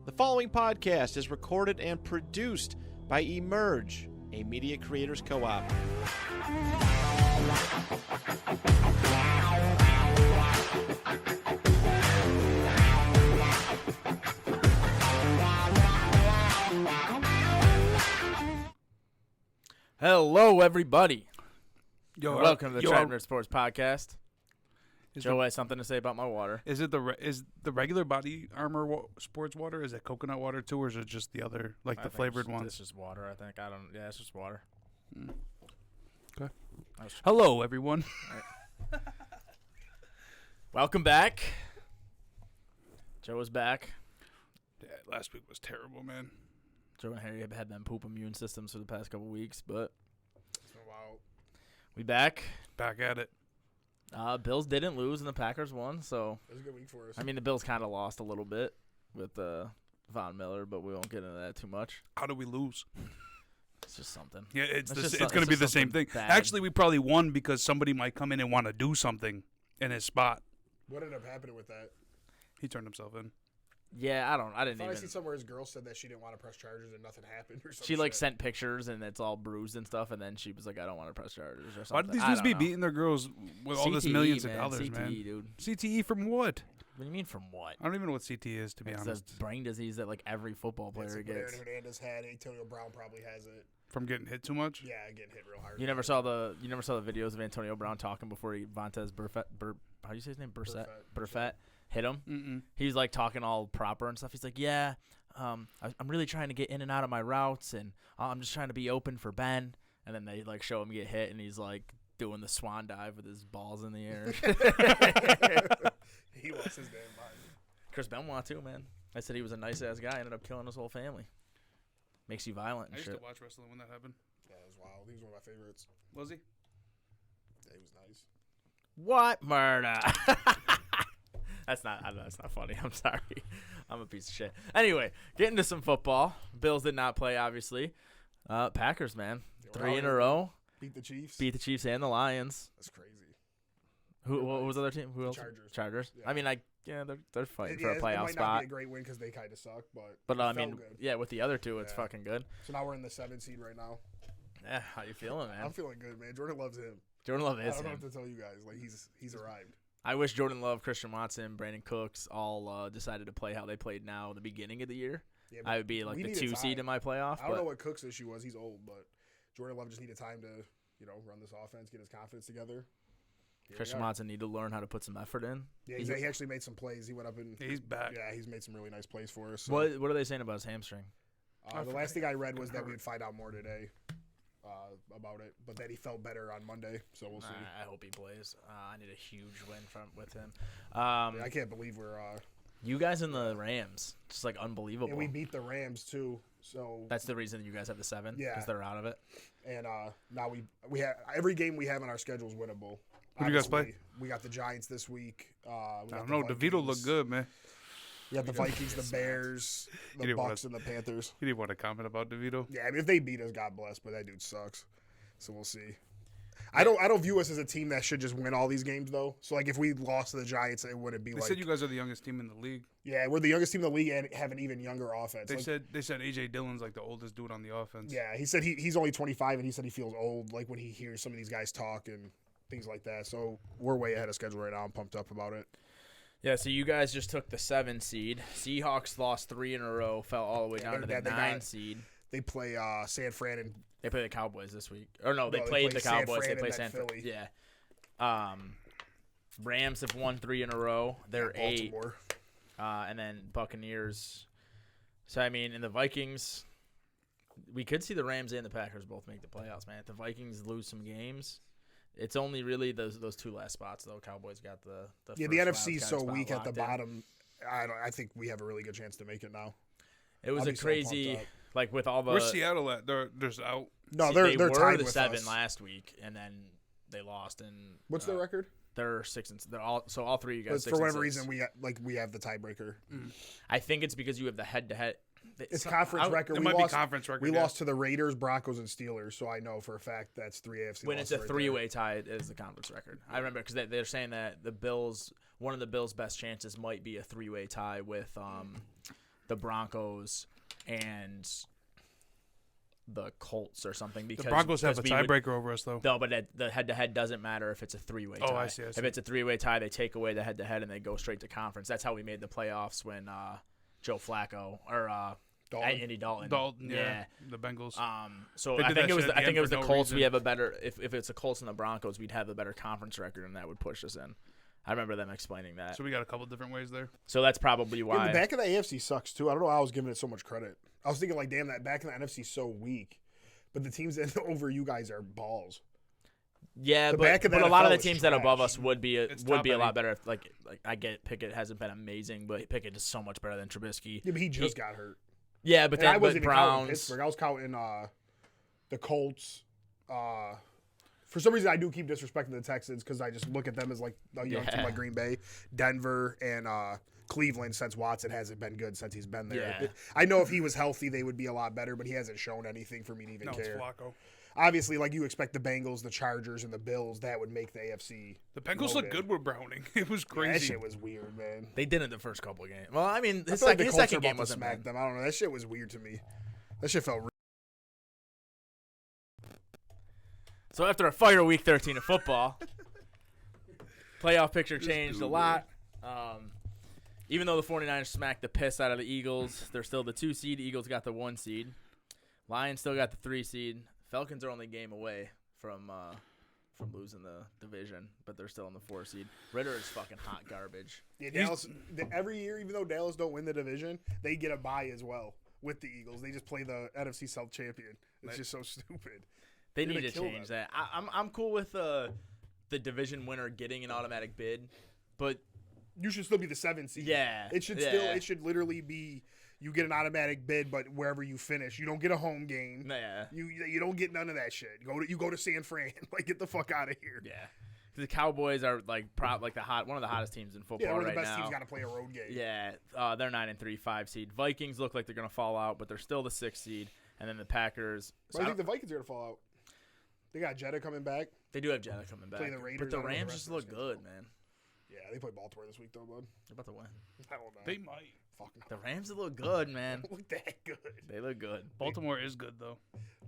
The following podcast is recorded and produced by Emerge, a media creators co-op. Hello, everybody. Welcome to the TrapNerd Sports Podcast. Joe has something to say about my water. Is it the regular body armor sports water? Is it coconut water too, or is it just the other, the flavored ones? It's just water, I think. Yeah, it's just water. Okay. Hello, everyone. Welcome back. Joe is back. Yeah, last week was terrible, man. Joe and Harry have had them poop immune systems for the past couple weeks, but it's been a while. We back. Back at it. Bills didn't lose and the Packers won, so it was a good week for us. I mean, the Bills kind of lost a little bit with Von Miller, but we won't get into that too much. How do we lose? It's just something. Yeah, it's going to be the same thing. Bad. Actually, we probably won because somebody might come in and want to do something in his spot. What ended up happening with that? He turned himself in. Yeah, I didn't even. I see somewhere his girl said that she didn't want to press charges and nothing happened or something. She sent pictures and it's all bruised and stuff, and then she was like, "I don't want to press charges or something." Why did these dudes be beating their girls with all this millions of dollars, CTE, man? Dude. CTE from what? What do you mean from what? I don't even know what CTE is, to be honest. It's a brain disease that every football player gets. Aaron Hernandez had. Antonio Brown probably has it. From getting hit too much? Yeah, getting hit real hard. You never saw the videos of Antonio Brown talking before Vontaze how do you say his name? Burfett hit him. Mm-mm. He's talking all proper and stuff. He's like, yeah, I'm really trying to get in and out of my routes, and I'm just trying to be open for Ben. And then they show him get hit, and he's doing the swan dive with his balls in the air. He lost his damn mind. Chris Benoit too, man. I said he was a nice ass guy. Ended up killing his whole family. Makes you violent and I used shit. to watch wrestling when that happened. Yeah, it was wild. He was one of my favorites. Was he? Yeah, he was nice. What murder? That's not funny. I'm sorry. I'm a piece of shit. Anyway, getting to some football. Bills did not play, obviously. Packers, man. 3 in a row. Beat the Chiefs. Beat the Chiefs and the Lions. That's crazy. What was the other team? Who else? Chargers. Yeah. I mean, they're fighting for a playoff it might spot. not be a great win because they kind of suck, but I mean, good. yeah, with the other two, it's fucking good. So now we're in the 7th seed right now. Yeah, how you feeling, man? I'm feeling good, man. Jordan loves him. Jordan Love is I don't know him. what to tell you guys. He's arrived. I wish Jordan Love, Christian Watson, Brandon Cooks all decided to play how they played now at the beginning of the year. Yeah, I would be the 2 seed in my playoff. I don't know what Cook's issue was. He's old, but Jordan Love just needed time to, run this offense, get his confidence together. Christian Watson need to learn how to put some effort in. Yeah, he actually made some plays. He went up and he's back. Yeah, he's made some really nice plays for us. So. What are they saying about his hamstring? The last thing I read was that we'd find out more today about it, but that he felt better on Monday. So we'll see. I hope he plays. I need a huge win with him. I can't believe we're. You guys and the Rams, just unbelievable. And we beat the Rams too. So that's the reason you guys have the 7. Yeah, because they're out of it. And now we have every game we have on our schedule is winnable. Who do you guys play? We got the Giants this week. I don't know. DeVito looked good, man. We got the Vikings, the Bears, the Bucks, and the Panthers. You didn't want to comment about DeVito? Yeah, I mean, if they beat us, God bless, but that dude sucks. So we'll see. I don't view us as a team that should just win all these games, though. So, if we lost to the Giants, it wouldn't be They said you guys are the youngest team in the league. Yeah, we're the youngest team in the league and have an even younger offense. They said A.J. Dillon's the oldest dude on the offense. Yeah, he said he's only 25, and he said he feels old, when he hears some of these guys talk and things like that. So we're way ahead of schedule right now. I'm pumped up about it. Yeah, so you guys just took the 7 seed. Seahawks lost 3 in a row, fell all the way down to the 9 seed. They play San Fran and they play the Cowboys this week. Or no, they played the Cowboys. They play San Fran. Philly. Yeah. Rams have won 3 in a row. They're 8. And then Buccaneers. So I mean, in the Vikings, we could see the Rams and the Packers both make the playoffs, man. If the Vikings lose some games, it's only really those 2 last spots though. Cowboys got the the NFC is so weak at the bottom. I think we have a really good chance to make it now. It was a crazy with all the. Where's Seattle at? They're out. No, they're tied the with 7 us. last week, and then they lost. And what's their record? They're 6 and they're all 3 of you guys. But for whatever reason, we have the tiebreaker. I think it's because you have the head-to-head. It's conference record. It might be conference record. We lost to the Raiders, Broncos, and Steelers, so I know for a fact that's 3 AFC. When it's a 3-way tie, it is the conference record. I remember because they're saying that one of the Bills' best chances might be a 3-way tie with the Broncos and the Colts or something. Because the Broncos have a tiebreaker over us, though. No, but the head-to-head doesn't matter if it's a three-way tie. Oh, I see. If it's a three-way tie, they take away the head-to-head and they go straight to conference. That's how we made the playoffs when Joe Flacco or Andy Dalton. Yeah. The Bengals. So They I did think that it was shit at the the end for no Colts. reason. We have a better if it's the Colts and the Broncos, we'd have a better conference record, and that would push us in. I remember them explaining that. So we got a couple different ways there. So that's probably why. Yeah, the back of the AFC sucks too. I don't know how I was giving it so much credit. I was thinking like, damn, that back in the NFC is so weak. But the teams that over you guys are balls. Yeah, The but back of the a lot of NFL the is teams that are above trash. us would be a It's lot top-heavy. better. If, like I get Pickett hasn't been amazing, but Pickett is so much better than Trubisky. Yeah, but he just got hurt. Yeah, but And I then wasn't even counting Browns. Pittsburgh. I was counting the Colts. For some reason, I do keep disrespecting the Texans because I just look at them as like a young team like Green Bay, Denver, and Cleveland. Since Watson hasn't been good since he's been there, Yeah. I know if he was healthy, they would be a lot better. But he hasn't shown anything for me to even No, it's care. Flacco. Obviously, like you expect the Bengals, the Chargers, and the Bills, that would make the AFC. The Bengals loaded. look good with Browning. It was That crazy. shit was weird, man. They didn't the first couple of games. Well, I mean, I his feel like the his Colts are second about game to wasn't smack bad. them. I don't know. That shit was weird to me. That shit felt. So after a fire week 13 of football, playoff picture changed a lot. Even though the 49ers smacked the piss out of the Eagles, they're still the 2 seed. Eagles got the 1 seed. Lions still got the 3 seed. Falcons are only a game away from losing the division, but they're still in the 4 seed. Ritter is fucking hot garbage. Yeah, Dallas. Every year, even though Dallas don't win the division, they get a bye as well with the Eagles. They just play the NFC South champion. It's just so stupid. They They're need gonna to kill change them. that. I'm cool with the division winner getting an automatic bid, but You should still be the 7th seed. yeah, It should It should literally be you get an automatic bid, but wherever you finish, you don't get a home game. Yeah, You don't get none of that shit. You go to San Fran. Like, get the fuck out of here. yeah. The Cowboys are like one of the hottest teams in football Yeah, one of right the best now. teams got to play a road game. Yeah, they're 9-3, 5 seed. Vikings look like they're gonna fall out, but they're still the 6th seed. And then the Packers. But I think the Vikings are gonna fall out. They got Jetta coming back. They do have Jetta coming back, Play the Raiders. but the I don't know Rams rest just of their look schedule. good, man. Yeah, they play Baltimore this week though, bud. They're about to win. I don't know. They might. Fuck no. The Rams look good, man. Look that good. They look good. Baltimore is good, though.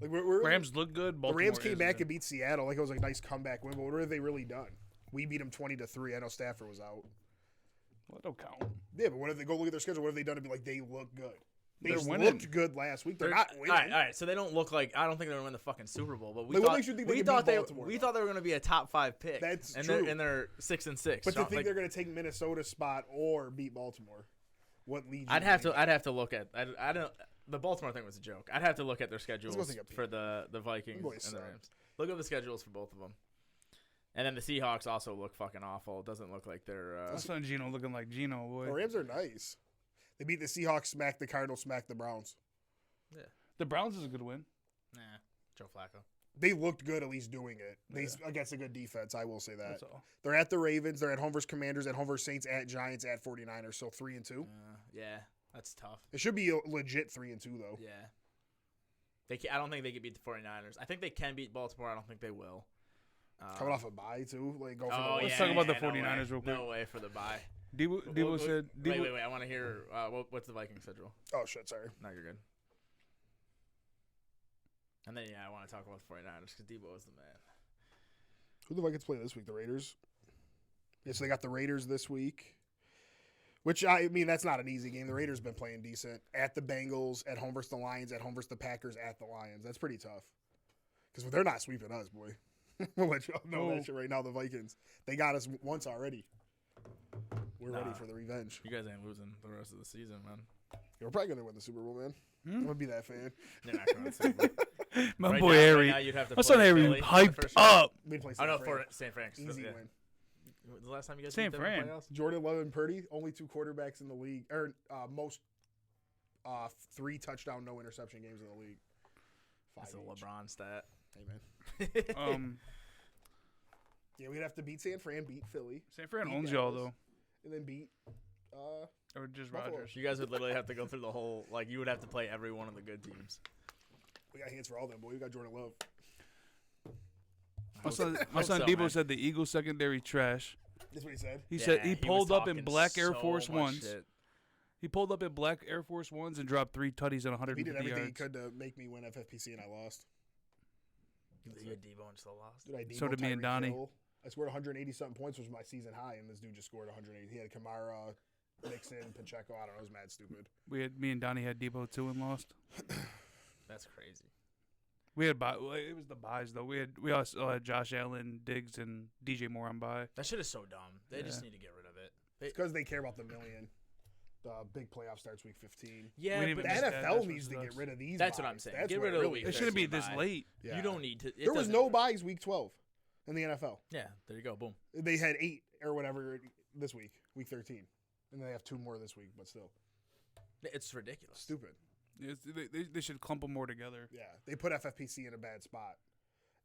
Like we're Rams look good. the Baltimore Rams came is back good. and beat Seattle. Like it was a nice comeback win. But what have they really done? We beat them 20-3. I know Stafford was out. Well, don't count. Yeah, but what if they go look at their schedule? What have they done to be like they look good? They They're just winning. looked good last week. They're not winning. All right. So they don't look like. I don't think they're gonna win the fucking Super Bowl. But we Like, what thought makes you think they we can thought beat they Baltimore, we though? thought they were gonna be a top 5 pick. That's and true. They're 6-6. But So, to think like, they're going to take Minnesota's spot or beat Baltimore, what leads? you I'd have believe to look at. I don't. The Baltimore thing was a joke. I'd have to look at their schedules think of for the Vikings boys and the suck. Rams. Look at the schedules for both of them. And then the Seahawks also look fucking awful. It doesn't look like they're. My son Gino looking like Gino, boy. The Rams are nice. They beat the Seahawks, smacked the Cardinals, smacked the Browns. The Browns is a good win. Nah, Joe Flacco. They looked good at least doing it. They Yeah. against a good defense, I will say that. That's all. They're at the Ravens, they're at home versus Commanders, at home versus Saints, at Giants, at 49ers, so 3-2. Yeah, that's tough. It should be a legit 3-2 though. Yeah. I don't think they can beat the 49ers. I think they can beat Baltimore. I don't think they will. Coming off a bye too, like go for Oh, the Let's yeah, talk about the no 49ers way. real quick. No way for the bye. Debo said. Wait. I want to hear what's the Viking schedule. Oh shit, sorry. No, you're good. And then I want to talk about the 49ers because Debo is the man. Who the Vikings play this week? The Raiders. Yeah, so they got the Raiders this week. Which, I mean, that's not an easy game. The Raiders been playing decent. At the Bengals, at home versus the Lions, at home versus the Packers, at the Lions. That's pretty tough. Because they're not sweeping us, boy. We'll let y'all know that shit right now, the Vikings. They got us once already. We're ready for the revenge. You guys ain't losing the rest of the season, man. We're probably going to win the Super Bowl, man. I'm going to be that fan. You're not going to. My Right boy now- Harry. right now you'd have to My play son Harry Philly in the hyped first round. up. We'd play Oh, San no, Fran. for St. Frank's. Easy Yeah. win. The last time you guys St. beat them in the Fran. playoffs? Jordan Love and Purdy, only 2 quarterbacks in the league. Or most 3 touchdown, no interception games in the league. 5 That's a each. LeBron stat. Hey, man. Um, Yeah, we'd have to beat San Fran, beat Philly, San Fran Beat owns y'all Dallas. though, and then beat or just Buffalo. Rodgers. You guys would literally have to go through the whole, like, you would have to play every one of the good teams. we got hands for all them, boy. We got Jordan Love. My son Hope so, Debo man. said the Eagles secondary trash. That's what he said. He said he was pulled up in talking black Air so Force much Ones. shit. He pulled up in black Air Force Ones and dropped 3 tutties and 150 He did everything yards. he could to make me win FFPC, and I lost. You had Debo and still lost. Dude, I So did me and Tyreek Donnie. Hill. I scored 180-something points, which was my season high, and this dude just scored 180. He had Kamara, Mixon, Pacheco. I don't know. It was mad stupid. Me and Donnie had Debo too and lost. That's crazy. We had it was the buys though. We also had Josh Allen, Diggs, and DJ Moore on bye. That shit is so dumb. They just Yeah. need to get rid of it. It's because they care about the million. The big playoff starts week 15. Yeah, We didn't but The even that- miss that. NFL That's needs what to get sucks. rid of these. That's what I'm buys. saying. That's Get what rid it of the really week It is. shouldn't be 13 this bye. late. Yeah. You don't need to. There was no buys week 12 in the NFL. Yeah, there you go. Boom. They had 8 or whatever this week, week 13, and they have 2 more this week. But still, It's ridiculous. stupid. They should clump them more together. Yeah, they put FFPC in a bad spot.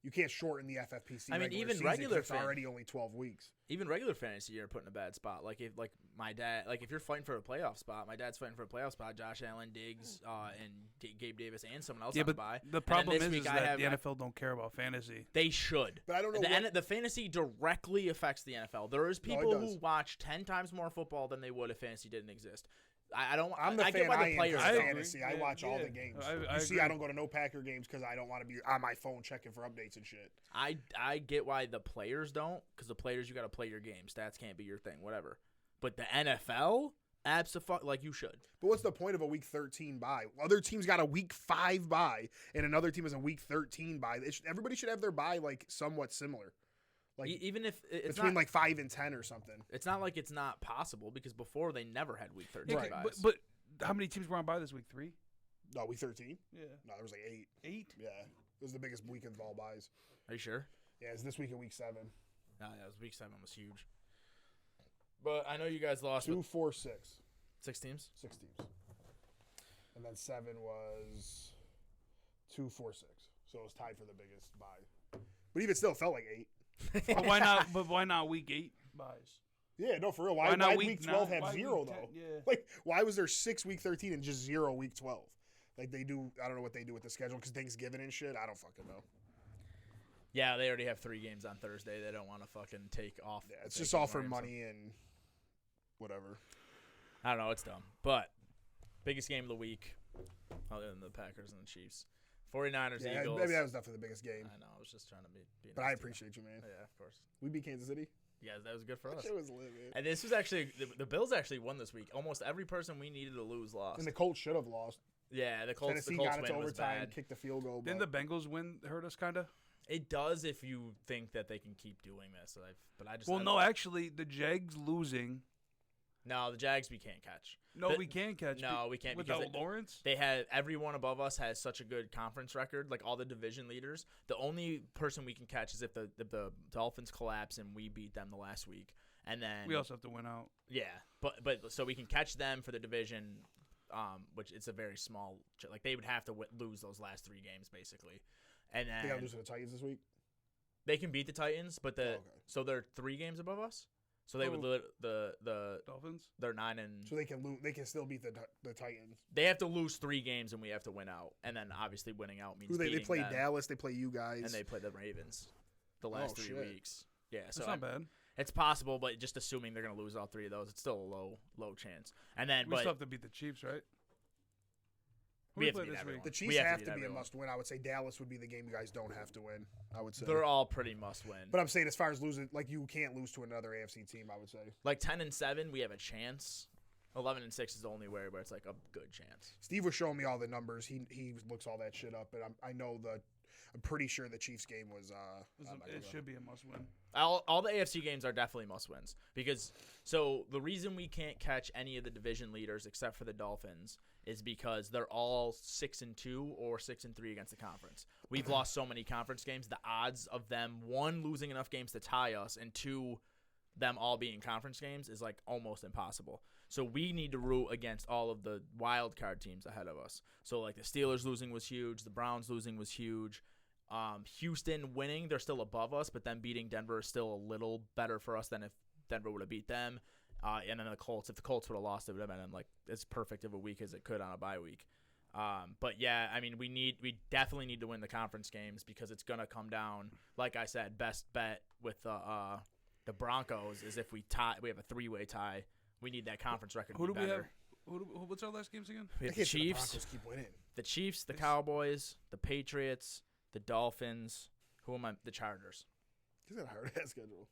You can't shorten the FFPC. I mean, regular even season 'cause regular it's fan- already only 12 weeks. Even regular fantasy, you're put in a bad spot. Like if my dad, like if you're fighting for a playoff spot, my dad's fighting for a playoff spot. Josh Allen, Diggs, and Gabe Davis, and someone else Yeah, on the but bye. the And then problem this is week I that have- the NFL don't care about fantasy. They should. But I don't know The fantasy directly affects the NFL. There is No, it people does. who watch 10 times more football than they would if fantasy didn't exist. I don't. I'm the I fan. get why I the am players for I don't. agree. fantasy. I Yeah, watch all yeah. the games. I You see, agree. I don't go to no Packer games because I don't want to be on my phone checking for updates and shit. I get why the players don't, because the players, you got to play your game. Stats can't be your thing, whatever. But the NFL, absolutely, like you should. But what's the point of a week 13 bye? Other teams got a week 5 bye, and another team has a week 13 bye. Everybody should have their bye like somewhat similar, like Even if it's between not, like 5 and 10 or something. it's not like it's not possible, because before they never had week 13 Right. buys. But how many teams were on bye this week? 3? No, week 13. Yeah. No, there was like 8. 8? Yeah, it was the biggest week of all buys. Are you sure? Yeah, it's this week in week 7. No, yeah, it was week 7 was huge. But I know you guys lost 2, with 4, 6. 6 teams. 6 teams. And then 7 was 2, 4, 6. So it was tied for the biggest buy. But even still, it felt like 8. But why not? But why not week 8 buys? Yeah, no, for real. Why not why week week 12 9? have Why 0, week though? 10? Yeah. Like, why was there 6 week 13 and just 0 week 12? Like, they do, I don't know what they do with the schedule because Thanksgiving and shit. I don't fucking know. Yeah, they already have 3 games on Thursday. They don't want to fucking take off. Yeah, it's take just all Rams for off. money and whatever. I don't know. It's dumb. But biggest game of the week, other than the Packers and the Chiefs. 49ers, Yeah, Eagles. maybe that was definitely the biggest game. I know. I was just trying to be But nice I to you. appreciate you, man. Yeah, of course. We beat Kansas City. Yeah, that was good for us. That shit was lit, man. And this was actually the Bills actually won this week. Almost every person we needed to lose lost. And the Colts should have lost. Yeah, the Colts. Tennessee The Colts got it to win was overtime, bad. kicked the field goal. Didn't But the Bengals win hurt us kind of? It does if you think that they can keep doing this. But I just Well, no, actually, the Jags losing. no, the Jags we can't catch. No, The- we can catch. No, we can't without because Lawrence. they had everyone above us has such a good conference record, like all the division leaders. The only person we can catch is if the Dolphins collapse and we beat them the last week, and then We also have to win out. yeah, but so we can catch them for the division, which it's a very small. Like they would have to lose those last 3 games basically, and they got to then lose to the Titans this week. they can beat the Titans, but Oh, okay. so they're 3 games above us. So they would Oh. the Dolphins. they're 9 and So they can lose. They can still beat the Titans. they have to lose 3 games and we have to win out, and then obviously winning out means Who they beating play them, Dallas. They play you guys. and they play the Ravens the last 3 shit. weeks. Yeah, That's so not bad. it's possible, but just assuming they're gonna lose all 3 of those, it's still a low chance. And then We but still have to beat the Chiefs, right? Who we have play to beat this everyone. week? The Chiefs We have have to to beat be a everyone. must win. I would say Dallas would be the game you guys don't have to win. I would say. they're all pretty must win. But I'm saying as far as losing, like you can't lose to another AFC team. I would say. Like 10-7, we have a chance. 11-6 is the only way where it's like a good chance. Steve was showing me all the numbers. He looks all that shit up, but I know I'm pretty sure the Chiefs game was. I'm not gonna It go. should be a must-win. All the AFC games are definitely must-wins because so the reason we can't catch any of the division leaders except for the Dolphins is because they're all 6-2 or 6-3 against the conference. We've lost so many conference games. The odds of them 1 losing enough games to tie us and 2 them all being conference games is like almost impossible. So we need to root against all of the wild card teams ahead of us. So like the Steelers losing was huge, the Browns losing was huge. Houston winning, they're still above us, but then beating Denver is still a little better for us than if Denver would have beat them. And then the Colts, if the Colts would have lost, it would have been like as perfect of a week as it could on a bye week. But yeah, I mean, we definitely need to win the conference games because it's gonna come down. Like I said, best bet with the Broncos is if we have a 3-way tie. We need that conference record to Who be do we better. have? What's our last games again? We have I the can't see Chiefs, Broncos keep winning. the Cowboys, the Patriots, the Dolphins. Who am I? The Chargers. He's got a hard ass schedule.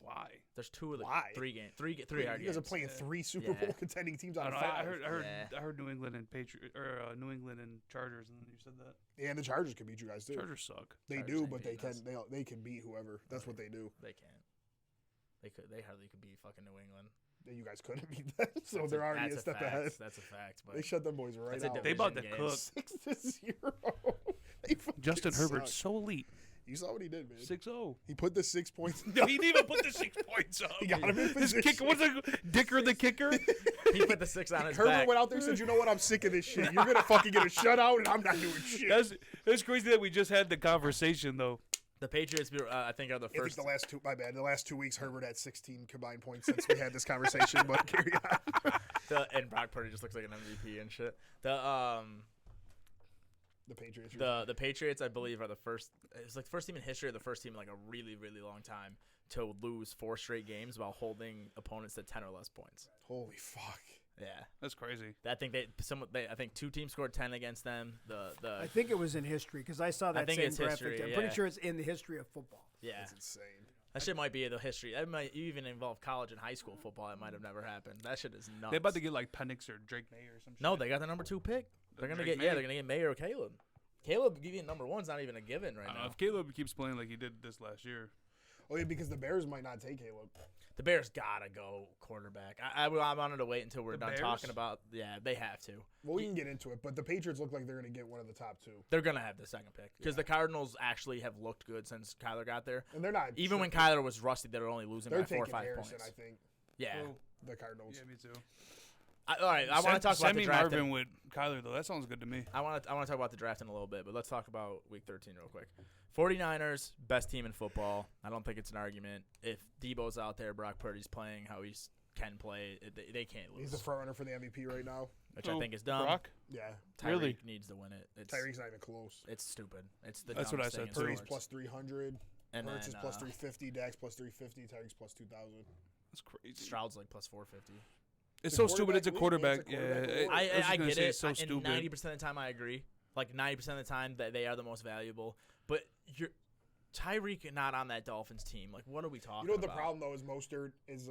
Why? There's two of the Why? three hard You games. guys are playing 3 Super Yeah. Bowl contending teams out I, of don't know, 5. I heard New England and New England and Chargers, and then you said that. And the Chargers can beat you guys too. Chargers suck. They Chargers do, ain't but they beating can. us. They can beat whoever. That's what they do. They can't. They hardly could beat fucking New England. You guys couldn't beat them, so That's they're already a step fact. ahead. That's a fact. But They shut them boys right That's a out. They about to division cook. game. 6-0. They fucking Justin Herbert's suck. so elite. You saw what he did, man. 6-0. He put the 6 points. No, he didn't even put the 6 points up. He got him in This position. kicker, what's it? Dicker the kicker? He put the 6 on his Herbert back. went out there and said, "You know what? I'm sick of this shit. You're gonna fucking get a shutout, and I'm not doing shit." That's crazy that we just had the conversation though. The Patriots, I think, are the I think first. the last two. My bad. The last 2 weeks, Herbert had 16 combined points since we had this conversation. But carry on. And Brock Purdy just looks like an MVP and shit. The Patriots. The Patriots, I believe, are the first. It's like the first team in history, or the first team in like a really, really long time to lose 4 straight games while holding opponents to 10 or less points. Holy fuck. Yeah, That's crazy. I think I think 2 teams scored 10 against them. I think it was in history because I saw that think same it's graphic. history, I'm yeah. pretty sure it's in the history of football. yeah, That's insane. that shit might be the history. That might even involve college and high school football. It might have never happened. That shit is nuts. They're about to get like Penix or Drake May or some shit. No, they got the number 2 pick. They're gonna Drake get May? they're gonna get May or Caleb. Caleb giving number 1's not even a given right I don't know. now. If Caleb keeps playing like he did this last year. Oh yeah, because the Bears might not take Caleb. The Bears gotta go quarterback. I wanted to wait until we're The done Bears? talking about. Yeah, they have to. Well, we can get into it, but the Patriots look like they're going to get one of the top 2, They're gonna have the second pick because the Cardinals actually have looked good since Kyler got there. and they're not Even when Kyler was rusty, they were only losing they're by 4 or taking 5 Harrison, points. I think Yeah. Well, the Cardinals. yeah, me too. All right. I want to talk about Send the me draft. Marvin with Kyler though. That sounds good to me. I want to talk about the draft in a little bit, but let's talk about Week 13 real quick. 49ers, best team in football. I don't think it's an argument. If Debo's out there, Brock Purdy's playing how he can play, they can't lose. He's the front runner for the MVP right now. Which I think is dumb. Brock? Yeah, Tyreek Really? needs to win it. Tyreek's not even close. It's stupid. It's the That's what I dumbest thing said, in too. Purdy's sports. plus 300. And Hurts then is plus 350. Dax plus 350. Tyreek's plus 2,000. That's crazy. Stroud's like plus 450. It's The so stupid. It's a quarterback quarterback. league, Yeah, it's a quarterback was just I gonna get say it. It's so And stupid. 90% of the time, I agree. Like 90% of the time, that they are the most valuable. But you're Tyreek not on that Dolphins team. Like, what are we talking You know what the about? problem though is Mostert is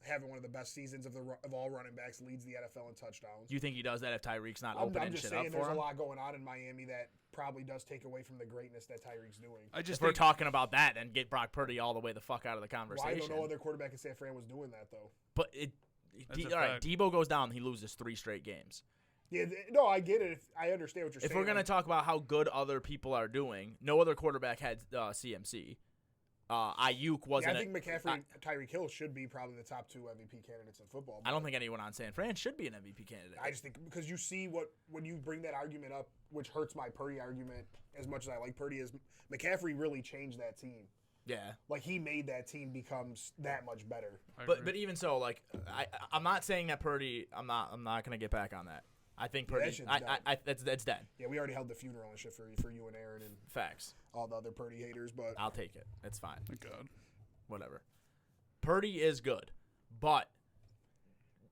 having one of the best seasons of all running backs, leads the NFL in touchdowns. You think he does that if Tyreek's not I'm opening just shit saying up there's for a him? lot going on in Miami that probably does take away from the greatness that Tyreek's doing. I just If we're think talking about that, then get Brock Purdy all the way the fuck out of the Why conversation. don't no other quarterback in San Fran was doing that though? But That's a all right, fact. Debo goes down, he loses 3 straight games. Yeah, no, I get it. I understand what you're saying. If we're gonna like, talk about how good other people are doing, no other quarterback had CMC. Ayuk wasn't. I think McCaffrey and Tyreek Hill should be probably the top 2 MVP candidates in football. I don't think anyone on San Fran should be an MVP candidate. I just think because you see when you bring that argument up, which hurts my Purdy argument as much as I like Purdy, is McCaffrey really changed that team. yeah. Like he made that team become that much better. I But agree. even so, like I'm not saying that Purdy. I'm not gonna get back on that. I think Yeah, that Purdy. shit's That's dead. Yeah, we already held the funeral and shit for you and Aaron and Facts. all the other Purdy haters, but I'll take it. It's fine. Thank God. Whatever. Purdy is good, but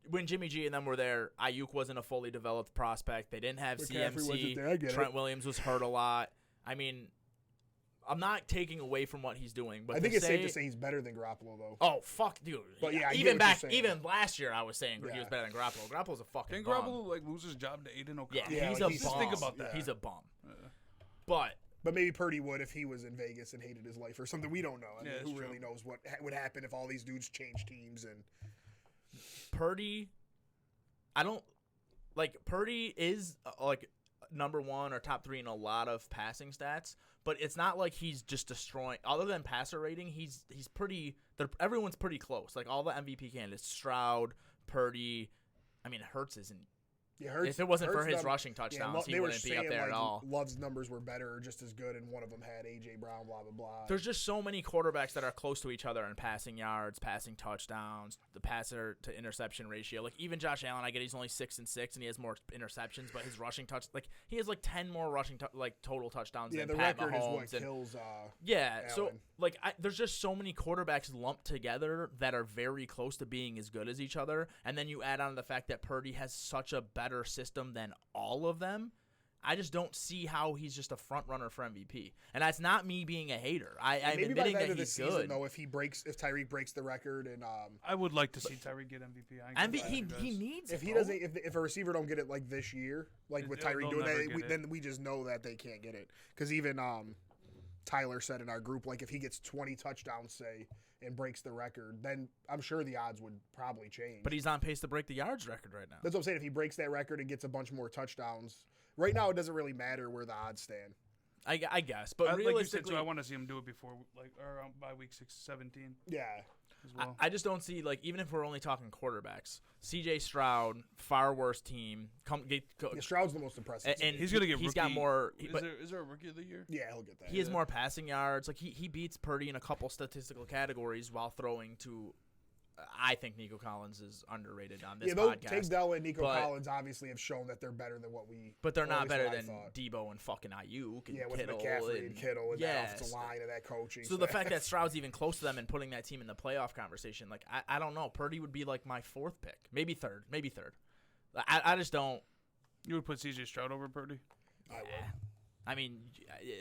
when Jimmy G and them were there, Ayuk wasn't a fully developed prospect. They didn't have McCaffrey wasn't CMC. there, I get Trent it. Williams was hurt a lot. I mean, I'm not taking away from what he's doing, but I think to it's safe to say he's better than Garoppolo though. Oh fuck, dude! But yeah, I get even what you're back, saying. even last year, I was saying he Yeah. was better than Garoppolo. Garoppolo's a fucking Didn't bum. Garoppolo like lose his job to Aiden Yeah, O'Connell? Yeah, he's like, a he's- bum. Just think about that. He's a bum. But But maybe Purdy would if he was in Vegas and hated his life or something. We don't know. I mean, Yeah, who it's really true. knows what would happen if all these dudes changed teams and Purdy, I don't like Purdy is like number 1 or top 3 in a lot of passing stats, but it's not like he's just destroying. Other than passer rating, he's pretty. Everyone's pretty close. Like all the MVP candidates, Stroud, Purdy. I mean, Hurts isn't Yeah, Hurts, if it wasn't for Hurts his num- rushing touchdowns, he wouldn't be up there at all. Love's numbers were better or just as good, and one of them had A.J. Brown, blah, blah, blah. There's just so many quarterbacks that are close to each other in passing yards, passing touchdowns, the passer to interception ratio. Like even Josh Allen, I get he's only 6-6 and he has more interceptions, but his rushing he has like 10 more rushing total touchdowns than Pat record Mahomes. is what kills yeah, so Allen. like there's just so many quarterbacks lumped together that are very close to being as good as each other, and then you add on the fact that Purdy has such a better system than all of them. I just don't see how he's just a front runner for MVP, and that's not me being a hater. I'm maybe admitting by the that end of the he's season, good. though, if Tyreek breaks the record, and I would like to see Tyreek get MVP. He needs if it, he bro. doesn't, if a receiver don't get it like this year, like with They'll Tyreek doing never that, get it. then we just know that they can't get it. Because even Tyler said in our group, like if he gets 20 touchdowns, say, and breaks the record, then I'm sure the odds would probably change. But he's on pace to break the yards record right now. That's what I'm saying. If he breaks that record and gets a bunch more touchdowns, right now it doesn't really matter where the odds stand. I guess, but Like you said, realistically, so I want to see him do it before, by week 17 Yeah. as well. I just don't see, like, even if we're only talking quarterbacks, C.J. Stroud, far worse team. Stroud's the most impressive. And He's gonna get. He's got more. Is there a rookie of the year? Yeah, he'll get that. He has more passing yards. Like he beats Purdy in a couple statistical categories while throwing to. I think Nico Collins is underrated on this podcast. Tank Dell and Nico Collins obviously have shown that they're better than what we. But they're not better what I than thought. Debo and fucking Ayuk and with Kittle McCaffrey and Kittle and that offensive line and that coaching. So the fact that Stroud's even close to them and putting that team in the playoff conversation, like I don't know. Purdy would be like my fourth pick, maybe third. I just don't. You would put CJ Stroud over Purdy? I would. I mean,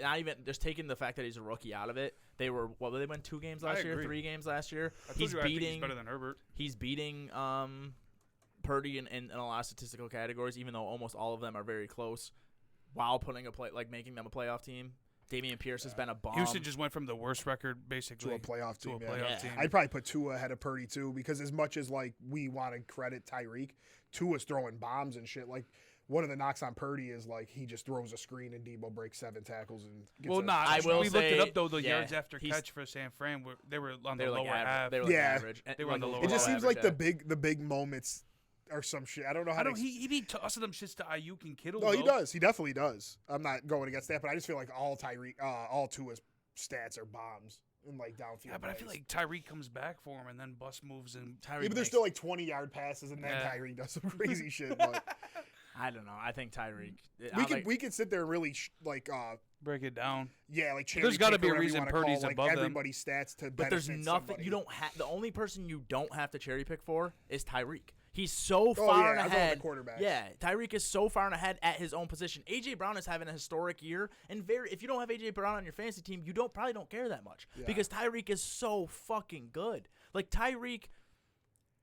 not even just taking the fact that he's a rookie out of it. They win 2 games last year, 3 games last year. I think he's better than Herbert. He's beating Purdy in a lot of statistical categories, even though almost all of them are very close. While making them a playoff team. Dameon Pierce has been a bomb. Houston just went from the worst record basically to a playoff team. team. I'd probably put Tua ahead of Purdy too, because as much as like we want to credit Tyreek, Tua's throwing bombs and shit. Like one of the knocks on Purdy is like he just throws a screen and Debo breaks 7 tackles and gets we looked it up though. The yards after catch for San Fran they were on the lower half. They were average. They were on the lower. It just seems like the big moments or some shit. I don't know how to. He be tossing them shits to Ayuk and Kittle. No, he does. He definitely does. I'm not going against that, but I just feel like all Tua's stats are bombs in like downfield. Yeah, but I feel like Tyreek comes back for him and then bust moves and Tyreek. Yeah, but there's still like 20-yard passes and then Tyreek does some crazy shit. But I don't know. I think Tyreek. We could sit there and really break it down. Yeah, like there's got to be a reason Purdy's above everybody's stats to. But there's nothing somebody. you don't have. The only person you don't have to cherry pick for is Tyreek. He's so far ahead. Yeah, Tyreek is so far ahead at his own position. A.J. Brown is having a historic year, and if you don't have A.J. Brown on your fantasy team, you probably don't care that much because Tyreek is so fucking good. Like Tyreek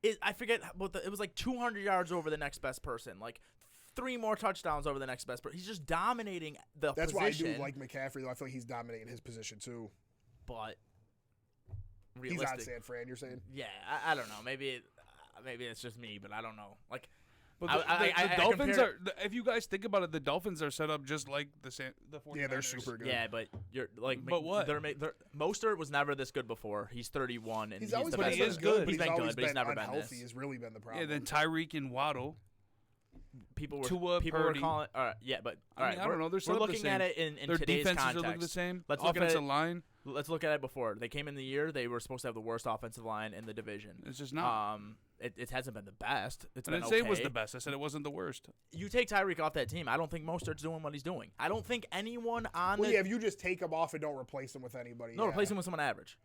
is, I forget it was like 200 yards over the next best person, like 3 more touchdowns over the next best person. He's just dominating the That's position. why I do like McCaffrey though. I feel like he's dominating his position too. But he's on San Fran. You're saying? Yeah, I don't know. Maybe it's just me, but I don't know. Like, but the Dolphins are. If you guys think about it, the Dolphins are set up just like the 49ers. Yeah, they're super good. Yeah, but you're like. But what? Mostert was never this good before. He's 31, and he's always the been best. He is good. He's been good, but he's never been unhealthy. this. Has really been the problem. Yeah, then Tyreek and Waddle. People Tua, were calling. All right, yeah, but all right. I don't know. We're looking at it in their today's defenses context. look the same. Let's look offensive at it, line. Let's look at it before they came in the year. They were supposed to have the worst offensive line in the division. It's just not. It hasn't been the best. I didn't say it was the best. I said it wasn't the worst. You take Tyreek off that team, I don't think Mostert's doing what he's doing. I don't think anyone on yeah, if you just take him off and don't replace him with anybody. No, replace him with someone average.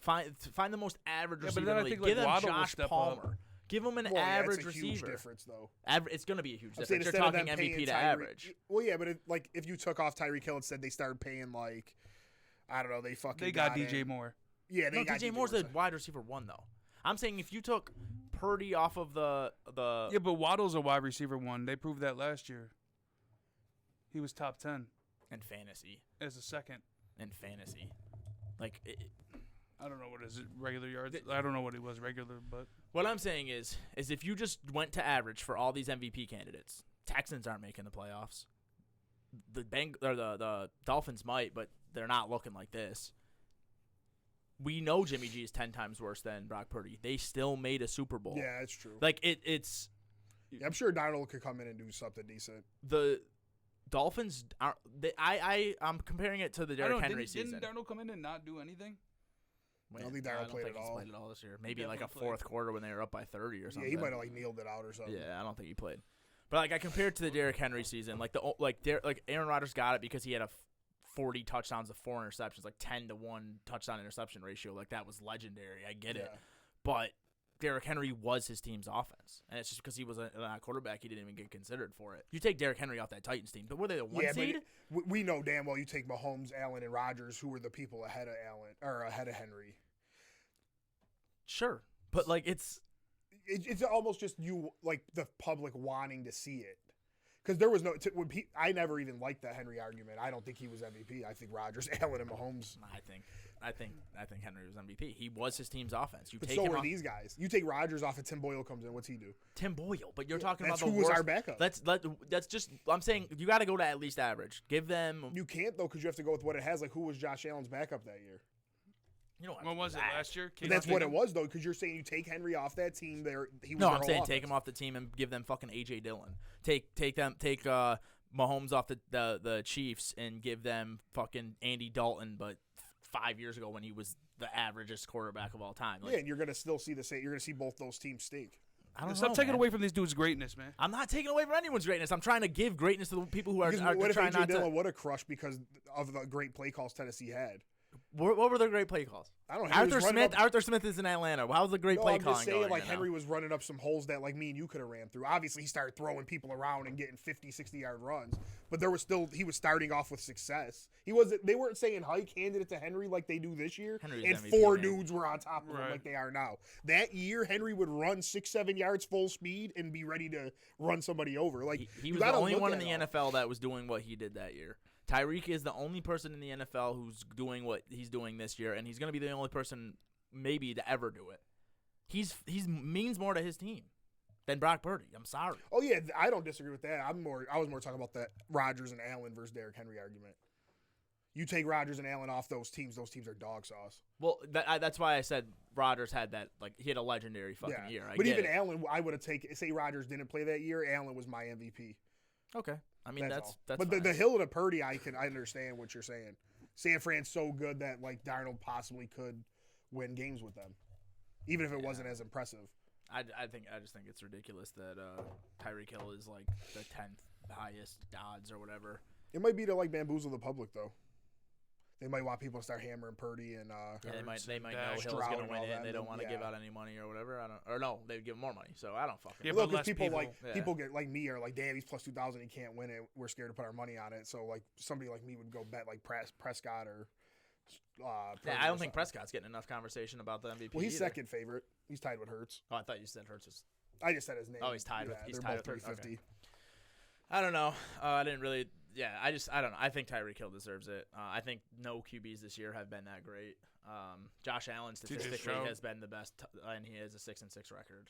Find the most average receiver. But then I think give them Waddle Josh Palmer. Give him an average that's a receiver. Huge difference, though. It's going to be a huge difference. You're talking MVP to average. Well, yeah, but if you took off Tyreek Hill and said they started paying like, I don't know, they got DJ Moore. Yeah, they got DJ Moore's the wide receiver 1 though. I'm saying if you took Purdy off of the yeah, but Waddle's a wide receiver 1. They proved that last year. He was top 10 in fantasy as a second in fantasy. Like I don't know what his regular yards. I don't know what he was regular, but what I'm saying is if you just went to average for all these MVP candidates, Texans aren't making the playoffs. The Dolphins might, but they're not looking like this. We know Jimmy G is 10 times worse than Brock Purdy. They still made a Super Bowl. Yeah, it's true. Like it's Yeah, I'm sure Darnold could come in and do something decent. The Dolphins are. I'm comparing it to the Derrick Henry season. Didn't Darnold come in and not do anything? I don't think Darnold played at all. He's played at all this year. Maybe like a fourth quarter when they were up by 30 or something. Yeah, he might have like kneeled it out or something. Yeah, I don't think he played. But like I compared to the Derrick Henry season, like Aaron Rodgers got it because he had a 40 touchdowns to 4 interceptions, like 10-1 touchdown interception ratio. Like that was legendary. I get it, but Derrick Henry was his team's offense, and it's just because he was a quarterback, he didn't even get considered for it. You take Derrick Henry off that Titans team, but were they the one seed? But we know damn well you take Mahomes, Allen, and Rodgers, who were the people ahead of Allen or ahead of Henry. Sure, but like it's almost just you like the public wanting to see it. Because there was no, I never even liked that Henry argument. I don't think he was MVP. I think Rodgers, Allen, and Mahomes. I think Henry was MVP. He was his team's offense. But so were these guys. You take Rodgers off, and Tim Boyle comes in. What's he do? Tim Boyle, but you're talking about the worst. Who was our backup? That's just. I'm saying you got to go to at least average. Give them. You can't though, because you have to go with what it has. Like who was Josh Allen's backup that year? You know when was it last year? That's what it was though, because you're saying you take Henry off that team. There, he was. No, I'm saying take him off the team and give them fucking AJ Dillon. Take Mahomes off the Chiefs and give them fucking Andy Dalton, but 5 years ago when he was the averagest quarterback of all time. Like, and you're gonna still see the same. You're gonna see both those teams stink. Stop taking away from these dudes' greatness, man. I'm not taking away from anyone's greatness. I'm trying to give greatness to the people who are what if trying AJ not Dillon to. would have crushed because of the great play calls Tennessee had? What were their great play calls? I don't know. Arthur Smith is in Atlanta. How was the great play calling? I'm just saying, like, Henry was running up some holes that, like, me and you could have ran through. Obviously, he started throwing people around and getting 50, 60-yard runs. But he was starting off with success. They weren't saying Hike handed it to Henry like they do this year. And MVP, four dudes were on top of him like they are now. That year, Henry would run 6-7 yards full speed and be ready to run somebody over. Like he was the only one in the NFL that was doing what he did that year. Tyreek is the only person in the NFL who's doing what he's doing this year, and he's going to be the only person maybe to ever do it. He's means more to his team than Brock Purdy. I'm sorry. Oh yeah, I don't disagree with that. I was more talking about that Rodgers and Allen versus Derrick Henry argument. You take Rodgers and Allen off those teams are dog sauce. Well, that's why I said Rodgers had that, like, he had a legendary fucking year. But even Allen, I would have taken, say Rodgers didn't play that year, Allen was my MVP. Okay. I mean, that's but fine. the hill to Purdy, I understand what you're saying. San Fran's so good that, like, Darnold possibly could win games with them, even if it wasn't as impressive. I just think it's ridiculous that Tyreek Hill is like the 10th highest odds or whatever. It might be to, like, bamboozle the public though. They might want people to start hammering Purdy and they might know Hill's gonna win it. And they don't want to give out any money or whatever. They would give more money. So I don't fucking. Yeah, but because people get like me are like, damn, he's plus 2,000. He can't win it. We're scared to put our money on it. So like somebody like me would go bet like Prescott or. I don't think Prescott's getting enough conversation about the MVP. Well, he's either. second favorite. He's tied with Hurts. Oh, I thought you said Hurts was. I just said his name. Oh, he's tied with. He's tied with 350. Okay. I don't know. I didn't really. Yeah, I don't know. I think Tyreek Hill deserves it. I think no QBs this year have been that great. Josh Allen statistically has been the best, and he has a 6-6 record.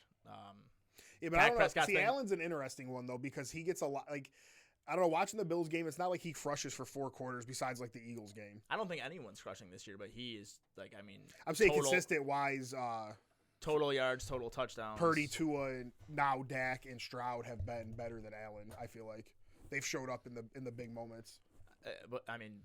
Yeah, but I don't know. See, Allen's an interesting one though because he gets a lot. Like, I don't know. Watching the Bills game, it's not like he crushes for 4 quarters. Besides, like the Eagles game. I don't think anyone's crushing this year, but he is. Like, I mean, I'm saying consistent wise. Total yards, total touchdowns. Purdy, Tua, and now Dak and Stroud have been better than Allen. I feel like. They've showed up in the big moments. But I mean,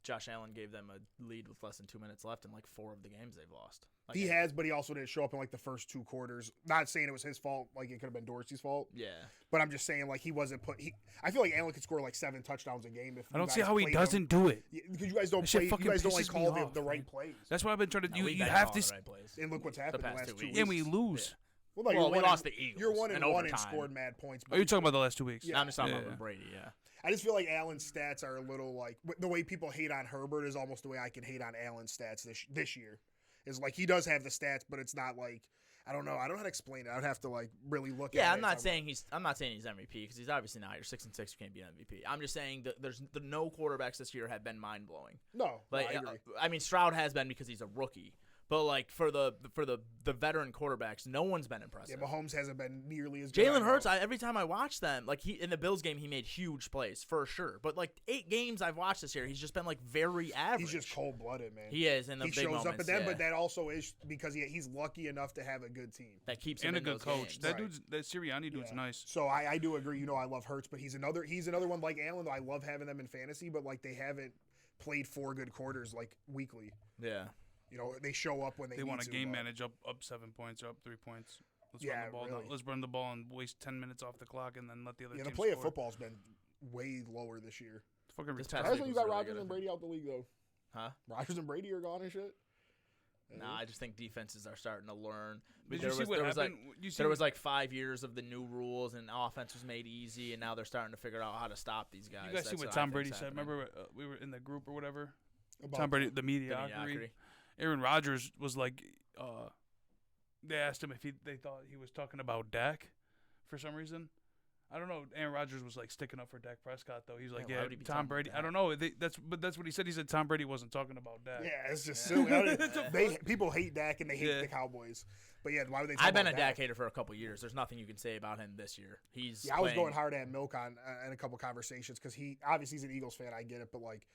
Josh Allen gave them a lead with less than 2 minutes left in like 4 of the games they've lost. Like, he has, but he also didn't show up in like the first 2 quarters. Not saying it was his fault, like it could have been Dorsey's fault. Yeah. But I'm just saying, like, he wasn't put. I feel like Allen could score like 7 touchdowns a game if. I don't see how he doesn't do it. Because you guys don't play. You guys don't like call the right plays. That's why I've been trying to. No, you have to. Right plays. And look what's happened the last 2 weeks. And we lose. Yeah. Well, we lost the Eagles. You're 1-1 and scored mad points. Are you talking about the last 2 weeks? Yeah. I'm just talking about Brady. Yeah. I just feel like Allen's stats are a little like the way people hate on Herbert is almost the way I can hate on Allen's stats this year. Is like he does have the stats, but it's not like I don't know. I don't know how to explain it. I'd have to like really look at it. Yeah, I'm not saying he's MVP because he's obviously not. You're 6-6. You can't be an MVP. I'm just saying that there's no quarterbacks this year have been mind blowing. No, like I agree. I mean, Stroud has been because he's a rookie. But like for the veteran quarterbacks, no one's been impressive. Yeah, Mahomes hasn't been nearly as good. Jalen Hurts, every time I watch them, like in the Bills game, he made huge plays for sure. But like 8 games I've watched this year, he's just been like very average. He's just cold blooded, man. He is in the he big shows moments, up at them, yeah. but that also is because he's lucky enough to have a good team that keeps him and a in good those coach. games. That Sirianni dude's nice. So I do agree. You know, I love Hurts, but he's another one like Allen. Though I love having them in fantasy, but like they haven't played 4 good quarters like weekly. Yeah. You know, they show up when they want to game but... manage up 7 points or up 3 points. Let's run the ball. Really. Let's run the ball and waste 10 minutes off the clock, and then let the other. Yeah, team the play score. of football's been way lower this year. It's fucking This retarded. past That's when you got really Rodgers good, and Brady out the league, though. Huh? Rodgers and Brady are gone and shit. Nah, I just think defenses are starting to learn. Did you see what happened? There was like 5 years of the new rules, and offense was made easy, and now they're starting to figure out how to stop these guys. You guys see what Tom Brady said? Remember, we were in the group or whatever. About Tom Brady, the mediocrity. Aaron Rodgers was like, they asked him if they thought he was talking about Dak for some reason. I don't know. Aaron Rodgers was like sticking up for Dak Prescott though. He's like, yeah, Tom Brady. I don't know. That's what he said. He said Tom Brady wasn't talking about Dak. Yeah, it's just silly. People hate Dak and they hate the Cowboys. But yeah, why would they? I've been a Dak hater for a couple years. There's nothing you can say about him this year. I was going hard at Milk on in a couple conversations because he's an Eagles fan. I get it, but like.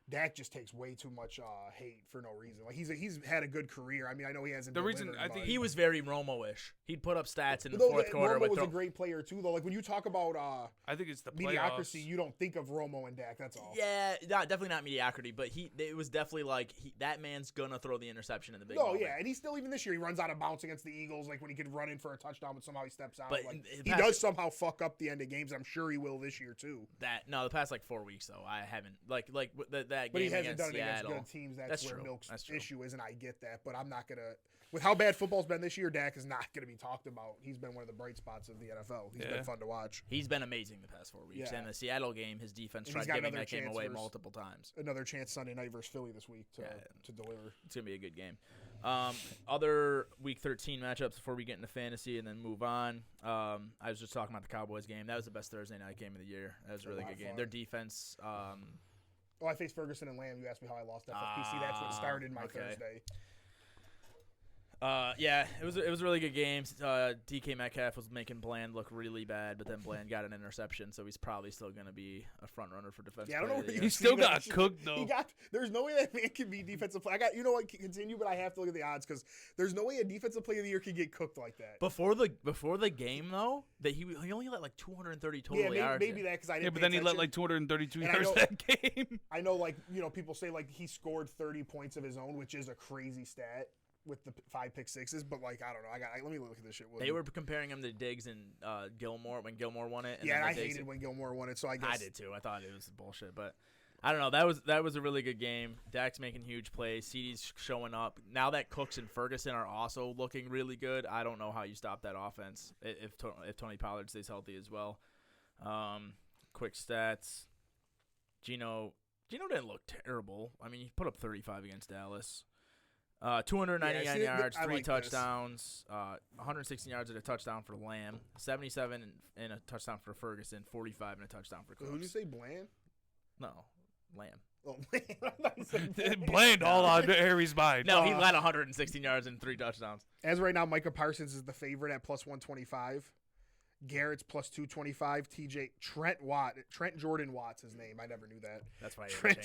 Dak just takes way too much hate for no reason. Like he's had a good career. I mean, I know he hasn't. The reason I think he was very Romo-ish. He'd put up stats in the fourth quarter. Romo was a great player too, though. Like when you talk about I think it's the mediocrity, playoffs. you don't think of Romo and Dak. That's all. Yeah, definitely not mediocrity, but it was definitely like that man's gonna throw the interception in the big. No, moment. yeah, and he's still even this year he runs out of bounds against the Eagles. Like when he could run in for a touchdown, but somehow he steps out. But like, he does somehow fuck up the end of games. I'm sure he will this year too. The past like 4 weeks though, I haven't like that but game he hasn't against done it Seattle. against good teams. That's where true. Milk's That's true. issue is, and I get that. But I'm not gonna. With how bad football's been this year, Dak is not gonna be talked about. He's been one of the bright spots of the NFL. He's been fun to watch. He's been amazing the past 4 weeks. Yeah. And the Seattle game, his defense And tried he's got giving another that game chance away versus- multiple times. Another chance Sunday night versus Philly this week to deliver. It's gonna be a good game. Other Week 13 matchups before we get into fantasy and then move on. I was just talking about the Cowboys game. That was the best Thursday night game of the year. That was a really good game. fun. Their defense. Oh, I faced Ferguson and Lamb. You asked me how I lost FFPC. That's what started my Thursday. Yeah, it was a really good game. DK Metcalf was making Bland look really bad, but then Bland got an interception, so he's probably still going to be a front runner for defense. Yeah, I don't know where He still got cooked though. There's no way that man can be defensive player. You know what? Continue, but I have to look at the odds because there's no way a defensive player of the year could get cooked like that. Before the game though, that he only let like 230 total yards. Maybe that because I didn't. Yeah, but then he let like 232 And yards that game. I know, like people say like he scored 30 points of his own, which is a crazy stat with the 5 pick sixes. But like I don't know. Let me look at this shit. They were comparing him to Diggs and Gilmore when Gilmore won it. And yeah, then and I hated when Gilmore won it. So I guess I did too. I thought it was bullshit, but. I don't know. That was a really good game. Dak's making huge plays. CeeDee's showing up. Now that Cooks and Ferguson are also looking really good, I don't know how you stop that offense if Tony Pollard stays healthy as well. Quick stats. Gino didn't look terrible. I mean, he put up 35 against Dallas. 299 yards, 3 touchdowns, 116 yards and a touchdown for Lamb, 77 and a touchdown for Ferguson, 45 and a touchdown for Cooks. Who did you say, Bland? No. Lamb. Oh, man. Bland all on Harry's mind. No, he led 116 yards and 3 touchdowns. As right now, Micah Parsons is the favorite at plus 125. Garrett's plus 225. Trent Jordan Watts, his name. I never knew that. That's why Trent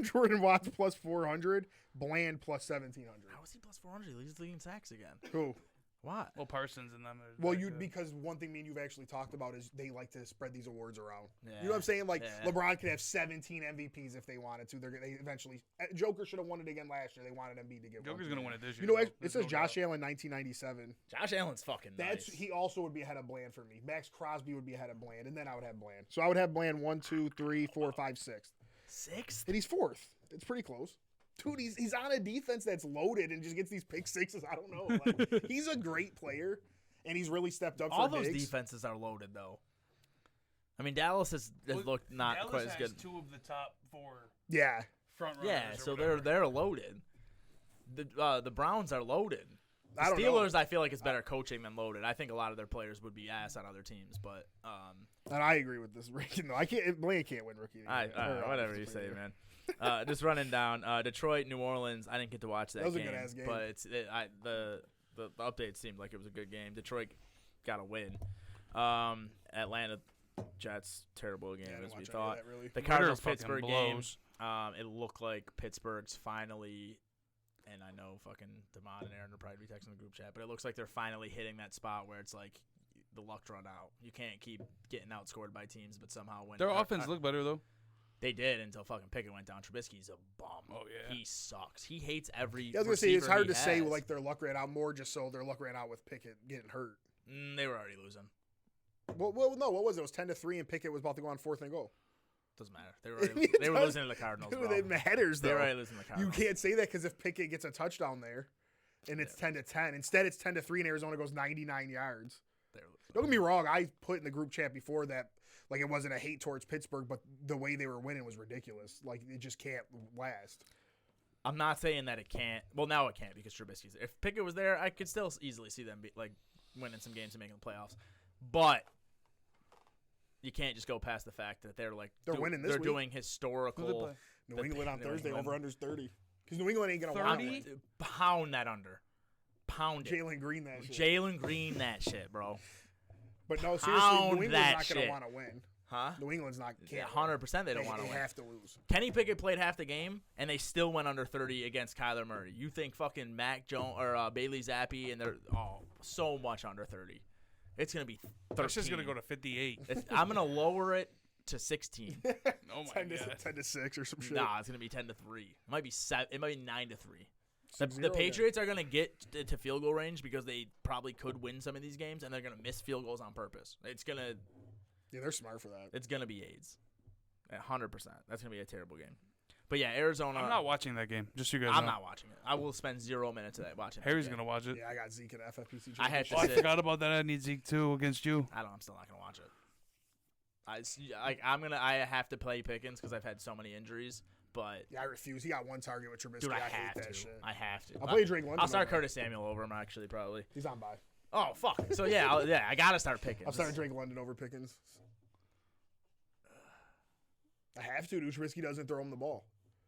Jordan Watts plus 400. Bland plus 1,700. How is he plus 400? He's leading sacks again. Who? What? Well, Parsons and them. Because one thing me and you've actually talked about is they like to spread these awards around. Yeah. You know what I'm saying? Like Yeah. LeBron could have 17 MVPs if they wanted to. They eventually. Joker should have won it again last year. They wanted Embiid to get. Joker's gonna win it this year. You know, though. it There's says no Josh doubt. Allen 1997. Josh Allen's fucking nice. He also would be ahead of Bland for me. Max Crosby would be ahead of Bland, and then I would have Bland. So I would have Bland 1, 2, 3, 4, 5, 6th. 6th? And he's 4th. It's pretty close. Dude, he's on a defense that's loaded and just gets these pick sixes. I don't know. Like, he's a great player, and he's really stepped up. All for those Diggs. defenses are loaded, though. I mean, Dallas has looked not Dallas quite as has good. 2 of the top 4 Yeah. front runners. Yeah, or so whatever. they're loaded. The Browns are loaded. The Steelers, I feel like it's better coaching than loaded. I think a lot of their players would be ass on other teams, but and I agree with this ranking. I can't. Blaine can't win rookie. Whatever you say, man. Just running down Detroit, New Orleans. I didn't get to watch that. That was game, a good ass game, but the update seemed like it was a good game. Detroit got a win. Atlanta Jets, terrible game as we thought. Really. The Cardinals Pittsburgh game. It looked like Pittsburgh's finally. And I know fucking Damon and Aaron will probably be texting the group chat, but it looks like they're finally hitting that spot where it's like the luck's run out. You can't keep getting outscored by teams, but somehow when their offense looked better though. They did until fucking Pickett went down. Trubisky's a bum. Oh yeah, he sucks. He hates every. I was gonna say it's hard to say like their luck ran out more, just so their luck ran out with Pickett getting hurt. They were already losing. Well, no. What was it? It was 10-3, and Pickett was about to go on 4th and goal. Doesn't matter. They were losing to the Cardinals. Dude, it matters though. They were already losing to the Cardinals. You can't say that because if Pickett gets a touchdown there, and it's 10-10, instead it's 10-3, and Arizona goes 99 yards. Don't get me wrong. I put in the group chat before that, like it wasn't a hate towards Pittsburgh, but the way they were winning was ridiculous. Like it just can't last. I'm not saying that it can't. Well, now it can't because Trubisky's there. If Pickett was there, I could still easily see them winning some games and making the playoffs. But you can't just go past the fact that they're winning this They're week. Doing historical. New England on Thursday, over-under's 30. Because New England ain't going to want to win. Pound that under. Pound it. Jalen Green that shit. Jalen Green that shit, bro. But no, seriously, New England's not going to want to win. Huh? New England's not. 100% they don't want to win. They have to lose. Kenny Pickett played half the game, and they still went under 30 against Kyler Murray. You think fucking Mac Jones or Bailey Zappi, and they're so much under 30. It's going to be 13. It's just going to go to 58. I'm going to lower it to 16. Oh my god. 10-6 or some shit. Nah, it's going to be 10-3. It might be 7. It might be 9-3. The Patriots are going to get to field goal range because they probably could win some of these games, and they're going to miss field goals on purpose. It's going to. Yeah, they're smart for that. It's going to be AIDS. 100%. That's going to be a terrible game. But yeah, Arizona. I'm not watching that game. Just so you guys I'm know. not watching it. I will spend 0 minutes of that watching it. Harry's going to watch it. Yeah, I got Zeke in FFPC. I forgot about that. I need Zeke too against you. I'm still not going to watch it. I have to play Pickens because I've had so many injuries. But yeah, I refuse. He got one target with Trubisky. Dude, I hate have that to. shit. I have to. I'll play Drake London. I'll start Curtis Samuel over him, actually, probably. He's on bye. Oh, fuck. So, yeah, I got to start Pickens. I'm starting Drake London over Pickens. I have to. Trubisky doesn't throw him the ball.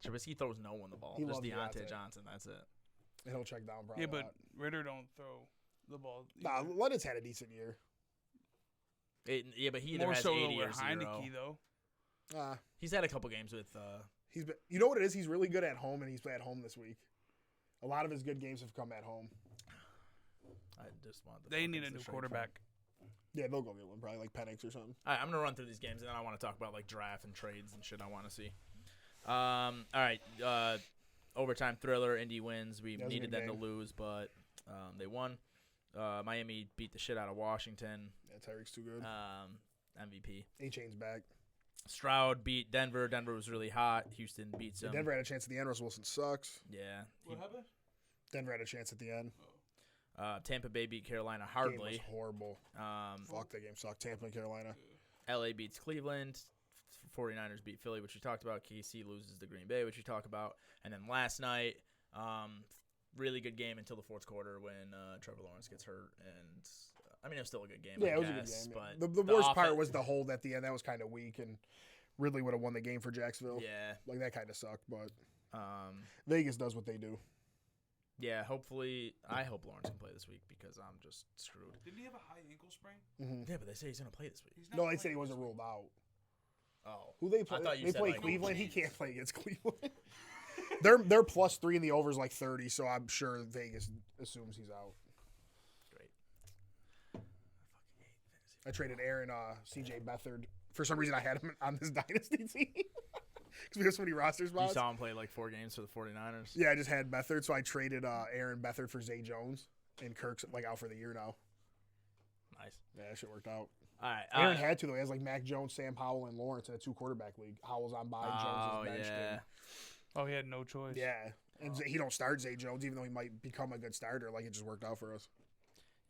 Trubisky throws no one the ball. He Just loves Deontay Johnson. That's it. And he'll check down probably. Yeah, but Ritter don't throw the ball. Nah, London's had a decent year. But he either more has so 80 or Heineke, 0. Though. He's had a couple games with. He's been. You know what it is? He's really good at home, and he's at home this week. A lot of his good games have come at home. I just want. They need a new quarterback. Yeah, they'll go get one, probably like Penix or something. All right, I'm gonna run through these games, and then I want to talk about like draft and trades and shit I want to see. All right, overtime thriller. Indy wins. We needed them to lose, but they won. Miami beat the shit out of Washington. Yeah, Tyreek's too good. MVP. A-Chain's back. Stroud beat Denver. Denver was really hot. Houston beats them. Denver had a chance at the end. Russell Wilson sucks. Yeah. What happened? Denver had a chance at the end. Tampa Bay beat Carolina hardly. Game was horrible. Fuck, that game sucked. Tampa and Carolina. LA beats Cleveland. 49ers beat Philly, which we talked about. KC loses to Green Bay, which we talked about. And then last night, really good game until the fourth quarter when Trevor Lawrence gets hurt. And I mean, it was still a good game. Yeah, it was a good game. But the worst part was the hold at the end. That was kind of weak and really would have won the game for Jacksonville. Yeah. Like, that kind of sucked. But Vegas does what they do. Yeah, hopefully. I hope Lawrence can play this week because I'm just screwed. Didn't he have a high ankle sprain? Mm-hmm. Yeah, but they say he's going to play this week. No, they say he wasn't ruled out. Oh. Who they play? I thought you they said play like Cleveland. He can't play against Cleveland. They're +3 in the overs like 30, so I'm sure Vegas assumes he's out. Great. I traded Aaron C.J. Beathard. For some reason, I had him on this dynasty team. Because we have so many roster spots. You saw him play like 4 games for the 49ers? Yeah, I just had Beathard, so I traded Aaron Beathard for Zay Jones. And Kirk's like out for the year now. Nice. Yeah, that shit worked out. All right. Aaron had to, though. He has like Mac Jones, Sam Howell, and Lawrence in a 2-quarterback league. Howell's on bye, Jones is benched. Yeah. Oh, he had no choice. Yeah. And he don't start Zay Jones, even though he might become a good starter. Like, it just worked out for us.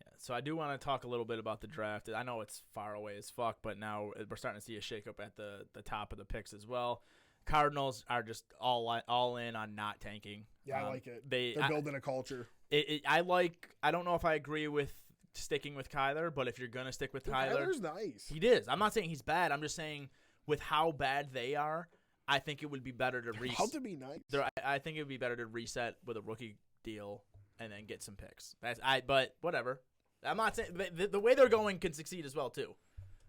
Yeah. So I do want to talk a little bit about the draft. I know it's far away as fuck, but now we're starting to see a shakeup at the top of the picks as well. Cardinals are just all in on not tanking. Yeah, I like it. They're building a culture. I don't know if I agree with sticking with Kyler, but if you're gonna stick with Kyler, Kyler's nice. He is. I'm not saying he's bad. I'm just saying with how bad they are, I think it would be better to reset. How to be nice? I think it would be better to reset with a rookie deal and then get some picks. But whatever. I'm not saying the way they're going can succeed as well too.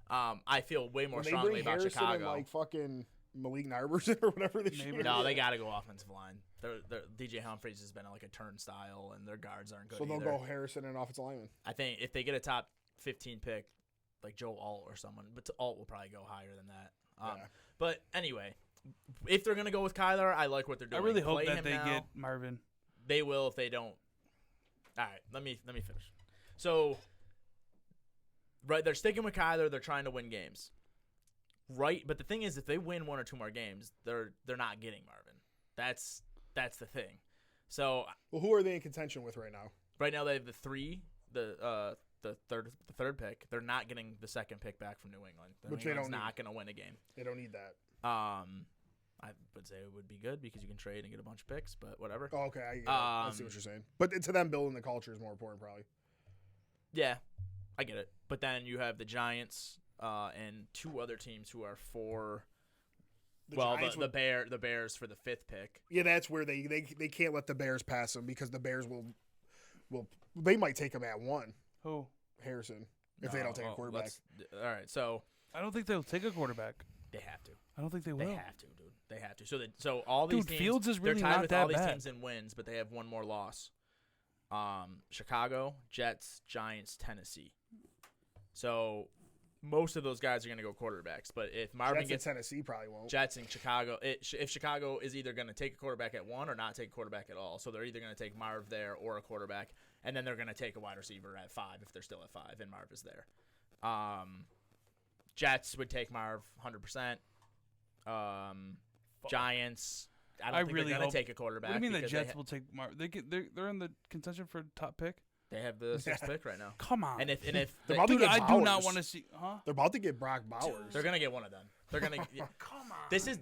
I feel way more strongly about Harrison Chicago. And like fucking Malik Neighbors or whatever they should. No, they got to go offensive line. DJ Humphries has been like a turnstile, and their guards aren't good. So they'll either. go Harrison and offensive lineman. I think if they get a top 15 pick, like Joe Alt or someone, but Alt will probably go higher than that. Yeah. But anyway, if they're gonna go with Kyler, I like what they're doing. I really hope Play that him they now. get Marvin. They will if they don't. All right, let me finish. So, right, they're sticking with Kyler. They're trying to win games. Right, but the thing is, if they win one or two more games, they're not getting Marvin. That's the thing. So, well, who are they in contention with right now? Right now, they have the third pick. They're not getting the second pick back from New England. Which they don't not going to win a game. They don't need that. I would say it would be good because you can trade and get a bunch of picks, but whatever. Oh, okay, I see what you're saying. But to them, building the culture is more important, probably. Yeah, I get it. But then you have the Giants and two other teams who are for. The Bears for the fifth pick. Yeah, that's where they can't let the Bears pass them because the Bears will they might take him at 1. Who? Harrison if they don't take a quarterback. All right, so I don't think they'll take a quarterback. They have to. I don't think they will. They have to, dude. They have to. So all these teams, Fields is really they're tied not with that all these bad. teams in wins, but they have one more loss. Chicago, Jets, Giants, Tennessee. So most of those guys are going to go quarterbacks, but if Marvin Jets gets and Tennessee probably won't. Jets and Chicago, if Chicago is either going to take a quarterback at 1 or not take a quarterback at all, so they're either going to take Marv there or a quarterback, and then they're going to take a wide receiver at 5 if they're still at 5 and Marv is there. Jets would take Marv 100%. Giants, I don't think really they're going to take a quarterback. What do you mean the because Jets will take Marv? They're in the contention for top pick. They have the 6th pick right now. Come on. And if They're about to get I do not Bowers. want to see. Huh? They're about to get Brock Bowers. they're gonna get one of them. They're gonna. Come on. This is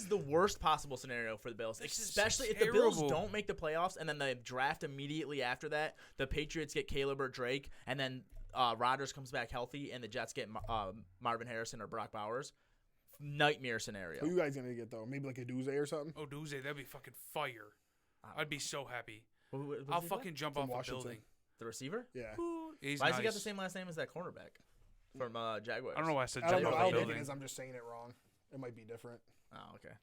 the worst possible scenario for the Bills, This is especially if the Bills terrible. don't make the playoffs and then they draft immediately after that. The Patriots get Caleb or Drake, and then Rodgers comes back healthy, and the Jets get Marvin Harrison or Brock Bowers. Nightmare scenario. Who you guys gonna get though? Maybe like a Duze or something. Oh, Duze, that'd be fucking fire. I'd be so happy. What's I'll his fucking jump From off Washington. a building. The receiver? Yeah. He's Why nice. has he got the same last name as that cornerback from Jaguars? I don't know why I said I don't jump know. off I a don't think building. it is. I'm just saying it wrong. It might be different. Oh, okay.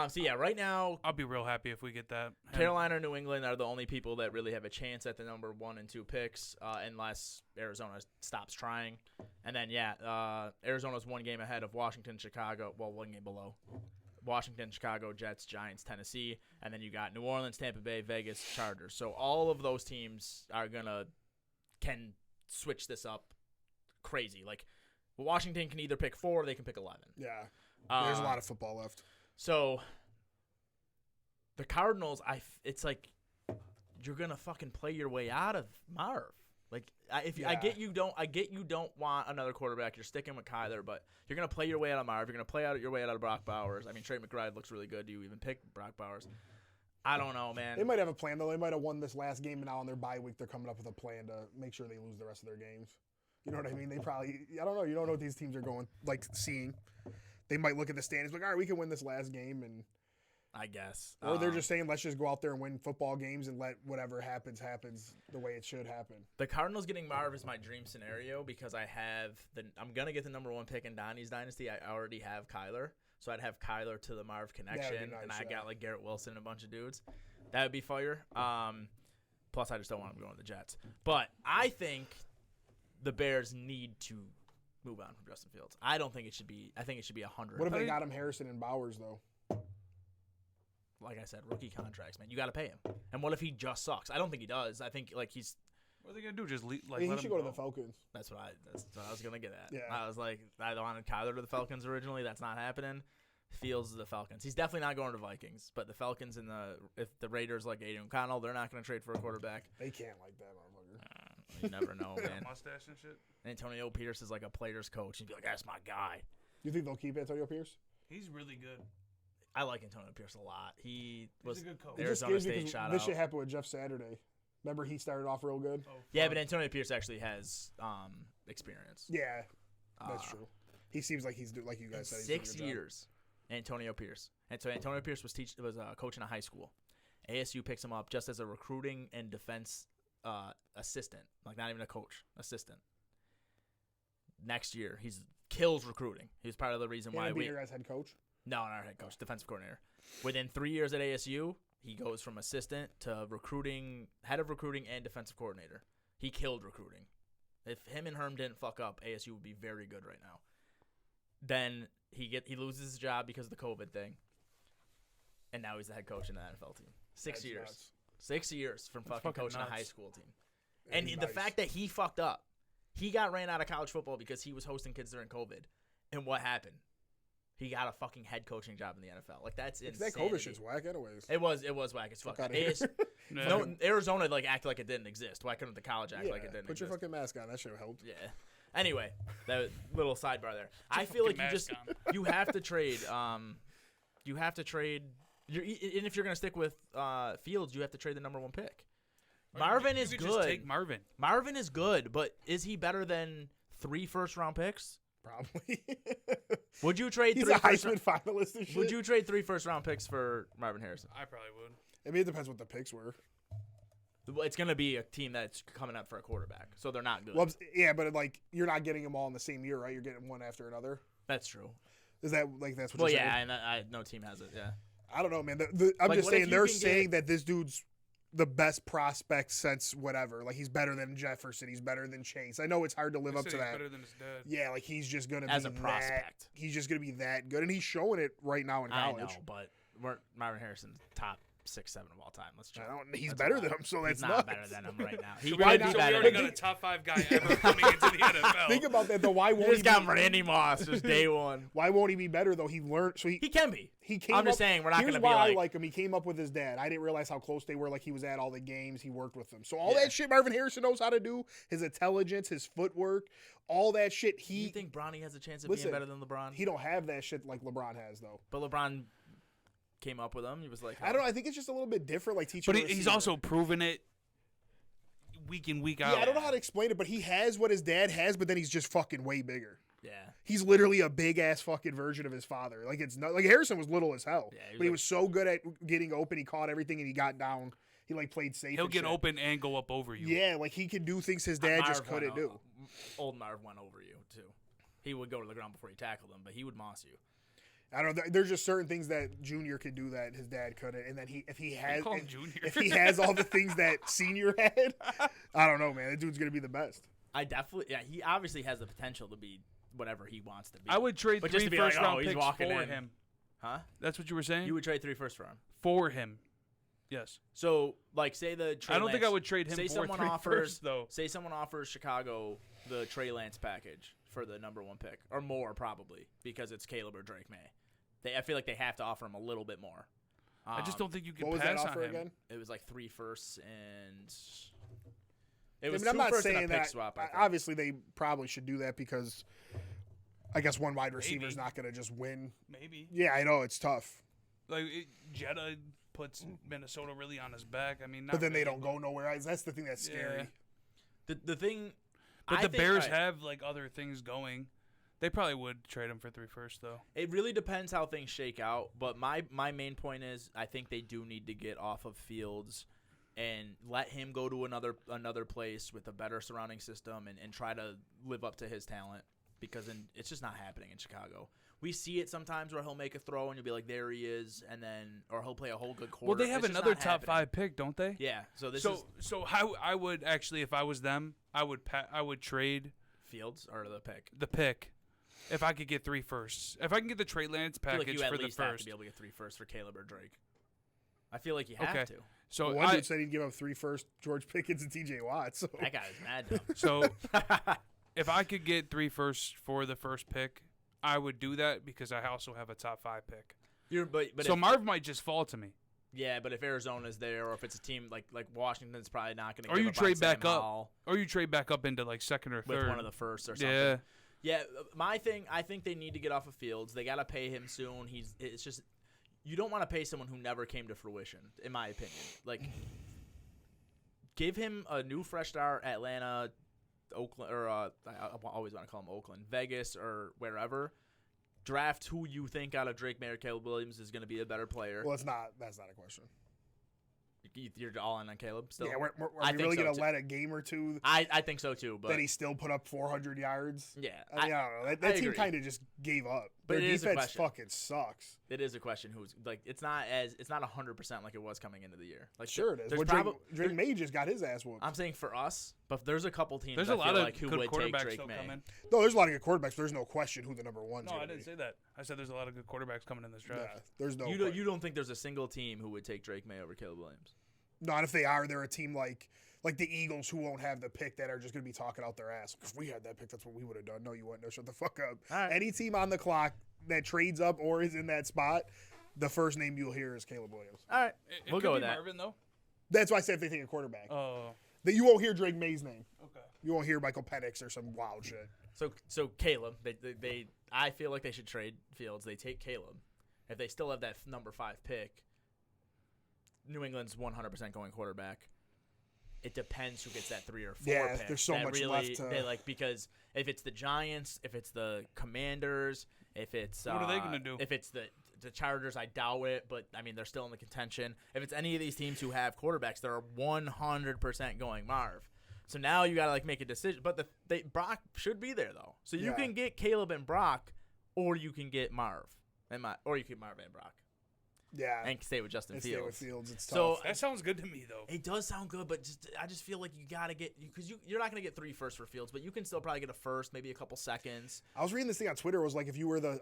So yeah, right now I'll be real happy if we get that. Carolina or New England are the only people that really have a chance at the number 1 and 2 picks, unless Arizona stops trying. And then, Arizona's 1 game ahead of Washington, Chicago. Well, 1 game below. Washington, Chicago, Jets, Giants, Tennessee. And then you got New Orleans, Tampa Bay, Vegas, Chargers. So all of those teams can switch this up crazy. Like, Washington can either pick 4 or they can pick 11. Yeah. There's a lot of football left. So the Cardinals, it's like you're gonna fucking play your way out of Marv. Like I get you don't want another quarterback. You're sticking with Kyler, but you're gonna play your way out of Marv. You're gonna play your way out of Brock Bowers. I mean, Trey McBride looks really good. Do you even pick Brock Bowers? I don't know, man. They might have a plan though. They might have won this last game, and now on their bye week, they're coming up with a plan to make sure they lose the rest of their games. You know what I mean? They probably, I don't know. You don't know what these teams are going seeing. They might look at the standings like, all right, we can win this last game, and I guess. Or they're just saying, let's just go out there and win football games and let whatever happens the way it should happen. The Cardinals getting Marv is my dream scenario because I'm gonna get the number 1 pick in Donnie's dynasty. I already have Kyler, so I'd have Kyler to the Marv connection, nice, and I yeah. got like Garrett Wilson and a bunch of dudes. That would be fire. Plus, I just don't want him going to the Jets. But I think the Bears need to move on from Justin Fields. I don't think it should be. I think it should be 100. What if they got him Harrison and Bowers though? Like I said, rookie contracts, man. You got to pay him. And what if he just sucks? I don't think he does. I think like he's. What are they gonna do? Just he should go to the Falcons. That's what I was gonna get at. Yeah. I was like, I wanted Kyler to the Falcons originally. That's not happening. Fields to the Falcons. He's definitely not going to Vikings. But the Falcons and if the Raiders like Aiden O'Connell, they're not gonna trade for a quarterback. They can't like that motherfucker. You never know, man. Mustache and shit. Antonio Pierce is like a player's coach. He'd be like, that's my guy. You think they'll keep Antonio Pierce? He's really good. I like Antonio Pierce a lot. He was a good coach. Arizona State shout This out. shit happened with Jeff Saturday. Remember, he started off real good. Oh, Yeah, but Antonio Pierce actually has experience. Yeah, that's true. He seems like he's like you guys said. He's doing a 6 good job. years, Antonio Pierce. And so Antonio Pierce was coaching a high school. ASU picks him up just as a recruiting and defense assistant, like not even a coach, assistant. Next year, he kills recruiting. He was part of the reason why we. Your guys head coach. No, not our head coach, defensive coordinator. Within 3 years at ASU, he goes from assistant to recruiting, head of recruiting and defensive coordinator. He killed recruiting. If him and Herm didn't fuck up, ASU would be very good right now. Then he loses his job because of the COVID thing, and now he's the head coach in the NFL team. 6 years. Nuts. 6 years from fucking coaching nuts. a high school team. Yeah, And the fact that he fucked up, he got ran out of college football because he was hosting kids during COVID. And what happened? He got a fucking head coaching job in the NFL. Like, that's insane. That COVID shit's whack anyways. It was whack as fuck. Fuck outta here. No, Arizona acted like it didn't exist. Why couldn't the college act like it didn't Put exist? your fucking mask on. That should have helped. Yeah. Anyway, that little sidebar there. I feel like you have to trade. You have to trade. And if you're gonna stick with Fields, you have to trade the number 1 pick. Marvin is you good. Just take Marvin. Marvin is good, but is he better than 3 first-round picks? Probably. Would you trade? He's 3 a Heisman finalist and shit. Would you trade 3 first-round picks for Marvin Harrison? I probably would. I mean, it depends what the picks were. It's going to be a team that's coming up for a quarterback, so they're not good. Well, yeah, but like you're not getting them all in the same year, right? You're getting one after another. That's true. Is that like that's what? Well, you're yeah, saying? and no team has it. Yeah. I don't know, man. I'm Like, just what saying if you they're can saying that this dude's the best prospect since whatever. Like he's better than Jefferson. He's better than Chase. I know it's hard to live They up said to he's that. better than his dad. Yeah, like he's just gonna As be a prospect. He's just gonna be that good, and he's showing it right now in college. I know, but Marvin Harrison's top 6, 7 of all time. Let's check. He's That's better a than lot. him, so He's that's not nuts. better than him right now. He So could we be already better got than a him. top 5 guy ever coming into the NFL. Think about that though. Why You won't he just got be, Randy Moss just day one. Why won't he be better though? He learned. So He can be. He came I'm just up- saying we're not here's going to be why like. I like him. He came up with his dad. I didn't realize how close they were. Like he was at all the games. He worked with them. So all Yeah. that shit Marvin Harrison knows how to do. His intelligence, his footwork, all that shit. You think Bronny has a chance of Listen, being better than LeBron? he don't have that shit like LeBron has though. But LeBron came up with him. He was like, I don't know. I think it's just a little bit different. Like teaching. But a he's receiver. also proven it week in, week out. Yeah, I don't know how to explain it, but he has what his dad has, but then he's just fucking way bigger. yeah. He's literally a big ass fucking version of his father. Like it's not like Harrison was little as hell, Yeah, but he was so good at getting open. He caught everything and he got down. He like played safe. He'll and get shit. open and go up over you. Yeah, like he can do things his dad just Marv couldn't went do. Old Marv went over you too. He would go to the ground before he tackled him, but he would moss you. I don't know. There's just certain things that Junior could do that his dad couldn't, and then if he has call him Junior. if he has all the things that Senior had, I don't know, man. That dude's gonna be the best. He obviously has the potential to be whatever he wants to be. I would trade But just 3 to be like, first round oh, he's picks walking for in. him. Huh? That's what you were saying? You would trade 3 first for him. For him. Yes. So, like, say the Trey I don't think Lance- I would trade him say for someone 3 offers, first, though. Say someone offers Chicago the Trey Lance package for the number 1 pick, or more probably, because it's Caleb or Drake May. I feel like they have to offer him a little bit more. I just don't think you can What was that pass offer on him. again? It was like 3 firsts and it I was mean, I'm 2 not firsts and saying a pick that. swap. I think. Obviously, they probably should do that because I guess one wide receiver is Maybe. not gonna just win. Maybe. Yeah, I know it's tough, Like, Jetta puts Minnesota really on his back. I mean, not but then they really, don't go nowhere. That's the thing that's scary. The thing, But I the think- Bears all right, have, like, other things going. They probably would trade him for 3 first, though. It really depends how things shake out. But my main point is, I think they do need to get off of Fields and let him go to another place with a better surrounding system and try to live up to his talent, because it's just not happening in Chicago. We see it sometimes where he'll make a throw and you'll be like, there he is, and then or he'll play a whole good quarter. Well, they have It's just another not top happening. 5 pick, don't they? Yeah. So this So, is so how I would actually, if I was them, I would trade Fields or the pick. the pick if I could get 3 firsts. If I can get the Trey Lance I feel like package you at for the least have to first. be able to get 3 firsts for Caleb or Drake. I feel like you have Okay. to. So One I, dude said he'd give up 3 first, George Pickens and T.J. Watt. So That guy is mad dumb. so if I could get 3 firsts for the first pick, I would do that because I also have a top 5 pick. But So if, Marv might just fall to me. yeah, but if Arizona's there, or if it's a team like Washington's probably not going to. Or you trade back Sam up. Howell Or you trade back up into like second or with third. one of the firsts or something. Yeah. Yeah, my thing. I think they need to get off of Fields. They got to pay him soon. It's just you don't want to pay someone who never came to fruition, in my opinion. Like give him a new fresh start, Atlanta, Oakland, or I always want to call him Oakland, Vegas, or wherever. Draft who you think out of Drake May or Caleb Williams is going to be a better player. Well, that's not a question. You're all in on Caleb still? Yeah, are we really going to let a game or two? I think so too. But that he still put up 400 yards? Yeah. I don't know. That team kind of just gave up. But their defense fucking sucks. It is a question who's like it's not 100% like it was coming into the year. Like sure it is. Well, Drake May just got his ass whooped. I'm saying for us, but there's a couple teams. There's I a lot feel of like who good would quarterbacks take Drake May. coming. No, there's a lot of good quarterbacks. There's no question who the number one's. No, I didn't say that. I said there's a lot of good quarterbacks coming in this draft. Yeah, there's no. You don't think there's a single team who would take Drake May over Caleb Williams? No, and if they are, they're a team like the Eagles who won't have the pick that are just going to be talking out their ass. If we had that pick, that's what we would have done. No, you wouldn't. No, shut the fuck up. Right. Any team on the clock that trades up or is in that spot, the first name you'll hear is Caleb Williams. All right, we'll go with that. Marvin, though. That's why I said if they take a quarterback. Oh. That you won't hear Drake May's name. Okay. You won't hear Michael Penix or some wild shit. So Caleb, they I feel like they should trade Fields. They take Caleb. If they still have that number 5 pick, New England's 100% going quarterback. It depends who gets that 3 or 4 yeah, pick. there's so much left. Because if it's the Giants, if it's the Commanders, if it's what are they gonna do? If it's the Chargers, I doubt it, but I mean they're still in the contention. If it's any of these teams who have quarterbacks, they're 100% going Marv. So now you gotta make a decision. But Brock should be there though, so you can get Caleb and Brock, or you can get Marv or you can get Marv and Brock. Yeah, and stay with Justin Fields. Stay with Fields. It's tough. So that sounds good to me, though. It does sound good, but I just feel like you gotta get because you're not gonna get 3 firsts for Fields, but you can still probably get a first, maybe a couple seconds. I was reading this thing on Twitter. It was like, if you were the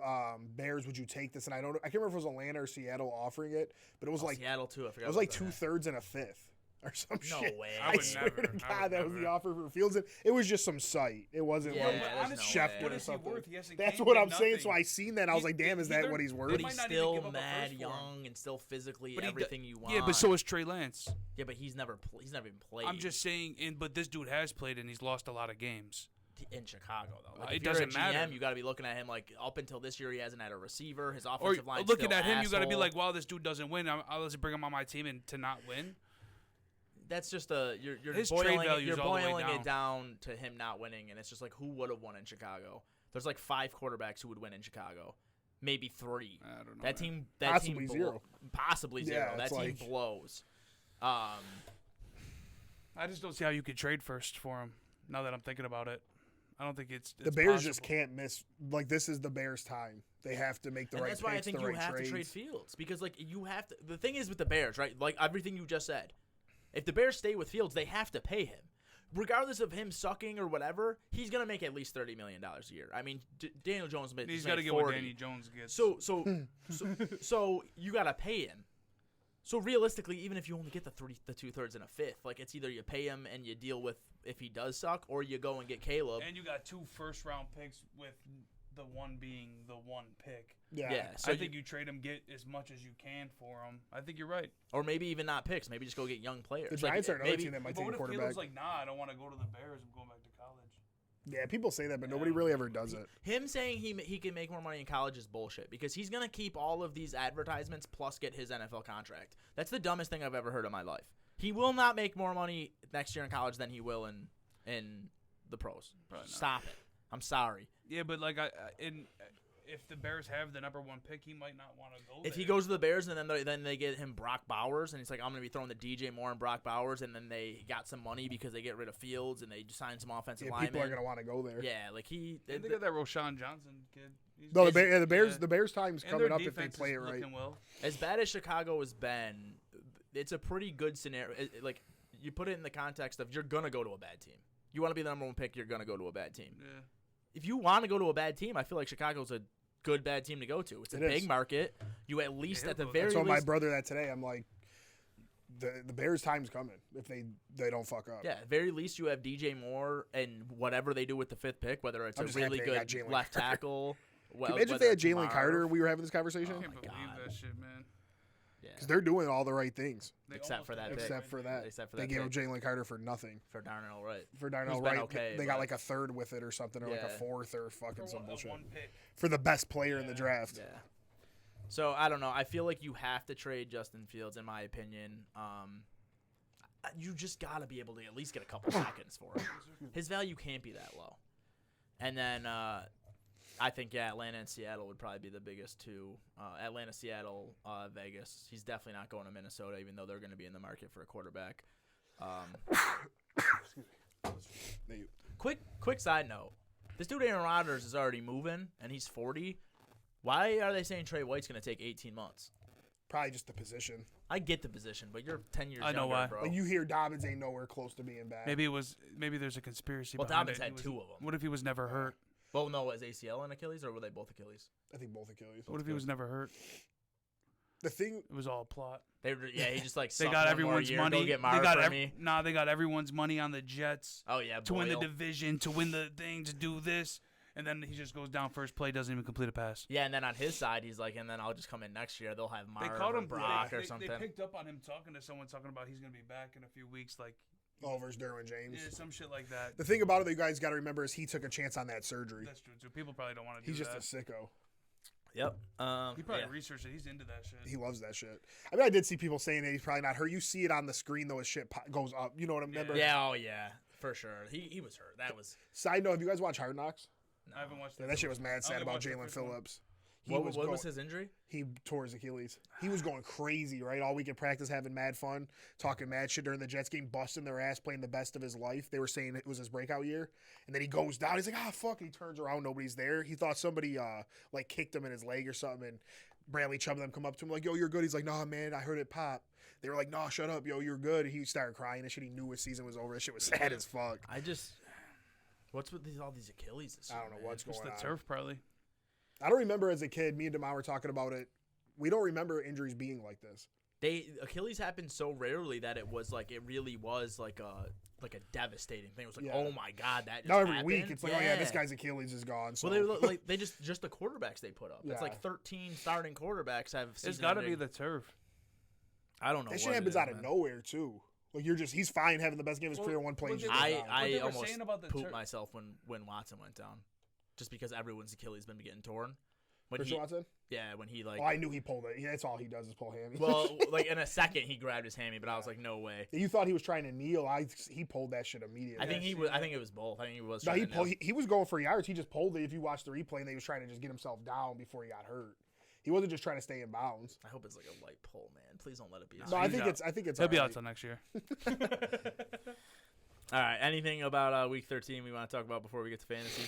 Bears, would you take this? And I can't remember if it was Atlanta or Seattle offering it, but it was like Seattle too. I forgot. It was like 2/3 and a fifth. Or some no shit. way. I swear to God, that was the offer for Fields. It was just some site. It wasn't like Chef or something. That's what I'm saying. So I seen that. And I was like, damn, is that what he's worth? But he's still mad young and still physically everything you want. Yeah, but so is Trey Lance. Yeah, but he's never even played. I'm just saying, but this dude has played and he's lost a lot of games. In Chicago, though. It doesn't matter. You got to be looking at him like up until this year, he hasn't had a receiver. His offensive line. Looking at him, you got to be like, wow, this dude doesn't win. I'll just bring him on my team and to not win. That's just you're boiling it down to him not winning, and it's just like who would have won in Chicago? There's like 5 quarterbacks who would win in Chicago, maybe 3. I don't know. That team, possibly 0. Possibly 0. Yeah, that team blows. I just don't see how you could trade first for him. Now that I'm thinking about it, I don't think it's the Bears possible. Just can't miss. Like this is the Bears' time. They have to make the right. That's why picks, I think you have to trade Fields because like you have to. The thing is with the Bears, right? Like everything you just said. If the Bears stay with Fields, they have to pay him. Regardless of him sucking or whatever, he's going to make at least $30 million a year. I mean, Daniel Jones made he's got to get what Daniel Jones gets. So you got to pay him. So realistically, even if you only get the 2/3 and a fifth, like it's either you pay him and you deal with if he does suck, or you go and get Caleb. And you got 2 first-round picks with the one being the 1 pick. Yeah. So I think you trade him, get as much as you can for him. I think you're right. Or maybe even not picks. Maybe just go get young players. The Giants are another team that might take a quarterback. But what if Caleb's like, nah, I don't want to go to the Bears. I'm going back to college. Yeah, people say that, but nobody really ever does it. Him saying he can make more money in college is bullshit because he's going to keep all of these advertisements plus get his NFL contract. That's the dumbest thing I've ever heard in my life. He will not make more money next year in college than he will in the pros. Stop it. I'm sorry. Yeah, but like if the Bears have the number 1 pick, he might not want to go there. If he goes to the Bears and then they get him Brock Bowers, and he's like, I'm going to be throwing the DJ Moore and Brock Bowers, and then they got some money because they get rid of Fields and they sign some offensive linemen. People are going to want to go there. Yeah, like they got that Roshan Johnson kid. No, the Bears time's coming up if they play it right. Well. As bad as Chicago has been, it's a pretty good scenario. Like you put it in the context of you're going to go to a bad team. You want to be the number 1 pick, you're going to go to a bad team. Yeah. If you want to go to a bad team, I feel like Chicago's a good bad team to go to. It's a big market. You at least at the very least. I told my brother that today. I'm like, the Bears' time's coming if they don't fuck up. Yeah, at very least you have DJ Moore and whatever they do with the 5th pick, whether it's a really good left tackle. Imagine if they had Jalen Carter. We were having this conversation. I can't believe that shit, man. Because they're doing all the right things. Except for that. They gave him Jalen Carter for nothing. For Darnell Wright. Okay, they got like a 3rd with it or something, or like a 4th or fucking some bullshit. For the best player in the draft. Yeah. So, I don't know. I feel like you have to trade Justin Fields, in my opinion. you just got to be able to at least get a couple seconds for it. His value can't be that low. And then I think, Atlanta and Seattle would probably be the biggest two. Atlanta, Seattle, Vegas. He's definitely not going to Minnesota, even though they're going to be in the market for a quarterback. Quick side note. This dude Aaron Rodgers is already moving, and he's 40. Why are they saying Trey White's going to take 18 months? Probably just the position. I get the position, but you're 10 years I know younger, why. bro. Like you hear Dobbins ain't nowhere close to being back. Maybe there's a conspiracy. Well, behind Dobbins it. had two of them. What if he was never hurt? Well, no, was ACL and Achilles, or were they both Achilles? I think both Achilles. What if he was never hurt? The thing, It was all a plot. He just like They sucked got one everyone's more year, money. Go get They Mara got for me. they got everyone's money on the Jets Oh yeah, to win the Boyle. division, to win the thing, to do this, and then he just goes down first play, doesn't even complete a pass. Yeah, and then on his side, he's like, and then I'll just come in next year. They'll have They Marv caught or him. Brock or They something. picked up on him talking to someone talking about he's gonna be back in a few weeks, like versus Derwin James. yeah, some shit like that. The thing about it that you guys got to remember is he took a chance on that surgery. That's true too. People probably don't want to do He's just that. a sicko. Yep. He probably researched it. He's into that shit. He loves that shit. I mean, I did see people saying that he's probably not hurt. You see it on the screen though, his shit goes up. You know what I remember? Yeah. Oh yeah. For sure. He was hurt. That was. Side note: have you guys watched Hard Knocks? I haven't watched Yeah, that shit was mad sad only about watched the Jalen first one. Phillips. What was his injury? He tore his Achilles. He was going crazy, right? All week in practice, having mad fun, talking mad shit during the Jets game, busting their ass, playing the best of his life. They were saying it was his breakout year. And then he goes down. He's like, fuck. And he turns around. Nobody's there. He thought somebody, like, kicked him in his leg or something. And Bradley Chubb and them come up to him like, yo, you're good. He's like, nah, man, I heard it pop. They were like, nah, shut up. Yo, you're good. And he started crying and shit. He knew his season was over. That shit was sad as fuck. What's with all these Achilles this year? I don't know what's Just going the on. turf, probably. I don't remember as a kid, me and Demar were talking about it. We don't remember injuries being like this. Achilles happened so rarely that it really was like a devastating thing. It was like, Yeah. oh my god, that just Now every happened? week it's like, oh yeah, this guy's Achilles is gone. So. Well, they look like they just the quarterbacks they put up. Yeah. It's like 13 starting quarterbacks have. It's got to be the turf. I don't know. That what shit it happens is, out of man. nowhere too. Like he's fine having the best game of his career. One play. well, just they- goes down. I they were almost saying about the pooped turf- myself when Watson went down, just because everyone's Achilles been getting torn. When Christian he, Watson? yeah, when he like. Oh, I knew he pulled it. That's all he does is pull hammy. Well, like in a second he grabbed his hammy, but I was like, no way. you thought he was trying to kneel. He pulled that shit immediately. I think he was. I think it was both. I think he was. No, trying to nail- he was going for yards. He just pulled it. If you watch the replay, and he was trying to just get himself down before he got hurt. He wasn't just trying to stay in bounds. I hope it's like a light pull, man. Please don't let it be. No, I he's think out. it's. He'll be all out right. till next year. All right. Anything about Week 13 we want to talk about before we get to fantasy?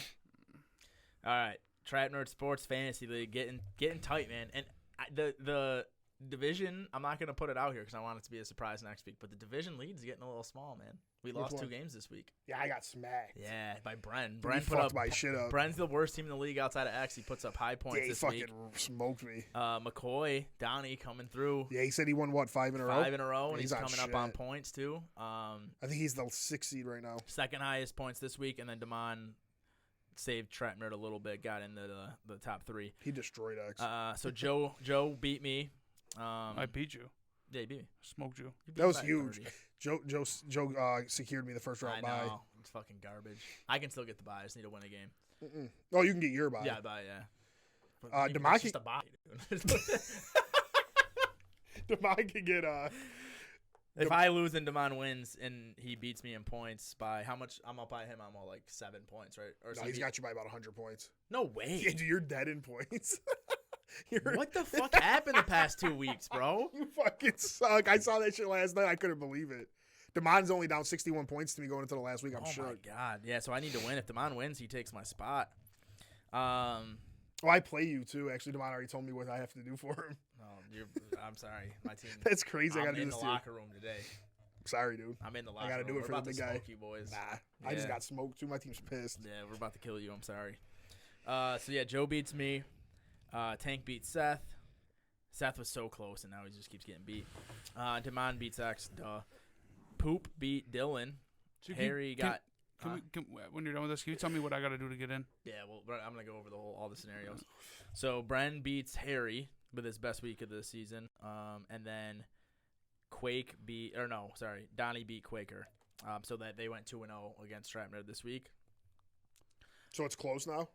All right. TrapNerd Sports Fantasy League getting tight, man. And the division, I'm not going to put it out here because I want it to be a surprise next week, but the division lead's getting a little small, man. We Which lost one? 2 games this week. Yeah, I got smacked. Yeah, by Bren. He Bren put fucked up my shit up. Bren's the worst team in the league outside of X. He puts up high points Yeah, he this fucking week. smoked me. McCoy, Donnie coming through. Yeah, he said he won 5 in a row. 5 in a row, Yeah, and he's he's on coming up on shit. points too. I think he's the 6th seed right now. Second highest points this week, and then Damon saved TrapNerd a little bit, got into the top 3. He destroyed X. So Joe beat me. I beat you. Yeah, he beat me. Smoked you. You beat That me was by huge. 30. Joe secured me the first I round know. bye. It's fucking garbage. I can still get the bye. I just need to win a game. Mm-mm. Oh, you can get your bye. Yeah, bye, yeah. But even Damaki- it's just a bye, dude. Demai can get If I lose and Damon wins and he beats me in points by how much? I'm up by him. I'm all like 7 points, right? Or No, he's got you by about 100 points. No way. Yeah, dude, you're dead in points. What the fuck happened the past 2 weeks, bro? You fucking suck. I saw that shit last night. I couldn't believe it. Damon's only down 61 points to me going into the last week. I'm Oh sure. my god. Yeah, so I need to win. If Damon wins, he takes my spot. Oh, I play you too. Actually, Damon already told me what I have to do for him. I'm sorry. My team. That's crazy. I I'm gotta do in this the to you. locker room today. Sorry, dude. I'm in the locker I gotta room. do it We're for the about big to guy. smoke you boys. Nah, I just Yeah. got smoked too. My team's pissed. Yeah, we're about to kill you. I'm sorry. So yeah, Joe beats me. Tank beats Seth. Seth was so close, and now he just keeps getting beat. Damon beats X. Duh. Poop beat Dylan. So Harry got. When you're done with this, can you tell me what I got to do to get in? Yeah, well, I'm gonna go over all the scenarios. So Bren beats Harry with his best week of the season. And then Donnie beat Quaker. So that they went 2-0 against TrapNerd this week. So it's close now.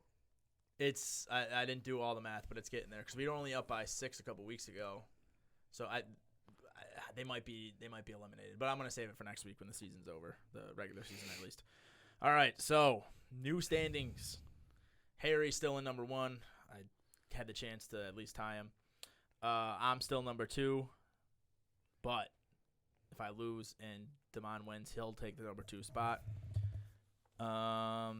It's I didn't do all the math, but it's getting there because we were only up by 6 a couple weeks ago. So they might be eliminated. But I'm gonna save it for next week when the season's over, the regular season at least. All right, so new standings. Harry's still in number 1. I had the chance to at least tie him. I'm still number 2, but if I lose and Damon wins, he'll take the number 2 spot.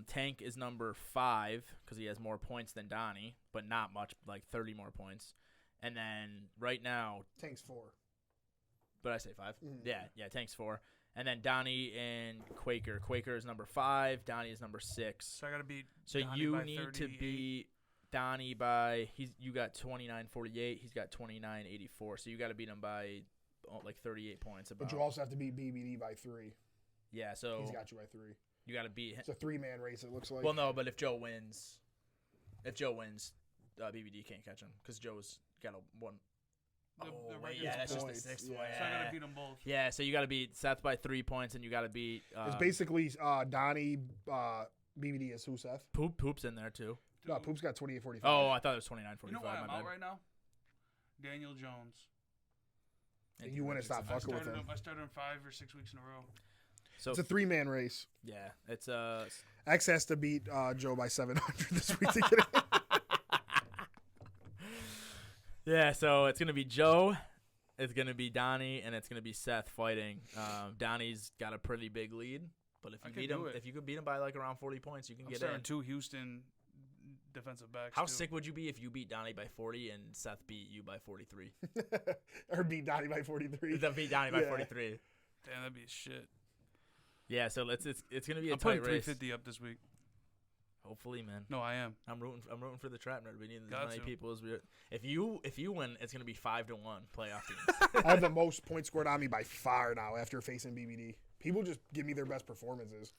Tank is number 5 because he has more points than Donnie, but not much, like 30 more points. And then right now, Tank's 4. But I say 5. Mm. Yeah, Tank's 4. And then Donnie and Quaker. Quaker is number 5. Donnie is number 6. So I got to beat So Donnie you by need 38. to beat Donnie by you got 29.48. He's got 29.84. So you got to beat him by like 38 points. But you also have to beat BBD by 3. Yeah, so He's got you by 3. you got to beat him. It's a 3-man race, it looks like. Well, no, but if Joe wins, BBD can't catch him because Joe's got a 1. The Wait, record yeah, is that's just the points. 6th Yeah. one. So I got to beat them both. Yeah, so you got to beat Seth by 3 points, and you got to beat. It's basically Donnie, BBD is who, Seth? Poop's in there too. No, Poop's got 28.45. Oh, I thought it was 29.45. You know why I'm my out bad. right now? Daniel Jones. And you wouldn't stop fucking with him. I started him 5 or 6 weeks in a row. So It's a 3-man race. yeah, it's X has to beat Joe by 700 this week to get it. yeah. So it's gonna be Joe, it's gonna be Donnie, and it's gonna be Seth fighting. Donnie's got a pretty big lead, but if I you can beat do him, it. if you could beat him by like around 40 points, you can I'm get starting in. 2 Houston defensive backs. How too. sick would you be if you beat Donnie by 40 and Seth beat you by 43? Or beat Donnie by 43. That beat Donnie by Yeah. 43. Damn, that'd be shit. Yeah, so it's gonna be a I'm putting tight race. 350 up this week. Hopefully, man. No, I am. I'm rooting for the TrapNerd. We need as Got many to. people as we. If you win, it's gonna be 5-1 playoff teams. I have the most points scored on me by far now after facing BBD. People just give me their best performances.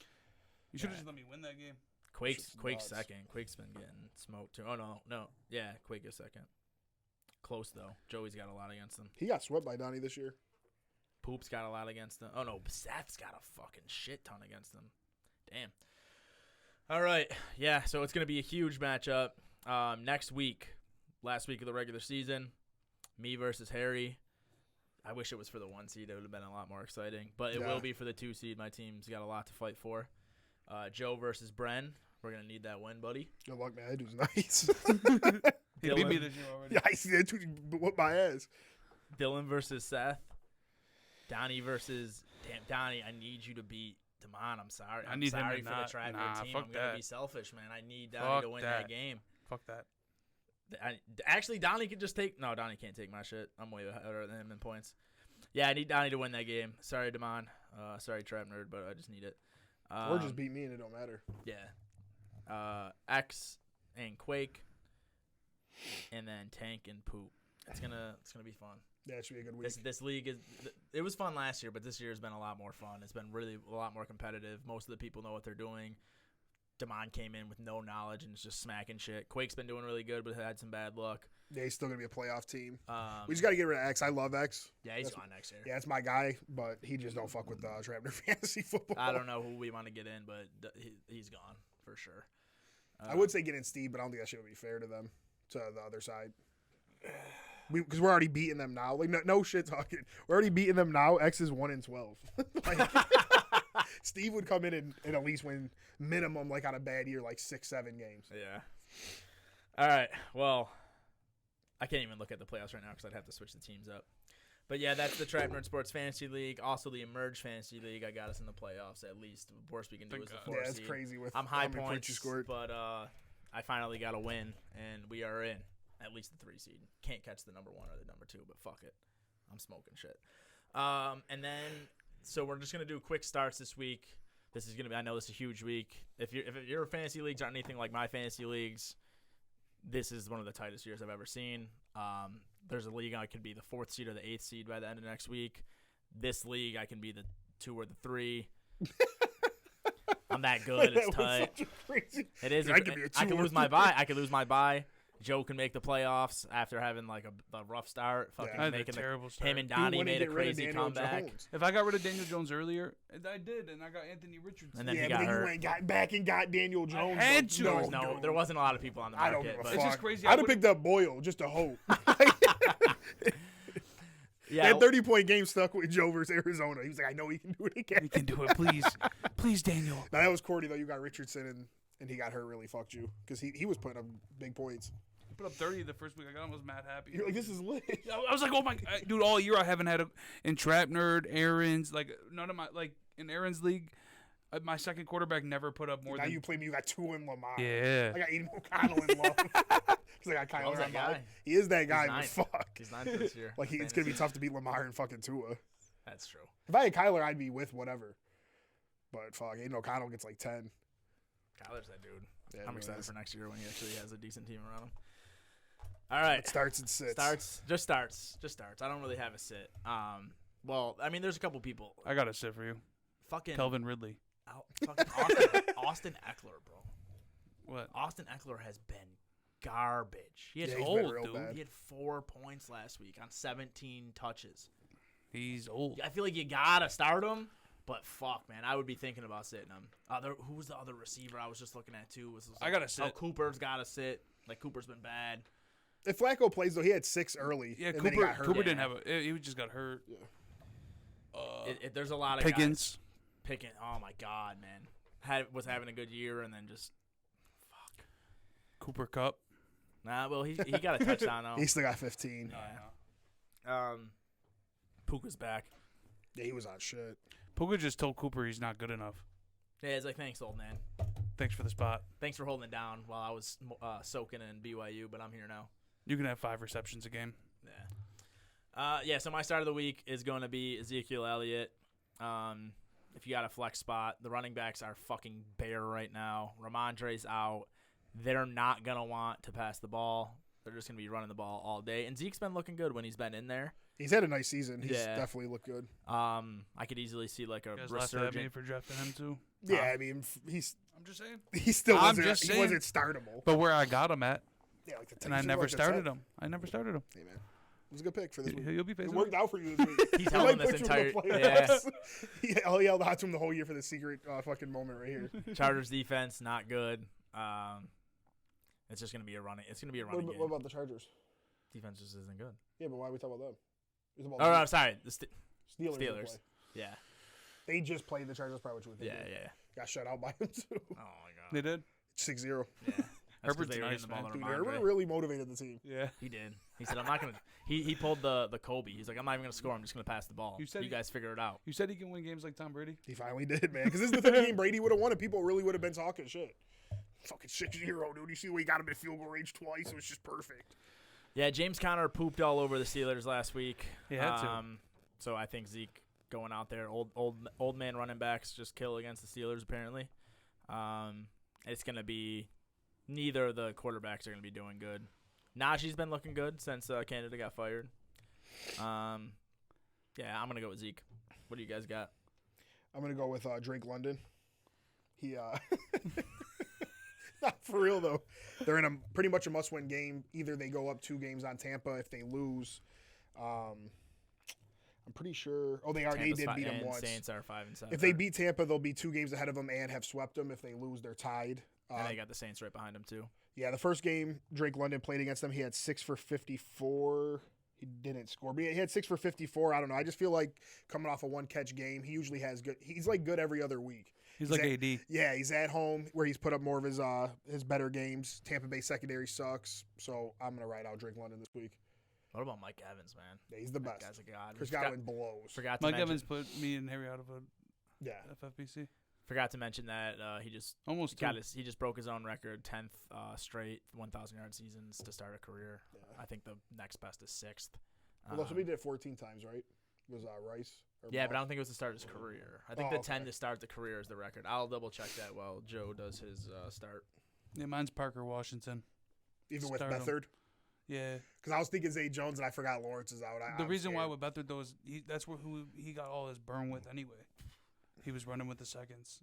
You should have just let me win that game. Quake's nuts. second. Quake's been getting smoked too. Oh no. Yeah, Quake is second. Close though. Joey's got a lot against him. He got swept by Donnie this year. Poop's got a lot against him. Oh no, Seth's got a fucking shit ton against him. Damn. All right. Yeah, so it's gonna be a huge matchup. Next week, last week of the regular season, me versus Harry. I wish it was for the 1 seed. It would have been a lot more exciting. But it Yeah. will be for the 2 seed. My team's got a lot to fight for. Joe versus Bren. We're going to need that win, buddy. Good luck, man. That dude's nice. He beat me Dylan, this year already. Yeah, I see that dude whip my ass. Dylan versus Seth. Donnie versus... Damn, Donnie, I need you to beat Damon. I'm sorry. I I'm need him sorry to for not- the TrapNerd nah, team. fuck I'm going to that. be selfish, man. I need Donnie Fuck to win that. that game. Fuck that. Actually, Donnie could just take... No, Donnie can't take my shit. I'm way better than him in points. Yeah, I need Donnie to win that game. Sorry, Damon. Sorry, TrapNerd, but I just need it. Or just beat me and it don't matter. Yeah. X and Quake, and then Tank and Poop. It's gonna be fun. Yeah, it should be a good week. This league it was fun last year, but this year has been a lot more fun. It's been really a lot more competitive. Most of the people know what they're doing. Damon came in with no knowledge and is just smacking shit. Quake's been doing really good, but had some bad luck. Yeah, he's still going to be a playoff team. We just got to get rid of X. I love X. Yeah, he's That's- gone next year. Yeah, it's my guy, but he just don't fuck with TrapNerd fantasy football. I don't know who we want to get in, but he's gone for sure. I would say get in Steve, but I don't think that shit would be fair to them, to the other side. Because we're already beating them now. Like, no shit talking. We're already beating them now. X is 1-12. Like, Steve would come in and at least win minimum, like on a bad year, like 6-7 games. Yeah. All right. Well, I can't even look at the playoffs right now because I'd have to switch the teams up. But yeah, that's the TrapNerd Sports Fantasy League. Also, the Emerge Fantasy League. I got us in the playoffs at least. The worst we can do Thank is the God. 4 Yeah, it's seed. crazy with I'm high how many points, you scored. but I finally got a win, and we are in at least the 3 seed. Can't catch the number 1 or the number 2, but fuck it. I'm smoking shit. And then, so we're just going to do quick starts this week. This is going to be, I know this is a huge week. If your fantasy leagues aren't anything like my fantasy leagues, this is one of the tightest years I've ever seen. There's a league I could be the 4th seed or the 8th seed by the end of next week. This league I can be the 2 or the 3. I'm that good. It's That was tight. such a crazy. It is. I could be a I 2 could or lose my 3. bye. I could lose my bye. Joe can make the playoffs after having like a rough start. Fucking I had a making terrible the, start. him and He Donnie wanted to made a get rid of crazy Daniel comeback. Jones. If I got rid of Daniel Jones earlier, and I did, and I got Anthony Richardson. And then Yeah, he but got then hurt. you went got back and got Daniel Jones. had though. to. There was no, there wasn't a lot of people on the I don't market. give a but It's fuck. just crazy. I'd have picked up Boyle just to hope. That 30-point game stuck with Joe versus Arizona. He was like, I know he can do it again. He can do it, please. Please, Daniel. Now, that was Cordy, though. You got Richardson, and he got hurt, really fucked you. Because he was putting up big points. He put up 30 the first week. I got him, was mad happy. You're like, this is lit. I was like, oh, my God. Dude, all year I haven't had in TrapNerd, Aaron's, like, none of my, like, in Aaron's league, my second quarterback never put up more now than. Now you play me, you got 2 in Lamar. Yeah. I got Aiden O'Connell in love. Because I got Kyler on guy. He is that guy, but fuck. He's 9 this year. Like, it's going to be tough to beat Lamar and fucking Tua. That's true. If I had Kyler, I'd be with whatever. But fuck, Aiden O'Connell gets like 10. Kyler's that dude. Yeah, I'm excited for next year when he actually has a decent team around him. All right. It starts and sits. Just starts. I don't really have a sit. Well, I mean, there's a couple people. I got a sit for you. Fucking Calvin Ridley. Fucking Austin Eckler, bro. What? Austin Eckler has been garbage. He's old, dude. Bad. He had 4 points last week on 17 touches. He's old. I feel like you gotta start him, but fuck, man, I would be thinking about sitting him. Who was the other receiver I was just looking at too? I gotta sit. Oh, Cooper's gotta sit. Like Cooper's been bad. If Flacco plays though, he had 6 early. Yeah, and Cooper. then he got hurt. Cooper didn't have he just got hurt. Yeah. There's a lot of Pickens. Pickens. Oh my god, man, was having a good year and then just fuck. Cooper Kupp. Nah, well he got a touchdown though. He still got 15. Yeah. Puka's back. Yeah, he was on shit. Puka just told Cooper he's not good enough. Yeah, he's like, thanks, old man. Thanks for the spot. Thanks for holding it down while I was soaking in BYU, but I'm here now. You can have 5 receptions a game. Yeah. So my start of the week is going to be Ezekiel Elliott. If you got a flex spot, the running backs are fucking bare right now. Ramondre's out. They're not going to want to pass the ball. They're just going to be running the ball all day. And Zeke's been looking good when he's been in there. He's had a nice season. He's definitely looked good. I could easily see like a you guys laughed at me for drafting him too. Yeah, I mean, I'm just saying. He still wasn't startable. But where I got him at, yeah, like and I never started him. Hey, man, it was a good pick for this week. He'll be facing. It worked out for you this week. He's held him this entire. Yeah. He held out to him the whole year for the secret fucking moment right here. Chargers defense not good. It's just gonna be a running. It's gonna be a running game. What about the Chargers? Defense just isn't good. Yeah, but why are we talking about them? Oh, no, sorry. The Steelers. Yeah. They just played the Chargers, probably what they did. Yeah. Got shut out by them, too. Oh, my God. They did? 6-0. Yeah. Herbert's they were nice, getting the ball man. to Dude, Ramondre. Herbert really motivated the team. Yeah. He did. He said, I'm not going to – he pulled the Kobe. He's like, I'm not even going to score. I'm just going to pass the ball. You guys figure it out. You said he can win games like Tom Brady? He finally did, man. Because this is the 3rd game Brady would have won, and people really would have been talking shit. Fucking 6-0, dude. You see the way he got him in field goal range twice? It was just perfect. Yeah, James Conner pooped all over the Steelers last week. He had to. So I think Zeke going out there, old man running backs just kill against the Steelers apparently. It's going to be neither of the quarterbacks are going to be doing good. Najee's been looking good since Canada got fired. Yeah, I'm going to go with Zeke. What do you guys got? I'm going to go with Drake London. He not for real, though. They're in pretty much a must-win game. Either they go up 2 games on Tampa. If they lose, I'm pretty sure. Oh, they did beat them once. Saints are 5-7. If they beat Tampa, they'll be 2 games ahead of them and have swept them. If they lose, they're tied. And they got the Saints right behind them, too. Yeah, the first game Drake London played against them, he had 6 for 54. He didn't score, but he had 6 for 54. I don't know. I just feel like coming off a 1-catch game, he usually has good. He's like good every other week. He's like AD. Yeah, he's at home where he's put up more of his better games. Tampa Bay secondary sucks, so I'm gonna ride out Drake London this week. What about Mike Evans, man? Yeah, he's the That best. guy's a god. Chris Godwin blows. Mike Evans put me and Harry out of a FFPC. Forgot to mention that he just almost he just broke his own record, 10th straight 1,000-yard seasons to start a career. Yeah. I think the next best is 6th. Well, somebody did it 14 times, right? Was Rice? Yeah, but I don't think it was to start his career. I think 10 to start the career is the record. I'll double check that while Joe does his start. Yeah, mine's Parker Washington. Even with Beathard? Yeah. Because I was thinking Zay Jones and I forgot Lawrence is out. The reason why with Beathard, though, is that's who he got all his burn with anyway. He was running with the seconds.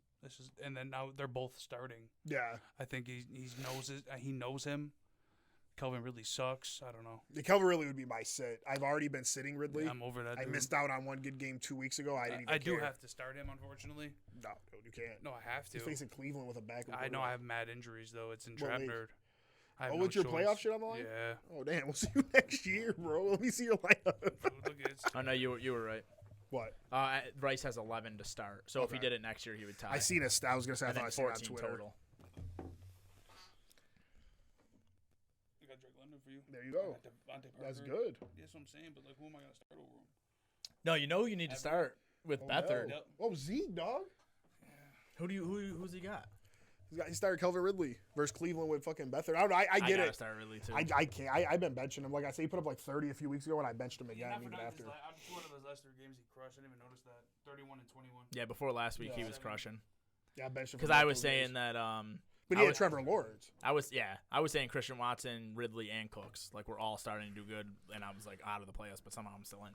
And then now they're both starting. Yeah. I think he knows him. Calvin Ridley sucks. I don't know. Calvin Ridley would be my sit. I've already been sitting Ridley. Yeah, I'm over that. I missed out on one good game 2 weeks ago. I didn't even do have to start him, unfortunately. No, dude, you can't. No, I have to. He's facing Cleveland with a backup. I know I have mad injuries, though. It's in TrapNerd. I have Oh, no with your choice. playoff shit on the line? Yeah. Oh, damn. We'll see you next year, bro. Let me see your lineup. Look, it's Oh no, you were right. What? Rice has 11 to start, so if he Okay. did it next year, he would tie. I seen a I was going to say, I and thought then I seen it on 14 Twitter. total. I got Drake London for you. There you go. Devontae That's Parker. good. That's what I'm saying, but like, who am I gonna start over him? No, you need to start with Beathard. Yep. Oh, Zeke, dog. Who's he got? He started Calvin Ridley versus Cleveland with fucking Beathard. I don't know. I get gotta it. start Ridley too. I can't. I've been benching him. Like I said, he put up like 30 a few weeks ago, and I benched him again Yeah, even after. I'm one of those last 3 games he crushed. I didn't even notice that. 31 and 21. Yeah, before last week he Yeah. was crushing. Yeah, I benched him. Because for I both was those saying days. that But I he had was- Trevor Lawrence. I was saying Christian Watson, Ridley, and Cooks. Like we're all starting to do good, and I was like out of the playoffs, but somehow I'm still in.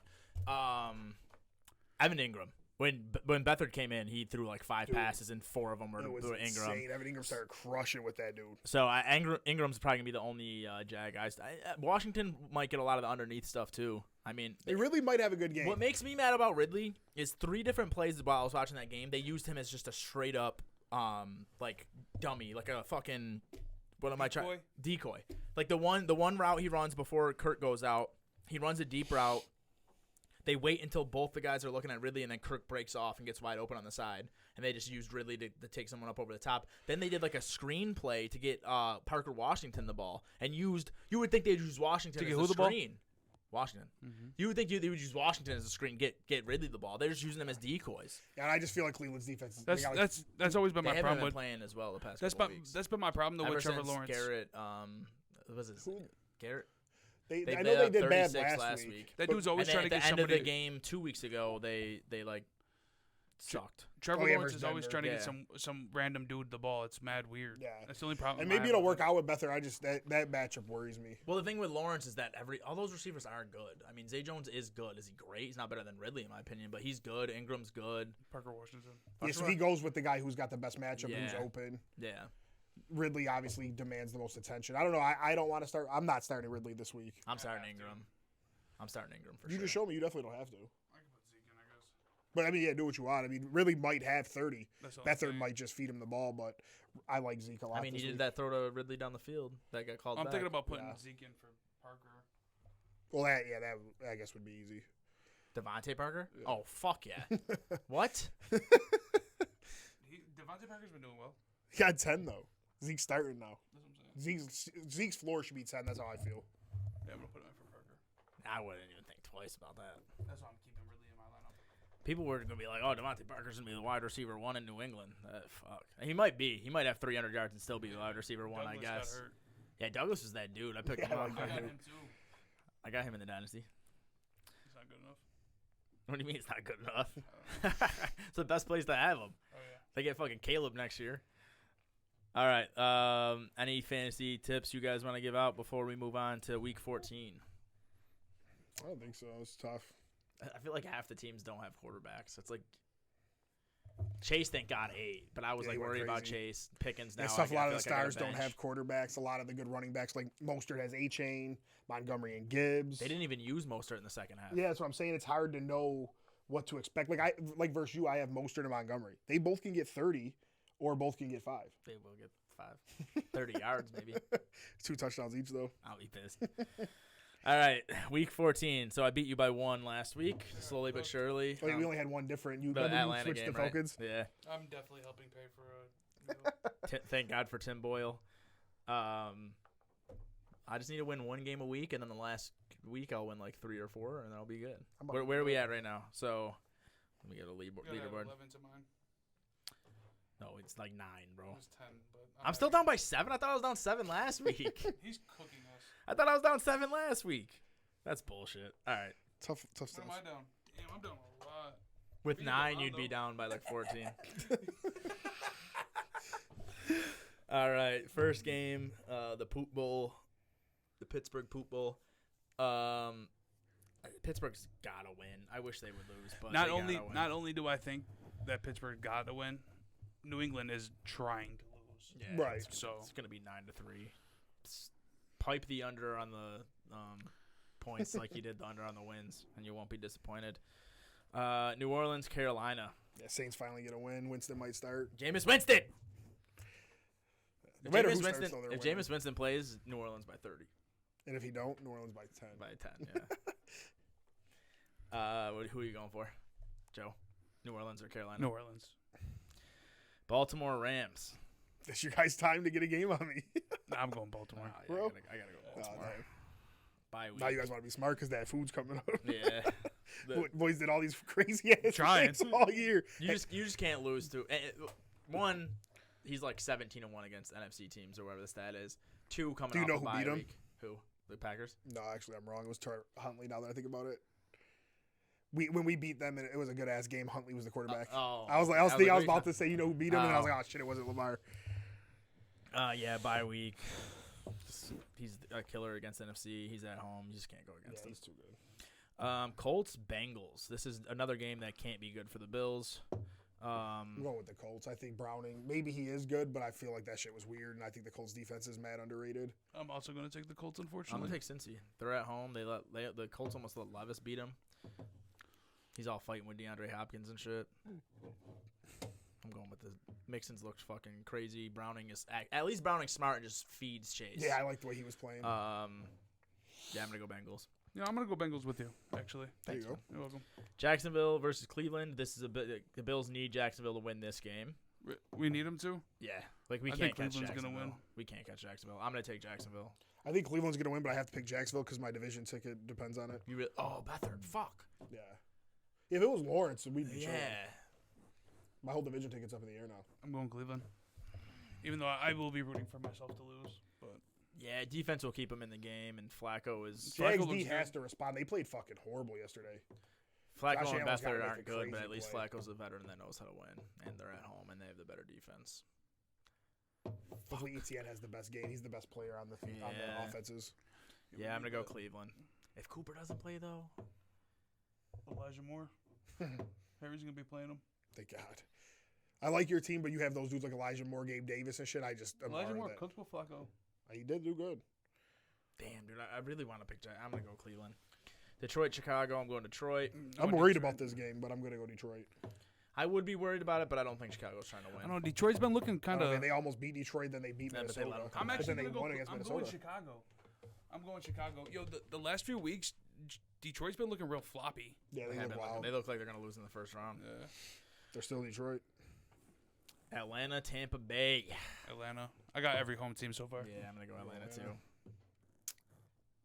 Evan Ingram. When Beathard came in, he threw like 5 passes, and 4 of them were It was to Ingram. insane. Evan Ingram started crushing with that dude. So Ingram's probably gonna be the only Jag. Washington might get a lot of the underneath stuff too. I mean, They really might have a good game. what makes me mad about Ridley is 3 different plays while I was watching that game. They used him as just a straight up like dummy, like a fucking what am I trying decoy. Like the one route he runs before Kirk goes out, he runs a deep route. They wait until both the guys are looking at Ridley, and then Kirk breaks off and gets wide open on the side. And they just used Ridley to take someone up over the top. Then they did like a screen play to get Parker Washington the ball, and you would think they'd use Washington To as get a who the ball? screen. Washington. You would think they would use Washington as a screen, get Ridley the ball. They're just using them as decoys. And I just feel like Cleveland's defense. That's they got, like, that's always been They my haven't problem been with. playing as well the past That's couple been weeks. that's been my problem though Ever with Trevor since Lawrence. Garrett, what was his Garrett? I They know they up did bad 36 last week. That but- dude's always And then trying to at get the end of somebody. the game 2 weeks ago, they like sucked. Trevor Oh, yeah, Lawrence versus is always Denver. trying to Yeah. get some random dude the ball. It's mad weird. Yeah. That's the only problem. And I maybe have it'll with work it. out with Beathard. That matchup worries me. Well, the thing with Lawrence is that all those receivers are good. I mean, Zay Jones is good. Is he great? He's not better than Ridley in my opinion, but he's good. Ingram's good. Parker Washington. Yeah, so he goes with the guy who's got the best matchup, who's Yeah. open. Yeah, Ridley obviously demands the most attention. I don't know. I don't want to start. I'm not starting Ridley this week. I'm starting Ingram. I'm starting Ingram for You sure. just show me. You definitely don't have to. I can put Zeke in, I guess. But I mean, yeah, do what you want. I mean, Ridley might have 30. That's all I'm Beathard saying. might just feed him the ball, but I like Zeke a lot. I mean, he this did week. that throw to Ridley down the field that got called I'm back. thinking about putting Yeah. Zeke in for Parker. Well, that I guess would be easy. Devontae Parker. Yeah. Oh fuck yeah! What? Devontae Parker's been doing well. He got 10 though. Zeke's starting now. That's what I'm saying. Zeke's floor should be 10. That's how I feel. Yeah, I'm gonna put him in for Parker. I wouldn't even think twice about that. That's why I'm keeping Ridley in my lineup. People were gonna be like, "Oh, Devontae Parker's gonna be the wide receiver 1 in New England." Fuck. And he might be. He might have 300 yards and still be the wide receiver 1. I Douglas guess. got hurt. Yeah, Douglas was that dude. I picked him Yeah, up. I got him too. I got him in the dynasty. He's not good enough. What do you mean it's not good enough? It's the best place to have him. Oh yeah. They get fucking Caleb next year. All right. Any fantasy tips you guys want to give out before we move on to Week 14? I don't think so. It's tough. I feel like half the teams don't have quarterbacks. It's like Chase, thank God, 8. But I was Yeah, like he went worried about crazy. Chase. Pickens now. It's tough. A lot of the I feel like I got stars don't bench. have quarterbacks. A lot of the good running backs, like Mostert has A-Chain, Montgomery and Gibbs. They didn't even use Mostert in the second half. Yeah, that's what I'm saying. It's hard to know what to expect. Like versus you, I have Mostert and Montgomery. They both can get 30, or both can get 5. They will get 30 yards maybe. 2 touchdowns each, though. I'll be pissed. All right, Week 14. So I beat you by 1 last week, slowly but surely. Oh, yeah, we only had one different. You The remember you Atlanta switched game, to right? Falcons? Yeah. I'm definitely helping pay for Thank God for Tim Boyle. I just need to win 1 game a week, and then the last week I'll win like 3 or 4, and I'll be good. Where are we at right now? So let me get a leaderboard. 11 to mine. No, it's like 9, bro. It was 10, but I'm still down by 7. I thought I was down 7 last week. He's cooking us. I thought I was down 7 last week. That's bullshit. All right. Tough What stuff. am I down? Damn, I'm down a lot. With Beat 9, Brown, you'd be though. down by like 14. All right. First game, the Poop Bowl, the Pittsburgh Poop Bowl. Pittsburgh's gotta win. I wish they would lose, but Not they only gotta win. not only do I think that Pittsburgh got to win, New England is trying to lose. Yeah, Right. So it's gonna be 9-3. Pipe the under on the points like you did the under on the wins, and you won't be disappointed. New Orleans, Carolina. Yeah, Saints finally get a win. Winston might start. Jameis Winston. If No matter Jameis who starts, Winston, though, they're if winning. Jameis Winston plays, New Orleans by 30. And if he don't, New Orleans by 10. By 10, yeah. Who are you going for, Joe? New Orleans or Carolina? New Orleans. Baltimore Rams. It's your guys' time to get a game on me. Nah, I'm going Baltimore. Yeah, Bro. I gotta go Oh, Baltimore. damn. Bye week. Now you guys want to be smart because that food's coming up. Yeah. Boys did all these crazy ass Trying. things all year. You just can't lose to one. He's like 17-1 against NFC teams or whatever the stat is. 2 coming Do you off know a who bye beat 'em? week. Who? The Packers? No, actually, I'm wrong. It was Huntley. Now that I think about it, when we beat them, it was a good ass game. Huntley was the quarterback. I was about to say, you know who beat him, and I was like, oh shit, it wasn't Lamar. Yeah, bye week. He's a killer against NFC. He's at home. You just can't go against him. He's too good. Colts Bengals. This is another game that can't be good for the Bills. I'm going with the Colts. I think Browning, maybe he is good, but I feel like that shit was weird, and I think the Colts defense is mad underrated. I'm also going to take the Colts, I'm unfortunately. gonna take Cincy. They're at home. The Colts almost let Levis beat him. He's all fighting with DeAndre Hopkins and shit. I'm going with the Mixon's looks fucking crazy. Browning is at least Browning's smart and just feeds Chase. Yeah, I like the way he was playing. Yeah, I'm gonna go Bengals. Yeah, I'm going to go Bengals with you, actually. there you go. You're welcome. Jacksonville versus Cleveland. This is a bit. The Bills need Jacksonville to win this game. We need them to? Yeah, like we I can't think catch Cleveland's Jacksonville. gonna win. We can't catch Jacksonville. I'm gonna take Jacksonville. I think Cleveland's going to win, but I have to pick Jacksonville because my division ticket depends on it. Beathard, fuck. Yeah. If it was Lawrence, we'd be chilling. Yeah. My whole division ticket's up in the air now. I'm going Cleveland. Even though I will be rooting for myself to lose. But Yeah, defense will keep him in the game, and Flacco is. Jags looks D has good. to respond. They played fucking horrible yesterday. Flacco Josh and Allen's gotta Beathard make aren't a good, but crazy at least play. Flacco's a veteran that knows how to win, and they're at home, and they have the better defense. Hopefully Etienne has the best game. He's the best player on the on Yeah. the offenses. Yeah, I'm gonna go Cleveland. If Cooper doesn't play though, Elijah Moore. Harry's going to be playing him. Thank God. I like your team, but you have those dudes like Elijah Moore, Gabe Davis, and shit. I'm Elijah hard Moore that. cooked with Flacco. He did do good. damn, dude, I really want to pick. I'm gonna go Cleveland. Detroit, Chicago. I'm going Detroit. I'm worried about this game, but I'm going to go Detroit. I would be worried about it, but I don't think Chicago's trying to I win. don't know. Detroit's been looking kind of. They almost beat Detroit, then they beat Yeah, but they Minnesota. let 'em come I'm back. actually then they gonna won go. against I'm Minnesota. going Chicago. I'm going Chicago. Yo, the last few weeks, Detroit's been looking real floppy. Yeah, they They look wild. look like they're gonna lose in the first round. Yeah. They're still Detroit. Atlanta, Tampa Bay. Atlanta. I got every home team so far. Yeah, I'm gonna go Atlanta Yeah. too.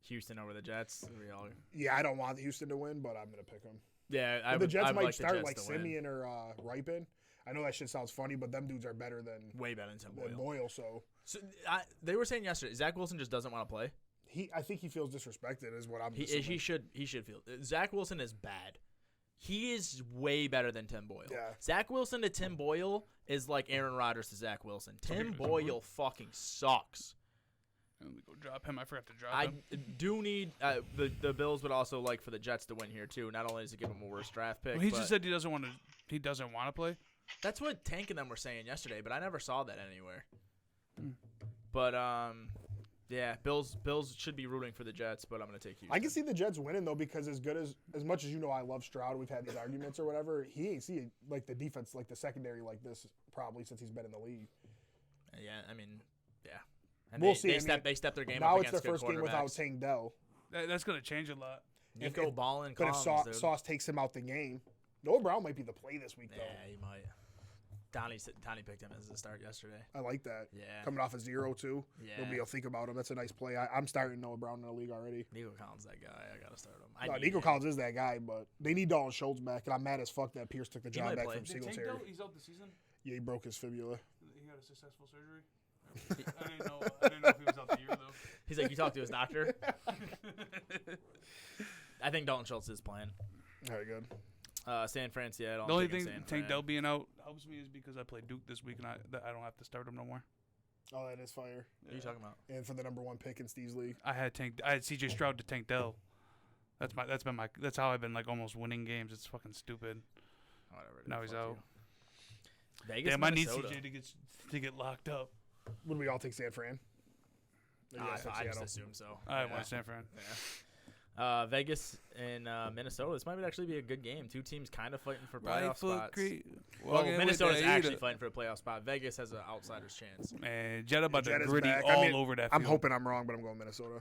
Houston over the Jets. Yeah, I don't want Houston to win, but I'm going to pick them. Yeah, The Jets I'd might like start the Jets like to win. Simeon or Ripon. I know that shit sounds funny, but them dudes are better than Way better than Tim Boyle. Boyle. So So they were saying yesterday, Zach Wilson just doesn't want to play. I think he feels disrespected, is what I'm. He assuming. should feel. Zach Wilson is bad. He is way better than Tim Boyle. Yeah. Zach Wilson to Tim Boyle is like Aaron Rodgers to Zach Wilson. Tim Boyle fucking sucks. Let me go drop him. I forgot to drop I him. do need the Bills would also like for the Jets to win here too. Not only does it give him a worse draft pick, Well, he but just said he doesn't want to. He doesn't want to play. that's what Tank and them were saying yesterday. But I never saw that anywhere. Hmm. But yeah, Bills should be rooting for the Jets, but I'm gonna take Houston. I can see the Jets winning though, because as much as I love Stroud, we've had these arguments or whatever. He ain't see like the defense, like the secondary, like this probably since he's been in the league. Yeah, I mean, yeah. And We'll they, see. They, I step, mean, they stepped their game Now up it's their against first good game without quarterbacks. Tank Dell. That's going to change a lot. Nico Ballin But if comes, dude. Sauce takes him out the game, Noah Brown might be the play this week though. Yeah, he might. Donnie picked him as a start yesterday. I like that. Yeah. Coming off a 0-2. Yeah. Nobody will think about him. That's a nice play. I'm starting Noah Brown in the league already. Nico Collins, that guy. I gotta start him. Nico Collins is that guy, but they need Dalton Schultz back, and I'm mad as fuck that Pierce took the He job might back play. from Did Tank Singletary. Dell, he's out the season? Yeah, he broke his fibula. He had a successful surgery? I didn't know if he was out the year, though. He's like, you talked to his doctor? I think Dalton Schultz is playing. Very good. San Fran, Seattle. The only I'm taking thing San Tank Fran. Dell being out helps me is because I play Duke this week and I don't have to start him no more. Oh, that is fire. What are you talking about? And for the number 1 pick in Steve's league. I had CJ Stroud to Tank Dell. That's how I've been like almost winning games. It's fucking stupid. Whatever. Now he's fuck out. you. Vegas, Damn, I need Minnesota. CJ to get locked up. Would we all take San Fran? Or you guys took I just Seattle? assume so. I Yeah. want San Fran. Vegas and Minnesota. This might actually be a good game. Two teams kind of fighting for playoff spots. Well, Minnesota's actually fighting for a playoff spot. Vegas has an outsider's chance. Man, Jetta about to Jetta's gritty back. all over that field. I'm hoping I'm wrong, but I'm going Minnesota.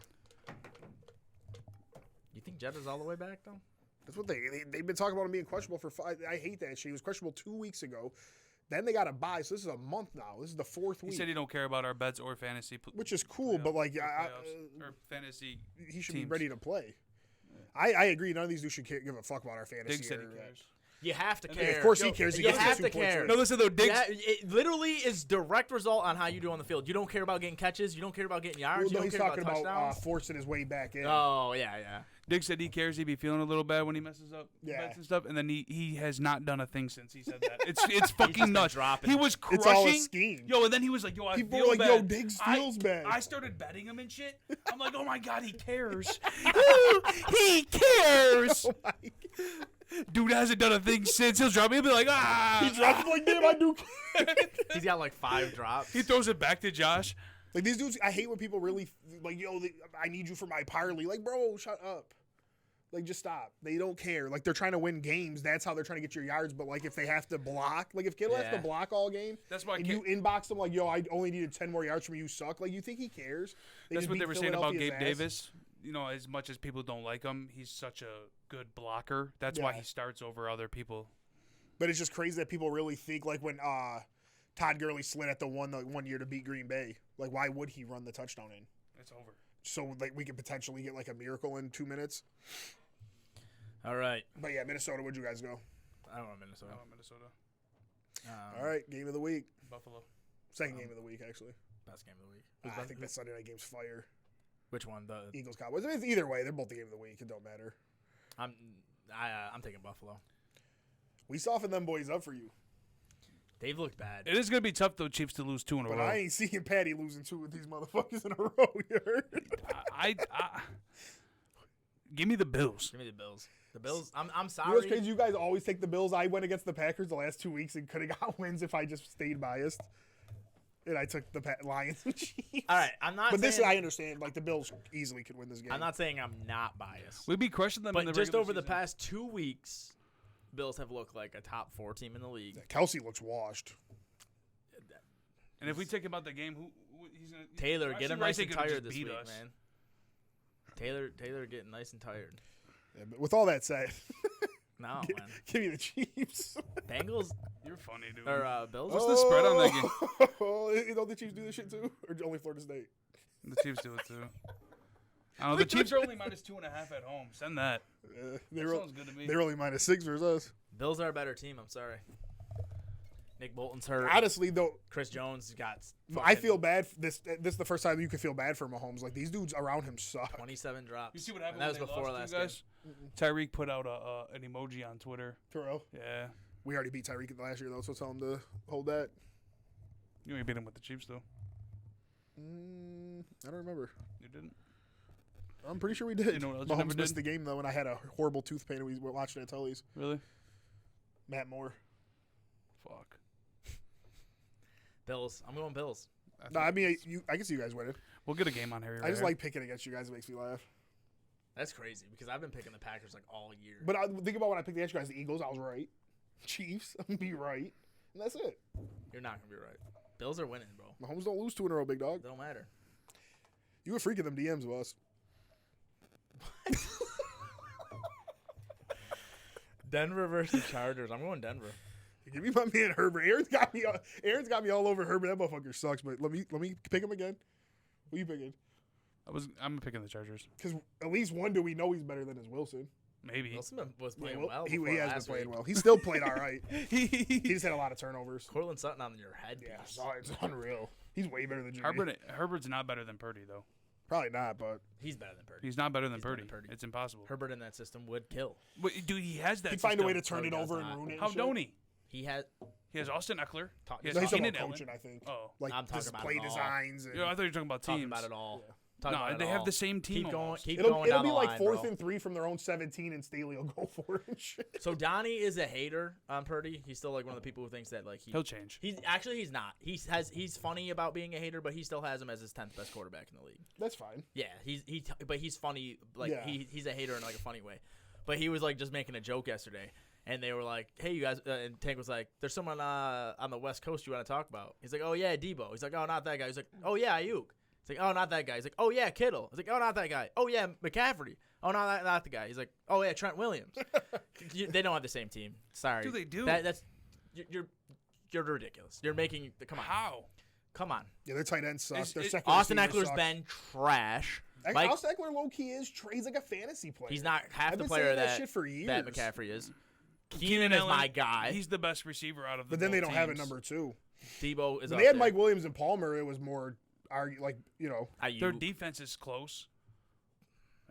You think Jetta's all the way back, though? That's what they've been talking about him being questionable for 5. I hate that shit. He was questionable 2 weeks ago. Then they got a bye, so this is a month now. This is the 4th week. He said he don't care about our bets or fantasy. Which is cool, but like, or fantasy. He should teams. be ready to play. I agree. None of these dudes should give a fuck about our fantasy. Diggs said he cares. You have to Yeah, care. of course he cares. He You gets have 2 to points care. away. No, listen though, Diggs. Yeah, it literally is direct result on how you do on the field. You don't care about getting catches. You don't care about getting yards. Well, You no, don't he's care talking about touchdowns. about forcing his way back in. Oh, yeah. Diggs said he cares. He'd be feeling a little bad when he messes up bets and stuff, and then he has not done a thing since he said that. It's fucking nuts. dropping. He was crushing. It's all a scheme. Yo, and then he was like, "Yo, I People feel were like, bad." "Yo, Diggs feels bad." I started betting him and shit. I'm like, "Oh my god, he cares. He cares." Oh my God. Dude hasn't done a thing since. He'll drop me. He'll be like, "Ah." He dropped him like, damn, I do. He's got like 5 drops. He throws it back to Josh. Like these dudes, I hate when people really like, yo, I need you for my parlay. Like, bro, shut up. Like, just stop. They don't care. Like, they're trying to win games. That's how they're trying to get your yards. But like, if they have to block, like if Kittle has to block all game, That's why and you inbox them like, yo, I only needed 10 more yards from you. You suck. Like, you think he cares? That's just what beat they were saying about Philadelphia's Gabe ass. Davis. You know, as much as people don't like him, he's such a good blocker. That's why he starts over other people. But it's just crazy that people really think like when Todd Gurley slid at the 1 year to beat Green Bay. Like, why would he run the touchdown in? It's over. So like we could potentially get like a miracle in 2 minutes. All right. But yeah, Minnesota. Where'd you guys go? I don't want Minnesota. All right, game of the week. Buffalo. Second game of the week, actually. Best game of the week. I think that Sunday night game's fire. Which one? The Eagles Cowboys. I mean, it's either way, they're both the game of the week. It don't matter. I'm taking Buffalo. We softened them boys up for you, They've looked bad. It is going to be tough, though, Chiefs to lose 2 in a but row. I ain't seeing Patty losing 2 of these motherfuckers in a row. You heard? I give me the Bills. Give me the Bills. The Bills. I'm You know sorry. what's crazy? You guys always take the Bills. I went against the Packers the last 2 weeks and could have got wins if I just stayed biased. And I took the Lions and Chiefs. All right, I'm not. But saying, this, I understand. Like the Bills easily could win this game. I'm not saying I'm not biased. We'd be crushing them in But the just regular over the season. past 2 weeks, Bills have looked like a top 4 team in the league. Kelsey looks washed. And if we take about the game, who he's going to Taylor, get him nice and tired this week, us. man. Taylor getting nice and tired. Yeah, but with all that said, No, man. give me the Chiefs. Bengals You're funny, dude. or Bills. What's the spread on that game? Oh, you know the Chiefs do this shit too, or only Florida State? The Chiefs do it too. I don't know. The Chiefs are only minus 2.5 at home. Send that. They're Sounds good to me. They're only -6 versus us. Bills are a better team. I'm sorry. Nick Bolton's hurt. Honestly, though, Chris Jones got. I feel bad. This is the first time you could feel bad for Mahomes. Like these dudes around him suck. 27 drops. You see what happened And that was when they before lost, last you guys? Tyreek put out an emoji on Twitter. For real. Yeah. We already beat Tyreek last year though, so tell him to hold that. You ain't beat him with the Chiefs, though. I don't remember. You didn't? I'm pretty sure we did. You know what else you never Mahomes missed did? the game though, and I had a horrible tooth pain, and we watched it at Tully's. Really? Matt Moore. Fuck. Bills. I'm going Bills. No, I mean, I can see you guys winning. We'll get a game on Harry. I just like picking against you guys. It makes me laugh. That's crazy because I've been picking the Packers like all year. But I think about when I picked against you guys, the Eagles, I was right. Chiefs, I'm gonna be right, and that's it. You're not gonna be right. Bills are winning, bro. Mahomes don't lose 2 in a row, big dog. Don't matter. You were freaking them DMs, boss. Denver versus Chargers. I'm going Denver. Give me my man Herbert. Aaron's got me all over Herbert. That motherfucker sucks. But let me pick him again. Who you picking? I'm picking the Chargers. Because at least one do we know he's better than his Wilson. Maybe. Wilson was playing Yeah, well. he before has been last playing week. well. He still played all right. He just had a lot of turnovers. Cortland Sutton on your head. Yeah, it's unreal. He's way better than Jimmy. Herbert's not better than Purdy, though. Probably not, but He's better than Purdy. He's not better than He's better Purdy. than Purdy. It's impossible. Herbert in that system would kill. Wait, dude, he has that he'd find a way to system. turn No, it he does over not. and ruin it. How and don't shit. he? He had. He has Austin Eckler. He has No, he's talking Keenan about Allen. coaching, I think. Oh. Like I'm talking just about play it all. designs. And Yeah, I thought you were talking about teams. Talking about it all. talk about it they all. have the same team. Keep going. almost. Keep It'll going down be the like line, 4th bro. and 3 from their own 17, and Staley will go for it and shit. So Donnie is a hater on Purdy. He's still like one of the people who thinks that like He'll change. He's not. He's funny about being a hater, but he still has him as his 10th best quarterback in the league. That's fine. Yeah, but he's funny. Like Yeah. he's a hater in like a funny way. But he was like just making a joke yesterday, and they were like, "Hey, you guys," and Tank was like, "There's someone on the West Coast you want to talk about?" He's like, "Oh yeah, Debo." He's like, "Oh, not that guy." He's like, "Oh yeah, Ayuk." He's like, "Oh, not that guy." He's like, "Oh yeah, Kittle." He's like, "Oh, not that guy." "Oh yeah, McCaffrey." "Oh, not the guy." He's like, "Oh yeah, Trent Williams." They don't have the same team. Sorry. Do they do? That's you're ridiculous. You're making come on. How? Come on. Yeah, their tight ends suck. Is- Their is- second Austin receiver Eckler's sucks. been trash. Austin Eckler low key is he's like a fantasy player. He's not half I've the been player saying that shit for years. that McCaffrey is. Keenan is Allen, my guy. He's the best receiver out of the But then they both don't have a teams. number 2. Debo is When up they had there. Mike Williams and Palmer, it was more Ayuk. Their defense is close.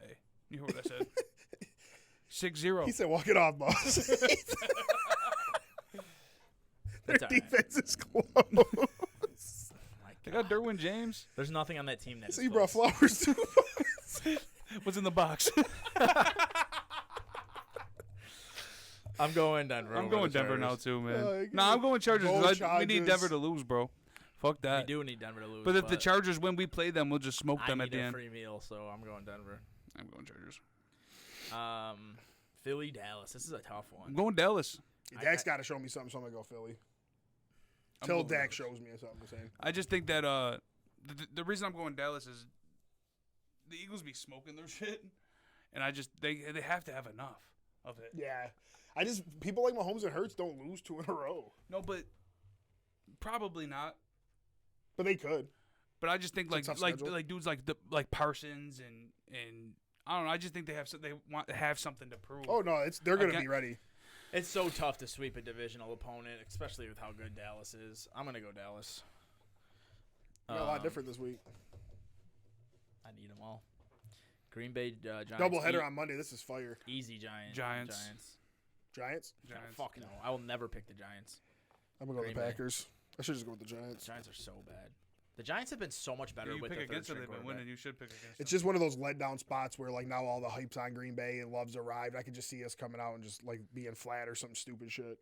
Hey, you heard what I said. 6-0. He said, "Walk it off, boss." Their That's all right. defense is close. My They God. got Derwin James. There's nothing on that team that So is you brought close. flowers too. What's in the box? I'm going Denver. I'm over going the Denver now Chargers. too, man. Like, Nah, I'm going Chargers. go 'Cause we need Chargers. Denver to lose, bro. Fuck We that. do need Denver to lose. But if the Chargers win, we play them. We'll just smoke I them need at the a end. free meal, so I'm going Denver. I'm going Chargers. Philly, Dallas. This is a tough I'm one. going Dallas. Dak's got to show me something, so I'm gonna go Philly. I'm Till going Dak Dallas. shows me something. I'm saying. I just think that the reason I'm going Dallas is the Eagles be smoking their shit, and I just they have to have enough of it. Yeah, people like Mahomes and Hurts don't lose 2 in a row, No, but probably not. but they could. But I just think It's a tough like schedule. dudes like Parsons and I don't know. I just think they want to have something to prove. Oh no, they're gonna Okay. be ready. It's so tough to sweep a divisional opponent, especially with how good Dallas is. I'm gonna go Dallas. They're a lot different this week. I need them all. Green Bay Giants. Double header on Monday. This is fire. Easy Giants. Giants. Giants. Giants. Fuck no. I will never pick the Giants. I'm gonna go with Green the Bay. Packers. I should just go with the The Giants. Giants are so bad. The Giants have been so much better You with pick the third against them, string they've been quarterback. winning. You should pick against It's them. just one of those letdown spots where like now all the hype's on Green Bay and Love's arrived. I could just see us coming out and just like being flat or some stupid shit.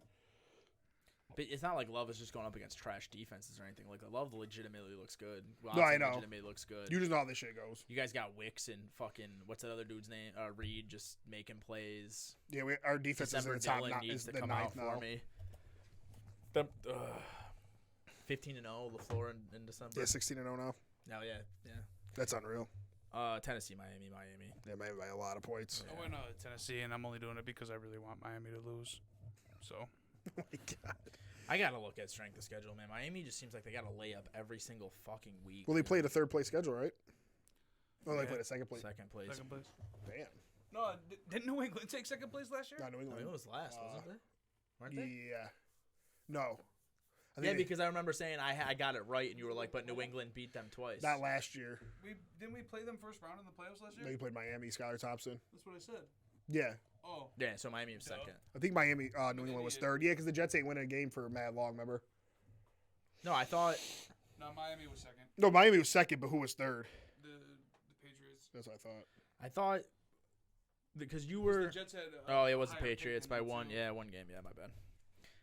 But it's not like Love is just going up against trash defenses or anything. Like Love legitimately looks good. No, I Watson know. legitimately looks good. You just know how this shit goes. You guys got Wicks and fucking what's that other dude's name? Reed just making plays. Yeah, our defense December is in the top. Dillon Is needs to the come ninth out for now. me. 15-0 LaFleur in December. Yeah, 16-0 now. No, yeah. That's unreal. Tennessee, Miami. Yeah, maybe by a lot of points. I went Tennessee, and I'm only doing it because I really want Miami to lose. So Oh my god. I gotta look at strength of schedule, man. Miami just seems like they gotta lay up every single fucking week. Well, they played a third place schedule, right? Oh, they Yeah. played a second place. second place. second place. Damn. No, didn't New England take second place last year? Not New I mean, England. it was last, wasn't they? Weren't they? Yeah. No. I Yeah, think they- because I remember saying I got it right, and you were like, but New England beat them twice. not last year. Didn't we play them first round in the playoffs last No, you played Miami, Skylar Thompson. That's what I said. Yeah. Oh, Yeah, so Miami was second. I think Miami, New England was needed- third. Yeah, because the Jets ain't winning a game for mad long, remember? No, I thought no, Miami was second. No, Miami was second, but who was third? The Patriots. That's what I thought. because you were. The Jets had. Oh, it was the higher pick Patriots than by the one. two. Yeah, one game. Yeah, my bad.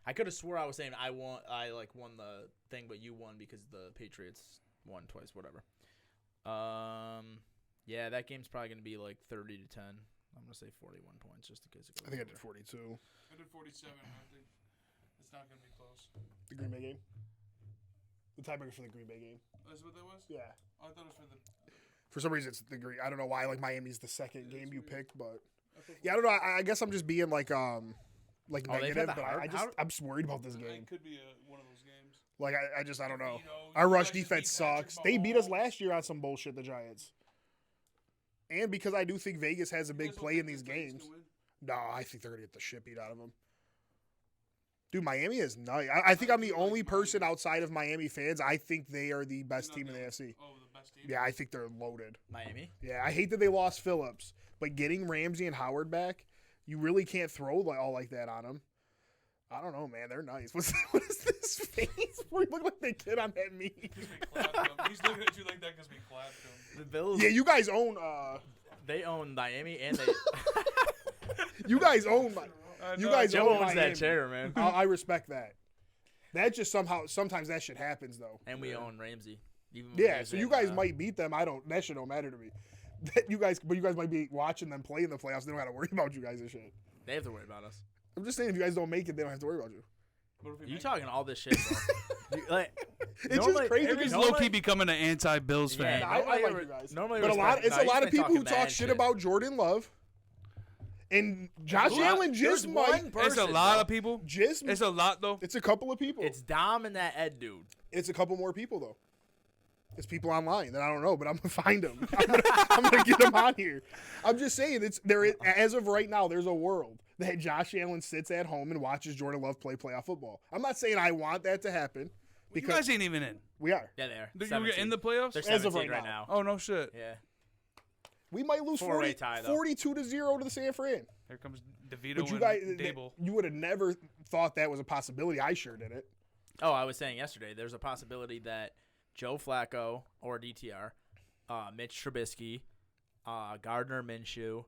I could have swore I was saying I won. I won the thing, but you won because the Patriots won twice. Whatever. Yeah, that game's probably gonna be like 30-10. I'm gonna say 41 points just in case it goes. I think I did over. 42. I did 47. I think it's not gonna be close. The Green Bay game? The tiebreaker for the Green Bay game. That's what that was. Yeah. Oh, I thought it was for the. For some reason, it's the Green. I don't know why. Like Miami's the second game you picked, but yeah, I don't know. I guess I'm just being like Oh, they've had negative, the but hard- I'm just worried about this game. It could be one of those games. Like I just I don't know. You know, Our you rush guys just defense beat Patrick sucks. They beat us Mahomes. last year on some bullshit. The Giants. And because I do think Vegas has a You big guys don't play in think these the Saints games. can win? No, I think they're gonna get the shit beat out of them. Dude, Miami is nice. I think I'm the do like only person Miami. outside of Miami fans. I think they are the best Not team in the the- AFC. Oh, the best team. Yeah, I think they're loaded. Miami. Yeah, I hate that they lost Phillips, but getting Ramsey and Howard back, you really can't throw all like that on them. I don't know, man. They're nice. What is this face? We look like the kid on that meme. He's looking at you like that because we clapped The Bills. Yeah, you guys own. They own Miami, and they. You guys own. You guys Joe own owns Miami. that chair, man. I respect that. That just sometimes that shit happens though. And we own Ramsey. Yeah, so you guys might beat them. That shit don't matter to me. But you guys might be watching them play in the playoffs. They don't got to worry about you guys and shit. They have to worry about us. I'm just saying, if you guys don't make it, they don't have to worry about you. You talking all this shit, bro? It's just crazy. He's low key becoming an anti-Bills fan. Yeah, I like you guys. Normally, but it's a lot of people who talk shit about Jordan Love. And Josh Allen just might. It's a lot of people. It's a lot though. It's a couple of people. It's Dom and that Ed dude. It's a couple more people though. It's people online that I don't know, but I'm gonna find them. I'm gonna get them on here. I'm just saying, as of right now, there's a world that Josh Allen sits at home and watches Jordan Love play playoff football. I'm not saying I want that to happen. Because you guys ain't even in. We are. Yeah, they are. You were in the playoffs? They're as of 17 right now. Oh no shit. Yeah. We might lose 42-0 to the San Fran. Here comes DeVito But you and guys, Dable. you would have never thought that was a possibility. I sure didn't. Oh, I was saying yesterday, there's a possibility that Joe Flacco or DTR, Mitch Trubisky, Gardner Minshew,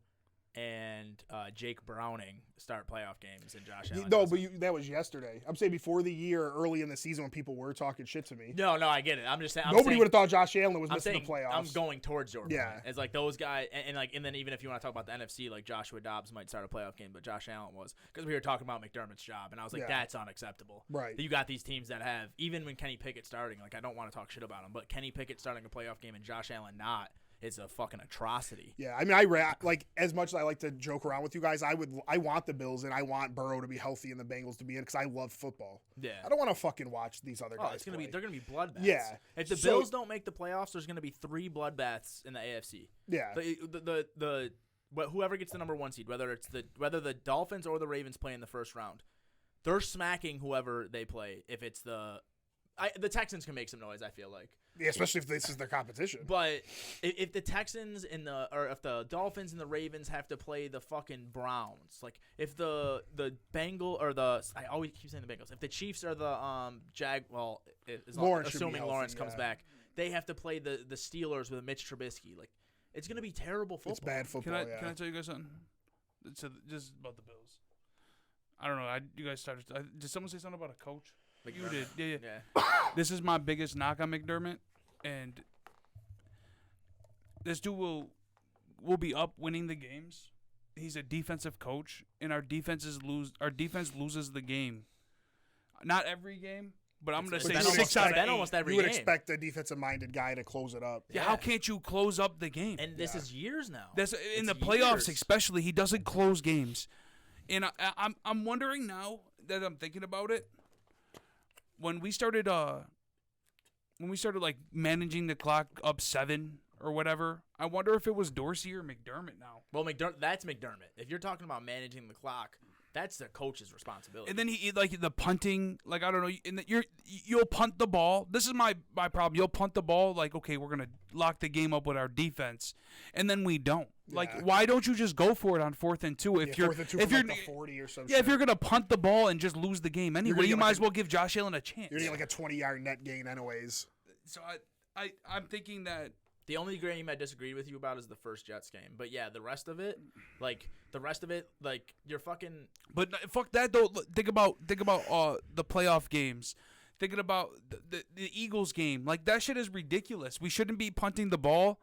and Jake Browning start playoff games, and Josh Allen. No, but that was yesterday. I'm saying before the year, early in the season, when people were talking shit to me. No, I get it. I'm just saying. Nobody would have thought Josh Allen was missing the playoffs. I'm going towards your point. Yeah. It's like those guys, and then even if you want to talk about the NFC, like Joshua Dobbs might start a playoff game, but Josh Allen was, because we were talking about McDermott's job, and I was like, that's unacceptable. Right. You got these teams that have, even when Kenny Pickett's starting, like I don't want to talk shit about him, but Kenny Pickett starting a playoff game and Josh Allen not. It's a fucking atrocity. Yeah, I mean, like as much as I like to joke around with you guys, I want the Bills and I want Burrow to be healthy and the Bengals to be in because I love football. Yeah, I don't want to fucking watch these other guys. They're gonna be bloodbaths. Yeah, if the Bills don't make the playoffs, there's gonna be 3 bloodbaths in the AFC. Yeah, whoever gets the number 1 seed, whether the Dolphins or the Ravens play in the first round, they're smacking whoever they play. If it's the Texans can make some noise, I feel like. Yeah, especially if this is their competition. But if the Texans or if the Dolphins and the Ravens have to play the fucking Browns, like if the Bengal or I always keep saying the Bengals, if the Chiefs or the assuming Lawrence comes back, they have to play the Steelers with Mitch Trubisky. Like it's gonna be terrible football. It's bad football. Can I tell you guys something? Just about the Bills. I don't know. You guys started. Did someone say something about a coach? Like you did. Yeah. This is my biggest knock on McDermott, and this dude will be up winning the games. He's a defensive coach, and our defense loses the game. Not every game, but I'm going to say 6 out of 8. Almost every you would game. expect a defensive-minded guy to close it up. Yeah, how can't you close up the game? And this is years now. In the playoffs, especially, he doesn't close games. And I'm wondering now that I'm thinking about it. When we started like managing the clock up 7 or whatever, I wonder if it was Dorsey or McDermott now. Well, that's McDermott. If you're talking about managing the clock, that's the coach's responsibility. And then he like the punting, like I don't know, you'll punt the ball. This is my problem. You'll punt the ball, like okay, we're gonna lock the game up with our defense, and then we don't. Yeah. Like, why don't you just go for it on 4th and 2 if you're like the 40 or something? Yeah, if you're gonna punt the ball and just lose the game anyway, you might as well give Josh Allen a chance. You're getting like a 20-yard net gain, anyways. So I'm thinking that. The only game I disagree with you about is the first Jets game. But yeah, the rest of it, you're fucking. But fuck that though. Think about the playoff games. Thinking about the Eagles game, like that shit is ridiculous. We shouldn't be punting the ball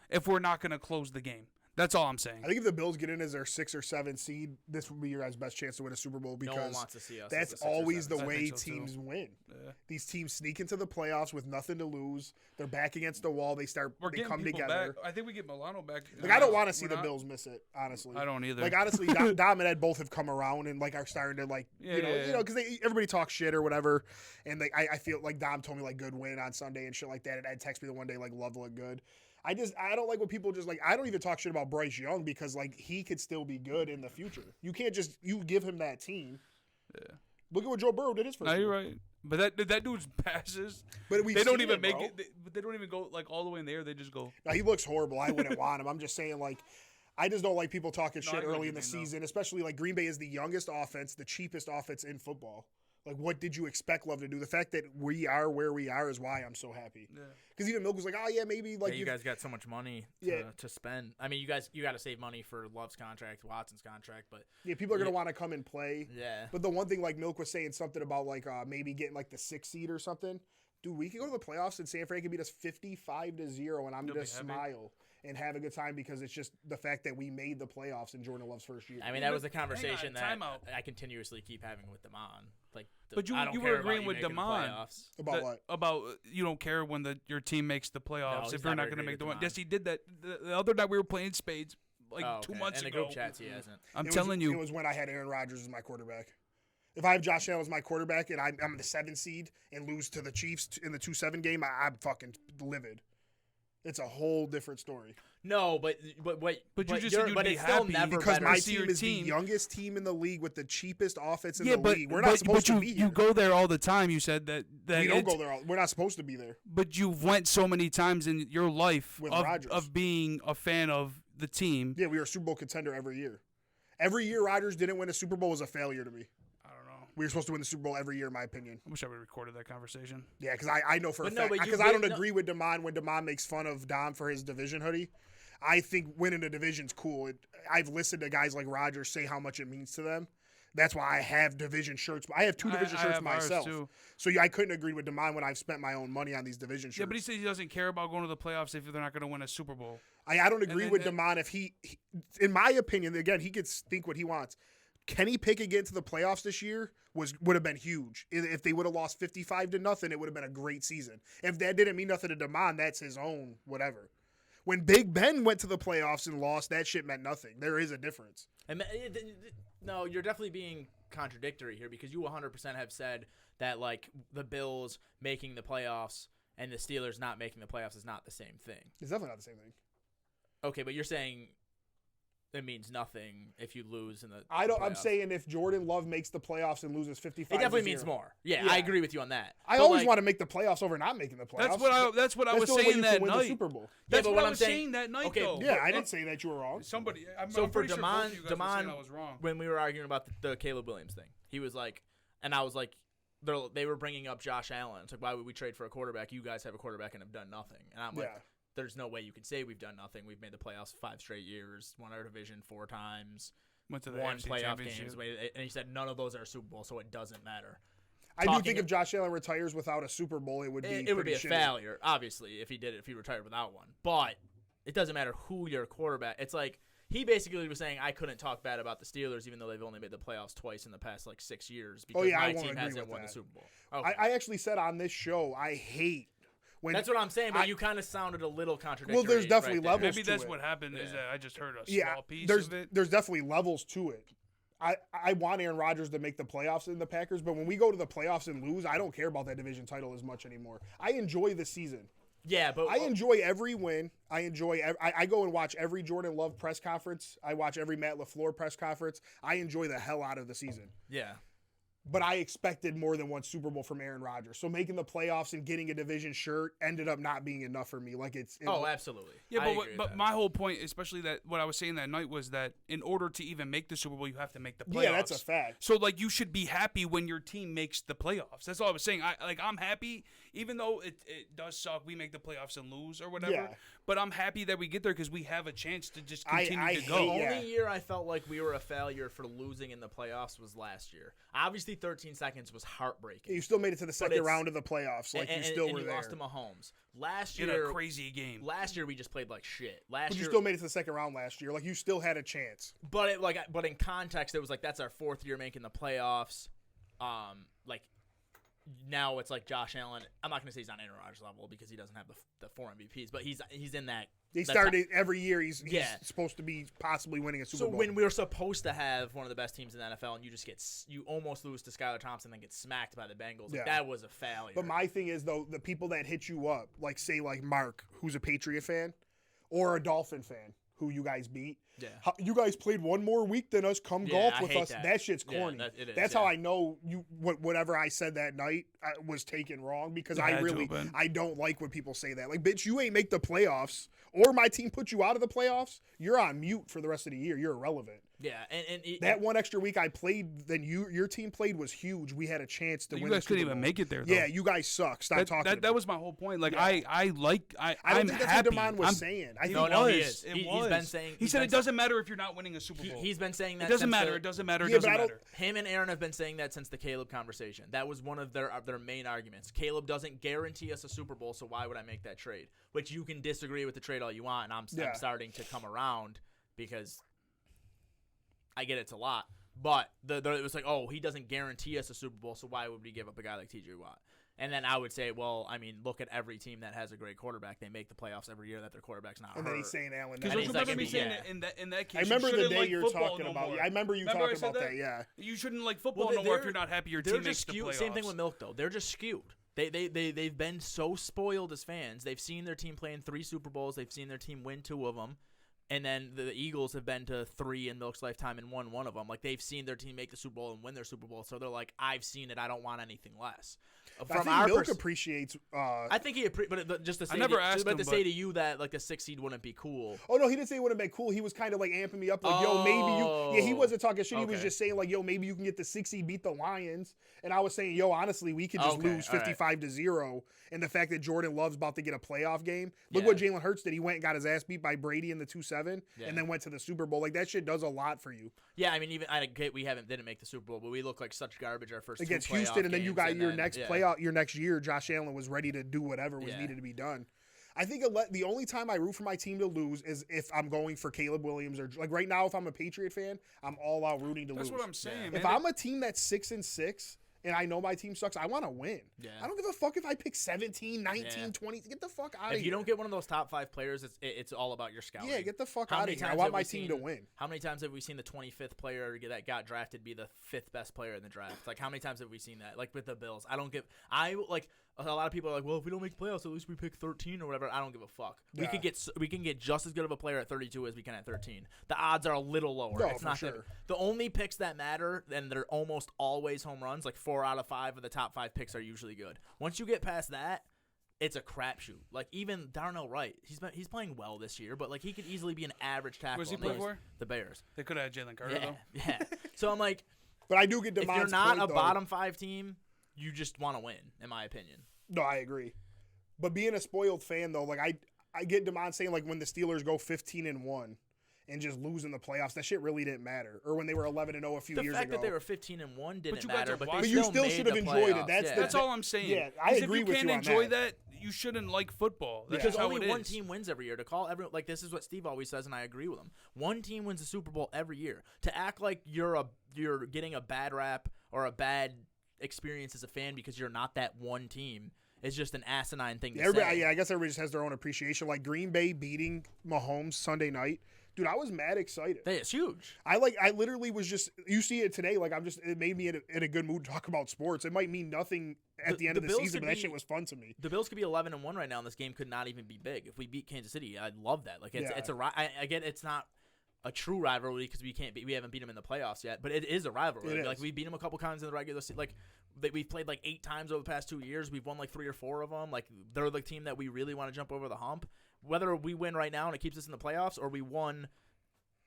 if we're not gonna close the game. That's all I'm saying. I think if the Bills get in as their 6 or 7 seed, this would be your guys' best chance to win a Super Bowl because no one wants to see us that's as a 6 or always 7. the way so teams win. Yeah. These teams sneak into the playoffs with nothing to lose. They're back against the wall. They come together. Back. I think we get Milano back. Like I don't want to see the Bills miss it, honestly. I don't either. Like honestly, Dom and Ed both have come around and like are starting to like you know because everybody talks shit or whatever, and like I feel like Dom told me like good win on Sunday and shit like that, and Ed texted me the one day like love to look good. I don't like when people just like I don't even talk shit about Bryce Young because like he could still be good in the future. You can't just give him that team. Yeah. Look at what Joe Burrow did his first year. You're right. But that dude's passes. But they don't even make it. They don't even go like all the way in the air. They just go. Now he looks horrible. I wouldn't want him. I'm just saying like I just don't like people talking shit early in the season, especially like Green Bay is the youngest offense, the cheapest offense in football. Like, what did you expect Love to do? The fact that we are where we are is why I'm so happy. Because even Milk was like, oh, yeah, maybe. Like, you guys got so much money to spend. I mean, you got to save money for Love's contract, Watson's contract. But yeah, people are going to want to come and play. Yeah. But the one thing, like, Milk was saying something about, like, maybe getting, like, the 6th seed or something. Dude, we could go to the playoffs and San Fran can beat us 55-0, and I'm going to smile and have a good time because it's just the fact that we made the playoffs in Jordan Love's first year. I mean, that was a conversation that I continuously keep having with Damon. Like, but you were agreeing with Damon about what? About you don't care when your team makes the playoffs if you're not going to make the one. Damon. Yes, he did that the other night. We were playing spades 2 months ago. In the group chats, he hasn't. I'm telling you, it was when I had Aaron Rodgers as my quarterback. If I have Josh Allen as my quarterback and I'm the 7th seed and lose to the Chiefs in the 2-7 game, I'm fucking livid. It's a whole different story. No, but you just said you'd be happy because my team is the youngest team in the league with the cheapest offense in the league. We're not supposed to be here. You go there all the time. You said that we don't go there. We're not supposed to be there. But you've went so many times in your life of being a fan of the team. Yeah, we were a Super Bowl contender every year. Every year Rodgers didn't win a Super Bowl was a failure to me. We were supposed to win the Super Bowl every year, in my opinion. I wish I would have recorded that conversation. Yeah, because I know for a fact. Because I don't agree with Damon when Damon makes fun of Dom for his division hoodie. I think winning a division's cool. I've listened to guys like Rodgers say how much it means to them. That's why I have division shirts. I have 2 division shirts myself. So I couldn't agree with Damon when I've spent my own money on these division shirts. Yeah, but he said he doesn't care about going to the playoffs if they're not going to win a Super Bowl. I don't agree with Damon if he, in my opinion, again, he could think what he wants. Kenny Pickett getting to the playoffs this year would have been huge. If they would have lost 55-0, it would have been a great season. If that didn't mean nothing to Damon, that's his own whatever. When Big Ben went to the playoffs and lost, that shit meant nothing. There is a difference. No, you're definitely being contradictory here because you 100% have said that like the Bills making the playoffs and the Steelers not making the playoffs is not the same thing. It's definitely not the same thing. Okay, but you're saying it means nothing if you lose in the playoffs. I'm saying if Jordan Love makes the playoffs and loses 55-0. It definitely means more. Yeah, I agree with you on that. I always want to make the playoffs over not making the playoffs. That's what I was saying that night. The Super Bowl. That's what I was saying that night, though. Yeah, I didn't say that you were wrong. So for Damon, when we were arguing about the Caleb Williams thing, he was like, and I was like, they were bringing up Josh Allen. It's like, why would we trade for a quarterback? You guys have a quarterback and have done nothing. And I'm like, there's no way you can say we've done nothing. We've made the playoffs 5 straight years, won our division 4 times, went to the won AFC playoff games, and he said none of those are Super Bowl, so it doesn't matter. I do think if Josh Allen retires without a Super Bowl, it would be a failure, obviously, if he retired without one. But it doesn't matter who your quarterback. It's like he basically was saying I couldn't talk bad about the Steelers, even though they've only made the playoffs twice in the past 6 years because my team hasn't won the Super Bowl. Okay. I actually said on this show I hate. That's what I'm saying, but you kind of sounded a little contradictory. Well, there's definitely levels to it. Maybe that's what happened is that I just heard a small piece of it. There's definitely levels to it. I want Aaron Rodgers to make the playoffs in the Packers, but when we go to the playoffs and lose, I don't care about that division title as much anymore. I enjoy the season. Yeah, but I enjoy every win. I go and watch every Jordan Love press conference. I watch every Matt LaFleur press conference. I enjoy the hell out of the season. Yeah. But I expected more than one Super Bowl from Aaron Rodgers. So making the playoffs and getting a division shirt ended up not being enough for me. Absolutely. Yeah, but my whole point, especially that what I was saying that night was that in order to even make the Super Bowl, you have to make the playoffs. Yeah, that's a fact. So you should be happy when your team makes the playoffs. That's all I was saying. I'm happy, even though it does suck. We make the playoffs and lose or whatever. Yeah. But I'm happy that we get there because we have a chance to just continue to go. The only year I felt like we were a failure for losing in the playoffs was last year. Obviously, 13 seconds was heartbreaking. You still made it to the second round of the playoffs. You still were there. You lost to Mahomes. Last year, in a crazy game. Last year we just played like shit. But you still made it to the second round last year. You still had a chance. But in context, it was that's our 4th year making the playoffs. Now it's like Josh Allen. I'm not gonna say he's on Aaron Rodgers level because he doesn't have the 4 MVPs, but he's in that. He started every year. He's supposed to be possibly winning a Super Bowl. So when we were supposed to have one of the best teams in the NFL, and you almost lose to Skylar Thompson, then get smacked by the Bengals. That was a failure. But my thing is though, the people that hit you up, say Mark, who's a Patriot fan, or a Dolphin fan, who you guys beat. Yeah. You guys played one more week than us. Come golf with us. That shit's corny. That's how I know whatever I said that night was taken wrong because I don't like when people say that. Bitch, you ain't make the playoffs or my team put you out of the playoffs. You're on mute for the rest of the year. You're irrelevant. Yeah, and that one extra week I played, then your team played was huge. We had a chance to win. You guys the couldn't Super even Bowl. make it there, though. Yeah, you guys suck. Stop talking. That about was my whole point. Like, Yeah. I don't think that's happy. what Damon was saying. I think No, he is. It He's was. been saying. He said it doesn't matter if you're not winning a Super Bowl. He's been saying that. It doesn't since matter. It doesn't matter. It Yeah, doesn't but I don't- matter. Him and Aaron have been saying that since the Caleb conversation. That was one of their main arguments. Caleb doesn't guarantee us a Super Bowl, so why would I make that trade? Which you can disagree with the trade all you want, and I'm starting to come around because I get it's a lot. But it was like, oh, he doesn't guarantee us a Super Bowl, so why would we give up a guy like T.J. Watt? And then I would say, well, I mean, look at every team that has a great quarterback. They make the playoffs every year that their quarterback's not And hurt. then he's saying Allen. Because he's remember like, me saying yeah. in that case, I remember you the shouldn't day like you're football talking no about. more. I remember you Remember I talking said about that. Yeah. You shouldn't like football Well, no more if you're not happy your they're team makes just the skewed. playoffs. Same thing with Milk, though. They're just skewed. They've been so spoiled as fans. They've seen their team play in 3 Super Bowls. They've seen their team win 2 of them. And then the Eagles have been to 3 in Milk's lifetime and won 1 of them. Like, they've seen their team make the Super Bowl and win their Super Bowl. So they're like, I've seen it. I don't want anything less. I think Milk appreciates. I think but just to say, never asked him, say to you that like the 6 seed wouldn't be cool. Oh no, he didn't say it wouldn't be cool. He was kind of like amping me up, like, yo, maybe you. Yeah, he wasn't talking shit. He was Okay. just saying like, yo, maybe you can get the 6 seed, beat the Lions. And I was saying, yo, honestly, we could just Okay, lose all right. 55-0. And the fact that Jordan Love's about to get a playoff game. Look Yeah. what Jalen Hurts did. He went and got his ass beat by Brady in the 2-7, Yeah. and then went to the Super Bowl. Like that shit does a lot for you Yeah, I mean, even we didn't make the Super Bowl, but we look like such garbage our first against 2 playoff Houston. And then you games, got and your then- next yeah. playoff, your next year. Josh Allen was ready to do whatever was Yeah. needed to be done. I think the only time I root for my team to lose is if I'm going for Caleb Williams or like right now. If I'm a Patriot fan, I'm all out rooting to lose. That's what I'm saying, man. If I'm a team that's 6-6 and I know my team sucks, I want to win. Yeah. I don't give a fuck if I pick 17, 19, Yeah. 20. Get the fuck out of here. If you don't get one of those top 5 players, it's all about your scouting. Yeah, get the fuck How out many of here. I times want have my we team seen- to win. How many times have we seen the 25th player that got drafted be the 5th best player in the draft? Like, how many times have we seen that? Like, with the Bills. A lot of people are like, well, if we don't make the playoffs, at least we pick 13 or whatever. I don't give a fuck. Yeah. We can get just as good of a player at 32 as we can at 13. The odds are a little lower. No, it's for not sure. that, the only picks that matter, and they're almost always home runs. Like 4 out of 5 of the top 5 picks are usually good. Once you get past that, it's a crapshoot. Like even Darnell Wright, he's playing well this year, but like he could easily be an average tackle. Where's he on play those- for? The Bears. They could have had Jalen Carter, Yeah, though. yeah. So I'm like, But I do get if Damon's you're not point, a though. bottom 5 team, you just want to win, in my opinion. No, I agree. But being a spoiled fan, though, like I get Damon saying like when the Steelers go 15-1 and just lose in the playoffs, that shit really didn't matter. Or when they were 11-0 a few The years fact ago. that they were 15-1 didn't you guys matter, are but watching- they But you still still made should have the enjoyed it. playoffs. That's Yeah. That's all I'm saying. Yeah, I 'Cause agree if with you you can't on enjoy that. you shouldn't like football. That's Because how only it one is. team wins every year. To call everyone like this is what Steve always says, and I agree with him. One team wins the Super Bowl every year. To act like you're getting a bad rap or a bad experience as a fan because you're not that one team is just an asinine thing to say. Yeah, I guess everybody just has their own appreciation. Like Green Bay beating Mahomes Sunday night. Dude, I was mad excited. It's huge. I literally was just, you see it today, like it made me in a good mood to talk about sports. It might mean nothing at the end of the Bills season, could but that be- shit was fun to me. The Bills could be 11-1 right now, and this game could not even be big. If we beat Kansas City, I'd love that. Like I get it's not a true rivalry because we haven't beat them in the playoffs yet, but it is a rivalry. It Like is. we beat them a couple times in the regular season. Like we've played like 8 times over the past 2 years. We've won like 3 or 4 of them. Like they're the team that we really want to jump over the hump. Whether we win right now and it keeps us in the playoffs, or we won.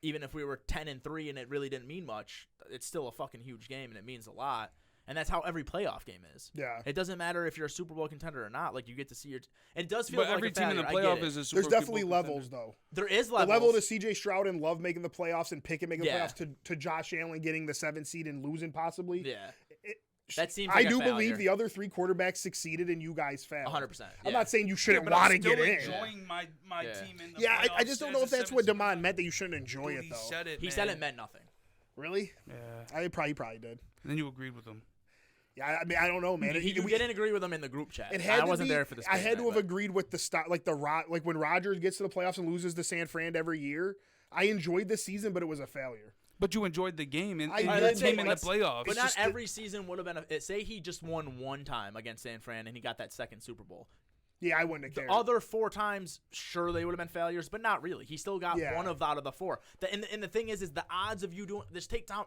Even if we were 10-3 and it really didn't mean much, it's still a fucking huge game and it means a lot. And that's how every playoff game is. Yeah. It doesn't matter if you're a Super Bowl contender or not. Like you get to see it does feel But like every a team in the failure. I playoff get is it. a Super There's definitely Bowl levels, contender. though. There is The levels. level to C.J. Stroud and Love making the playoffs and Pickett making the Yeah. playoffs to Josh Allen getting the 7th seed and losing possibly. Yeah. It- That seems I like a do failure. believe the other 3 quarterbacks succeeded and you guys failed. 100%. I'm yeah. not saying you Yeah, shouldn't but want I'm to get still in. enjoying my Yeah. team in the Yeah, I playoffs just don't as know a if that's 7th what seed. Damon meant, that you shouldn't enjoy Dude, it, he though. said it, He man. said it meant nothing. Really? Yeah. He probably did. And then you agreed with him. Yeah, I mean, I don't know, man. You didn't agree with him in the group chat. It had I to wasn't be- there for this. I had to have but agreed with the style, like when Rodgers gets to the playoffs and loses to San Fran every year. I enjoyed the season, but it was a failure. But you enjoyed the game and I the did, let's team say- in the let's- playoffs. But It's not just every season would have been. Say he just won one time against San Fran and he got that second Super Bowl. Yeah, I wouldn't have cared. The other 4 times, sure, they would have been failures, but not really. He still got Yeah. one out of the 4. And the thing is the odds of you doing this, take Tom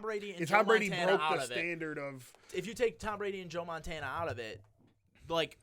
Brady and If Joe Tom Brady Montana broke out the of it. standard of If you take Tom Brady and Joe Montana out of it, like,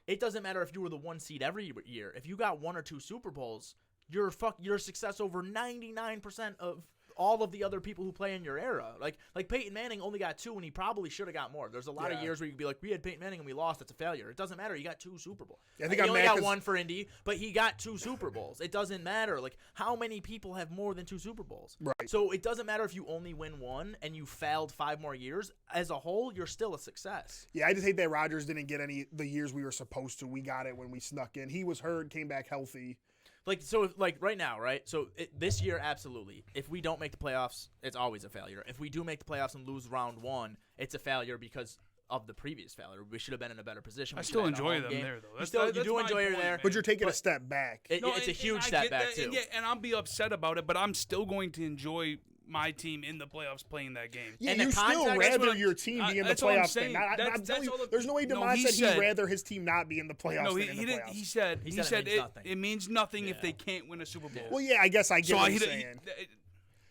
it doesn't matter if you were the 1 seed every year. If you got 1 or 2 Super Bowls, your success over 99% of all of the other people who play in your era. Like Peyton Manning only got 2, and he probably should have got more. There's a lot of years where you could be like, we had Peyton Manning and we lost. It's a failure. It doesn't matter. He got 2 Super Bowls. I think he only got 1 for Indy, but he got 2 Super Bowls. It doesn't matter. Like, how many people have more than 2 Super Bowls? Right. So it doesn't matter if you only win 1 and you failed 5 more years. As a whole, you're still a success. Yeah, I just hate that Rodgers didn't get any the years we were supposed to. We got it when we snuck in. He was hurt, came back healthy. Right now, right? So this year, absolutely. If we don't make the playoffs, it's always a failure. If we do make the playoffs and lose round 1, it's a failure because of the previous failure. We should have been in a better position. I still enjoy them there, though. You do enjoy her there. But you're taking a step back. It's a huge step back, too. And I'll be upset about it, but I'm still going to enjoy my team in the playoffs playing that game. Yeah, and you still rather your team be in the playoffs than not. I'm telling you, there's no way DeMond said he'd rather his team not be in the playoffs than in the playoffs. He said it means nothing if they can't win a Super Bowl. Well, yeah, I guess I get what he's saying.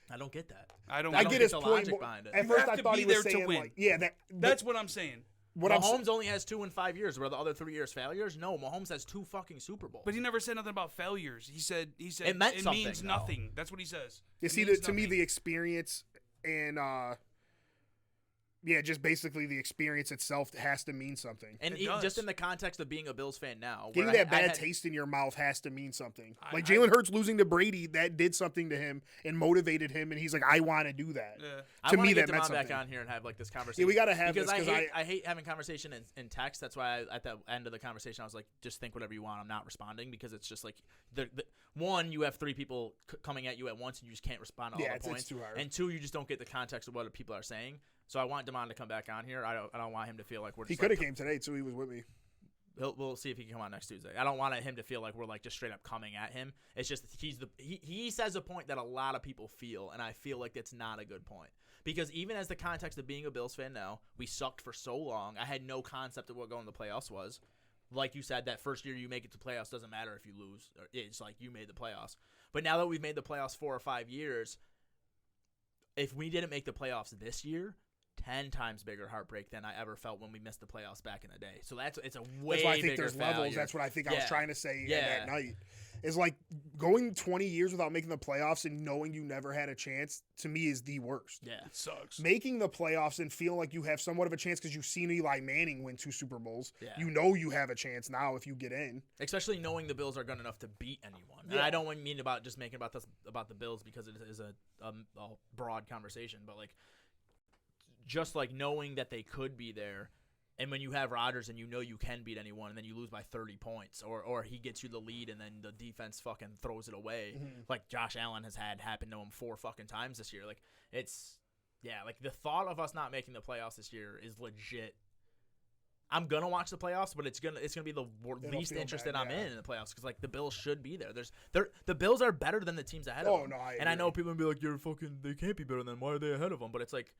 I don't get that. I get his point. At first, I thought he was saying, like, that's what I'm saying. Mahomes only has 2 in 5 years, where the other 3 years failures. No, Mahomes has 2 fucking Super Bowls. But he never said nothing about failures. He said it means nothing. That's what he says. You see, to me, the experience and just basically the experience itself has to mean something. And just in the context of being a Bills fan now, getting that bad taste in your mouth has to mean something. Like Jalen Hurts losing to Brady, that did something to him and motivated him, and he's like, I want to do that. Yeah. To me, that meant something. Back on here and have like this conversation. Yeah, we got to have because this I hate having conversation in text. That's why at the end of the conversation I was like, just think whatever you want. I'm not responding because it's just like one, you have 3 people coming at you at once and you just can't respond to all the points. It's too hard. And 2, you just don't get the context of what people are saying. So I want DeMond to come back on here. I don't want him to feel like we're. He could have came today too. He was with me. We'll see if he can come on next Tuesday. I don't want him to feel like we're like just straight up coming at him. It's just he says a point that a lot of people feel, and I feel like that's not a good point. Because even as the context of being a Bills fan now, we sucked for so long. I had no concept of what going to the playoffs was. Like you said, that first year you make it to playoffs doesn't matter if you lose. It's like you made the playoffs. But now that we've made the playoffs 4 or 5 years, if we didn't make the playoffs this year, 10 times bigger heartbreak than I ever felt when we missed the playoffs back in the day. So it's a way That's why I think bigger there's failure. levels. That's what I think I was trying to say that night. Is like going 20 years without making the playoffs and knowing you never had a chance, to me, is the worst. Yeah. It sucks. Making the playoffs and feeling like you have somewhat of a chance because you've seen Eli Manning win 2 Super Bowls. Yeah. You know you have a chance now if you get in. Especially knowing the Bills are good enough to beat anyone. And I don't mean about just making about the Bills because it is a broad conversation, but like just like knowing that they could be there. And when you have Rodgers and you know you can beat anyone and then you lose by 30 points or he gets you the lead and then the defense fucking throws it away, like Josh Allen has had happen to him 4 fucking times this year. Like like the thought of us not making the playoffs this year is legit. I'm gonna watch the playoffs, but it's gonna be the least interested I'm in the playoffs because like the Bills should be there. The Bills are better than the teams ahead of them. I know people will be like, they can't be better than them. Why are they ahead of them? But it's like,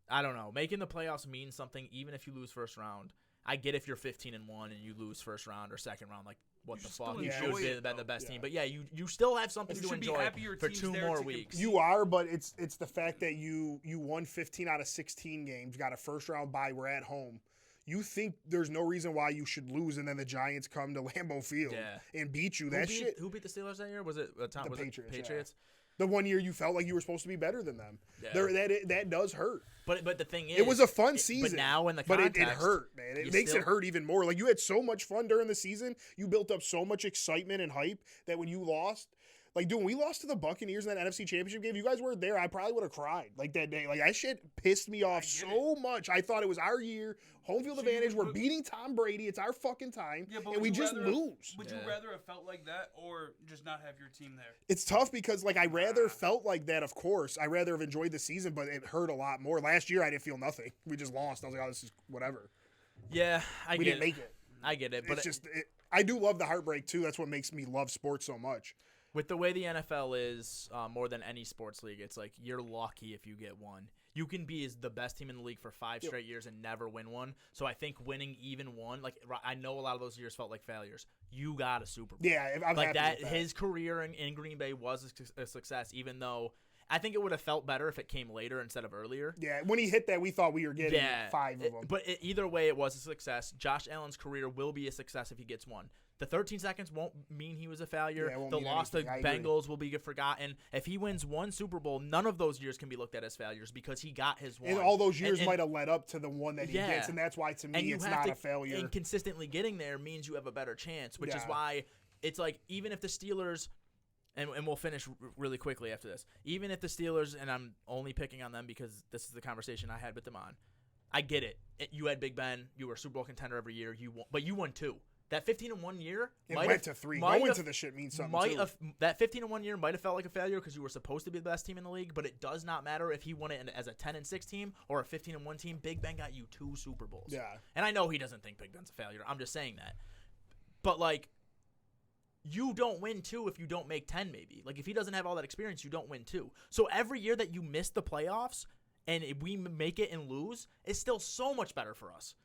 I don't know. Making the playoffs means something, even if you lose first round. I get if you're 15-1 and you lose first round or second round, like what the fuck? You should be the best team, but you still have something to enjoy for 2 more weeks. You are, but it's the fact that you won 15 out of 16 games, got a first round bye. We're at home. You think there's no reason why you should lose, and then the Giants come to Lambeau Field and beat you. Who beat the Steelers that year? Was it the Patriots? The one year you felt like you were supposed to be better than them. Yeah. That does hurt. But the thing is, it was a fun season. But now in the context, it hurt, man. It makes it hurt even more. Like you had so much fun during the season. You built up so much excitement and hype that when you lost, like dude, when we lost to the Buccaneers in that NFC Championship game, you guys weren't there. I probably would have cried like that day. Like that shit pissed me off so much. I thought it was our year, home field advantage. We're beating Tom Brady. It's our fucking time, and we just lose. Would you rather have felt like that or just not have your team there? It's tough because like I rather felt like that. Of course, I rather have enjoyed the season, but it hurt a lot more. Last year, I didn't feel nothing. We just lost. I was like, oh, this is whatever. Yeah, we didn't make it. I get it, but it's just I do love the heartbreak too. That's what makes me love sports so much. With the way the NFL is, more than any sports league, it's like you're lucky if you get one. You can be the best team in the league for 5 straight years and never win one. So I think winning even one, like I know a lot of those years felt like failures. You got a Super Bowl. Yeah, I'm like happy that. with that. His career in Green Bay was a success, even though I think it would have felt better if it came later instead of earlier. Yeah, when he hit that, we thought we were getting 5 of them. But either way, it was a success. Josh Allen's career will be a success if he gets one. The 13 seconds won't mean he was a failure. Yeah, it won't the mean loss to anything. I agree. Bengals will be forgotten. If he wins one Super Bowl, none of those years can be looked at as failures because he got his one. And all those years might have led up to the one that he Yeah. gets, and that's why, to me, and you it's have not to, a failure. And consistently getting there means you have a better chance, which is Yeah. why it's like even if the Steelers, and we'll finish really quickly after this, even if the Steelers, and I'm only picking on them because this is the conversation I had with them on, I get it. You had Big Ben, you were a Super Bowl contender every year, but you won 2. That 15-1 year It went to 3. Going to the shit means something, too. That 15-1 year might have felt like a failure because you were supposed to be the best team in the league, but it does not matter if he won it as a 10-6 team or a 15-1 team. Big Ben got you 2 Super Bowls. Yeah. And I know he doesn't think Big Ben's a failure. I'm just saying that. But, like, you don't win 2 if you don't make 10, maybe. Like, if he doesn't have all that experience, you don't win 2. So every year that you miss the playoffs and we make it and lose, it's still so much better for us.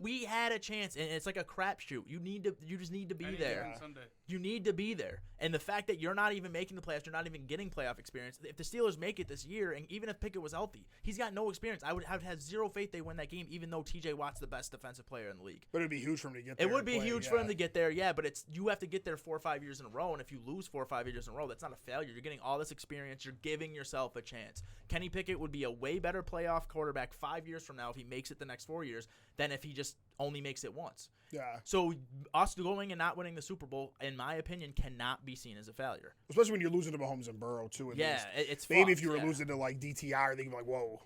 We had a chance, and it's like a crapshoot. You just need to be there. Sunday. You need to be there. And the fact that you're not even making the playoffs, you're not even getting playoff experience. If the Steelers make it this year, and even if Pickett was healthy, he's got no experience. I would have zero faith they win that game, even though T.J. Watt's the best defensive player in the league. But it'd be huge for him to get there. It would be huge for him to get there, yeah. But you have to get there 4 or 5 years in a row, and if you lose 4 or 5 years in a row, that's not a failure. You're getting all this experience. You're giving yourself a chance. Kenny Pickett would be a way better playoff quarterback 5 years from now if he makes it the next 4 years than if he just only makes it once. Yeah. So us going and not winning the Super Bowl, in my opinion, cannot be seen as a failure. Especially when you're losing to Mahomes and Burrow, too. It's maybe fucked, if you were losing to, like, DTR, they'd be like, whoa.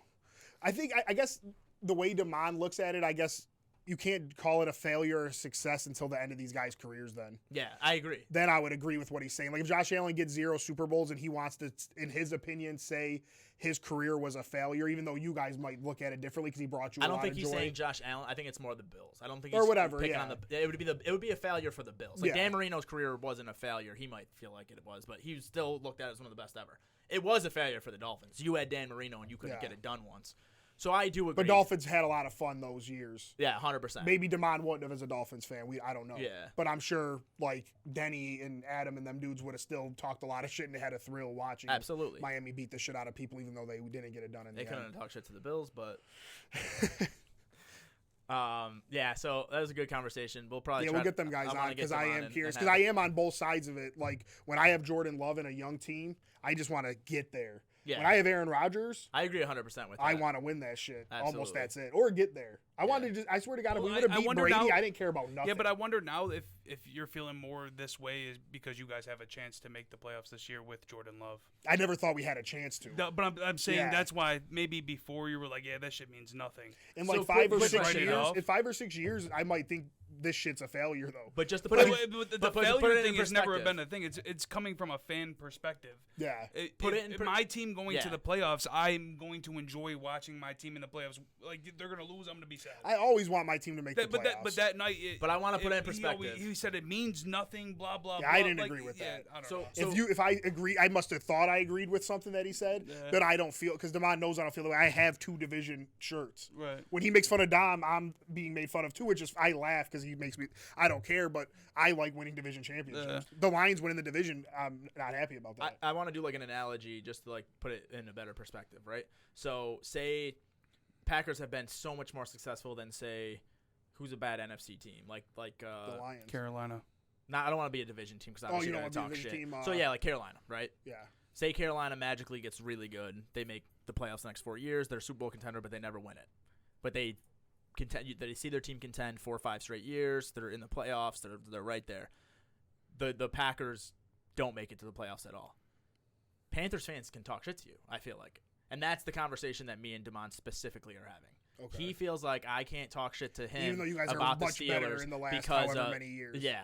I guess the way DeMond looks at it, I guess you can't call it a failure or a success until the end of these guys' careers then. Yeah, I agree. Then I would agree with what he's saying. Like, if Josh Allen gets 0 Super Bowls and he wants to, in his opinion, say his career was a failure, even though you guys might look at it differently because he brought you a lot of joy. I don't think he's saying Josh Allen. I think it's more the Bills. I don't think or he's whatever. picking Yeah. on it would be a failure for the Bills. Like Yeah. Dan Marino's career wasn't a failure. He might feel like it was, but he still looked at it as one of the best ever. It was a failure for the Dolphins. You had Dan Marino and you couldn't get it done once. So I do agree. But Dolphins had a lot of fun those years. Yeah, 100%. Maybe DeMond wouldn't have as a Dolphins fan. I don't know. Yeah. But I'm sure, like, Denny and Adam and them dudes would have still talked a lot of shit and had a thrill watching Absolutely. Miami beat the shit out of people, even though they didn't get it done in the They end. couldn't talk shit to the Bills, but yeah. So that was a good conversation. We'll probably we'll get them guys on because I am curious because I am on both sides of it. Like when I have Jordan Love and a young team, I just want to get there. Yeah. When I have Aaron Rodgers, I agree 100% with that. I want to win that shit. Absolutely. Almost that's it. Or get there. I wanted to. I swear to God, if we would have beat Brady, I didn't care about nothing. Yeah, but I wonder now if you're feeling more this way is because you guys have a chance to make the playoffs this year with Jordan Love. I never thought we had a chance to. No, but I'm saying that's why maybe before you were like, yeah, that shit means nothing. In like 5 or 6 years, in 5 or 6 years, I might think this shit's a failure though. But just to put the failure thing has never been a thing. It's coming from a fan perspective. Yeah. My team going to the playoffs, I'm going to enjoy watching my team in the playoffs. Like they're gonna lose, I'm gonna be sad. I always want my team to make the playoffs. But that night, but I want to put it in perspective. He said it means nothing. Blah blah. Yeah, blah. I didn't agree with that. I don't know. If I agree, I must have thought I agreed with something that he said, but I don't feel because DeMond knows I don't feel the way. I have 2 division shirts. Right. When he makes fun of Dom, I'm being made fun of too. Which is I laugh because he makes me. I don't care, but I like winning division championships. The Lions winning the division, I'm not happy about that. I want to do like an analogy just to like put it in a better perspective, right? So say Packers have been so much more successful than say who's a bad NFC team like the Lions, Carolina. I don't want to be a division team because obviously they're going to talk shit. Team, so yeah, like Carolina, right? Yeah. Say Carolina magically gets really good. They make the playoffs the next 4 years. They're a Super Bowl contender, but they never win it. But they see their team contend 4 or 5 straight years. They're in the playoffs. They're right there. The Packers don't make it to the playoffs at all. Panthers fans can talk shit to you, I feel like. And that's the conversation that me and DeMond specifically are having. Okay. He feels like I can't talk shit to him even though you guys about are much the better Steelers in the last because however many years. Yeah.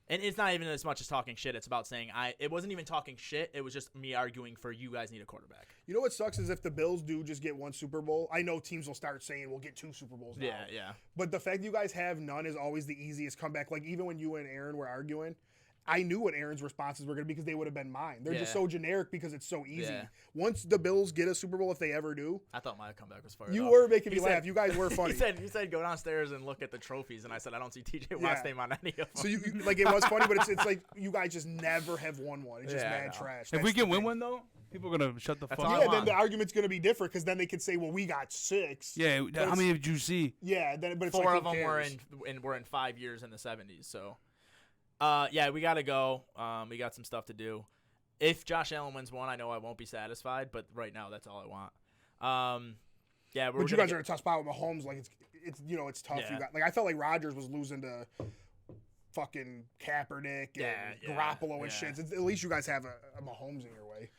And it's not even as much as talking shit. It's about saying it wasn't even talking shit. It was just me arguing for you guys need a quarterback. You know what sucks is if the Bills do just get 1 Super Bowl, I know teams will start saying we'll get 2 Super Bowls now. Yeah. But the fact you guys have none is always the easiest comeback. Like even when you and Aaron were arguing, I knew what Aaron's responses were going to be because they would have been mine. They're just so generic because it's so easy. Yeah. Once the Bills get a Super Bowl, if they ever do. I thought my comeback was fired. You were making me laugh. You guys were funny. He said go downstairs and look at the trophies, and I said I don't see TJ Watt's name on any of them. So you like it was funny, but it's like you guys just never have won one. It's just mad trash. If we can win one though, people are gonna shut the fuck up. Yeah, then the argument's gonna be different because then they could say, well, we got 6. Yeah, how many did you see? Yeah, but it's 4 like, of them were in 5 years in the 70s. So. Yeah, we got to go. We got some stuff to do. If Josh Allen wins one, I know I won't be satisfied, but right now that's all I want. Yeah, but you guys are in a tough spot with Mahomes. Like it's tough. Yeah. You got I felt like Rodgers was losing to fucking Kaepernick and Garoppolo and shit. At least you guys have a Mahomes in your way.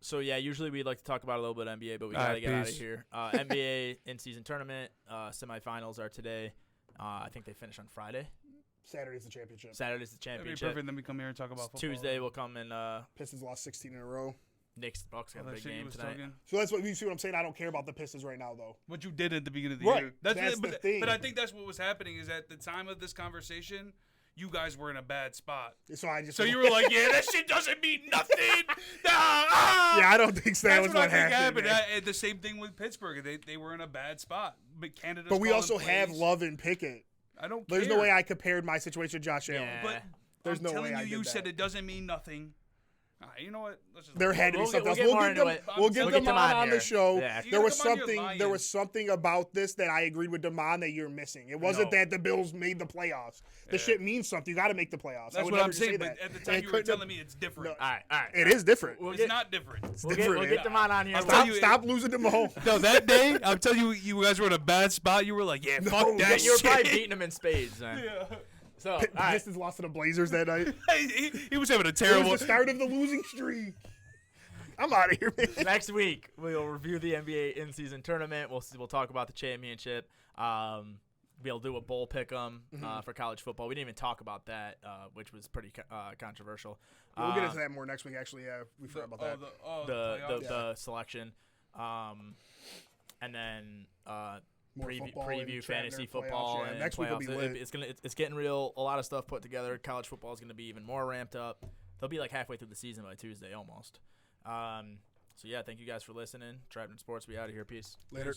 So yeah, usually we'd like to talk about a little bit of NBA, but we gotta get out of here. NBA in-season tournament semifinals are today. I think they finish on Friday. Saturday's the championship. That'd be perfect. Then we come here and talk about football. Tuesday we'll come and Pistons lost 16 in a row. Knicks Bucks got a big game tonight. So that's what you see. What I'm saying. I don't care about the Pistons right now, though. What you did at the beginning of the right. year. That's the thing. But I think that's what was happening. Is at the time of this conversation, you guys were in a bad spot. So you were like, yeah, that shit doesn't mean nothing. Yeah, I don't think so. That was what happened. The same thing with Pittsburgh. They were in a bad spot. But we also have Love and Pickett. I don't care. There's no way I compared my situation to Josh Allen. But there's no way you said it doesn't mean nothing. You know what? There had to be something else. We'll get them on the show. Yeah. There was something about this that I agreed with Damon that you're missing. It wasn't that the Bills made the playoffs. The shit means something. You got to make the playoffs. That's what I'm saying. But at the time, you were telling me it's different. No, all right. It is different. It's not different. It's different. We'll get Damon on here. Stop losing to Mahomes. No, that day, I'm telling you, you guys were in a bad spot. You were like, yeah, fuck that shit. You were probably beating him in spades, man. Yeah. So, Pistons lost to the Blazers that night. He was having a terrible. It was the start of the losing streak. I'm out of here, man. Next week we'll review the NBA in-season tournament. We'll talk about the championship. We'll do a bowl pick'em for college football. We didn't even talk about that, which was pretty controversial. We'll get into that more next week. Actually, yeah, we forgot about that. The selection, and then preview fantasy football and next playoffs. week will be lit. It's getting real. A lot of stuff put together. College football is going to be even more ramped up. They'll be like halfway through the season by Tuesday almost. So yeah, thank you guys for listening. TrapNerd Sports, we out of here. Peace. Later.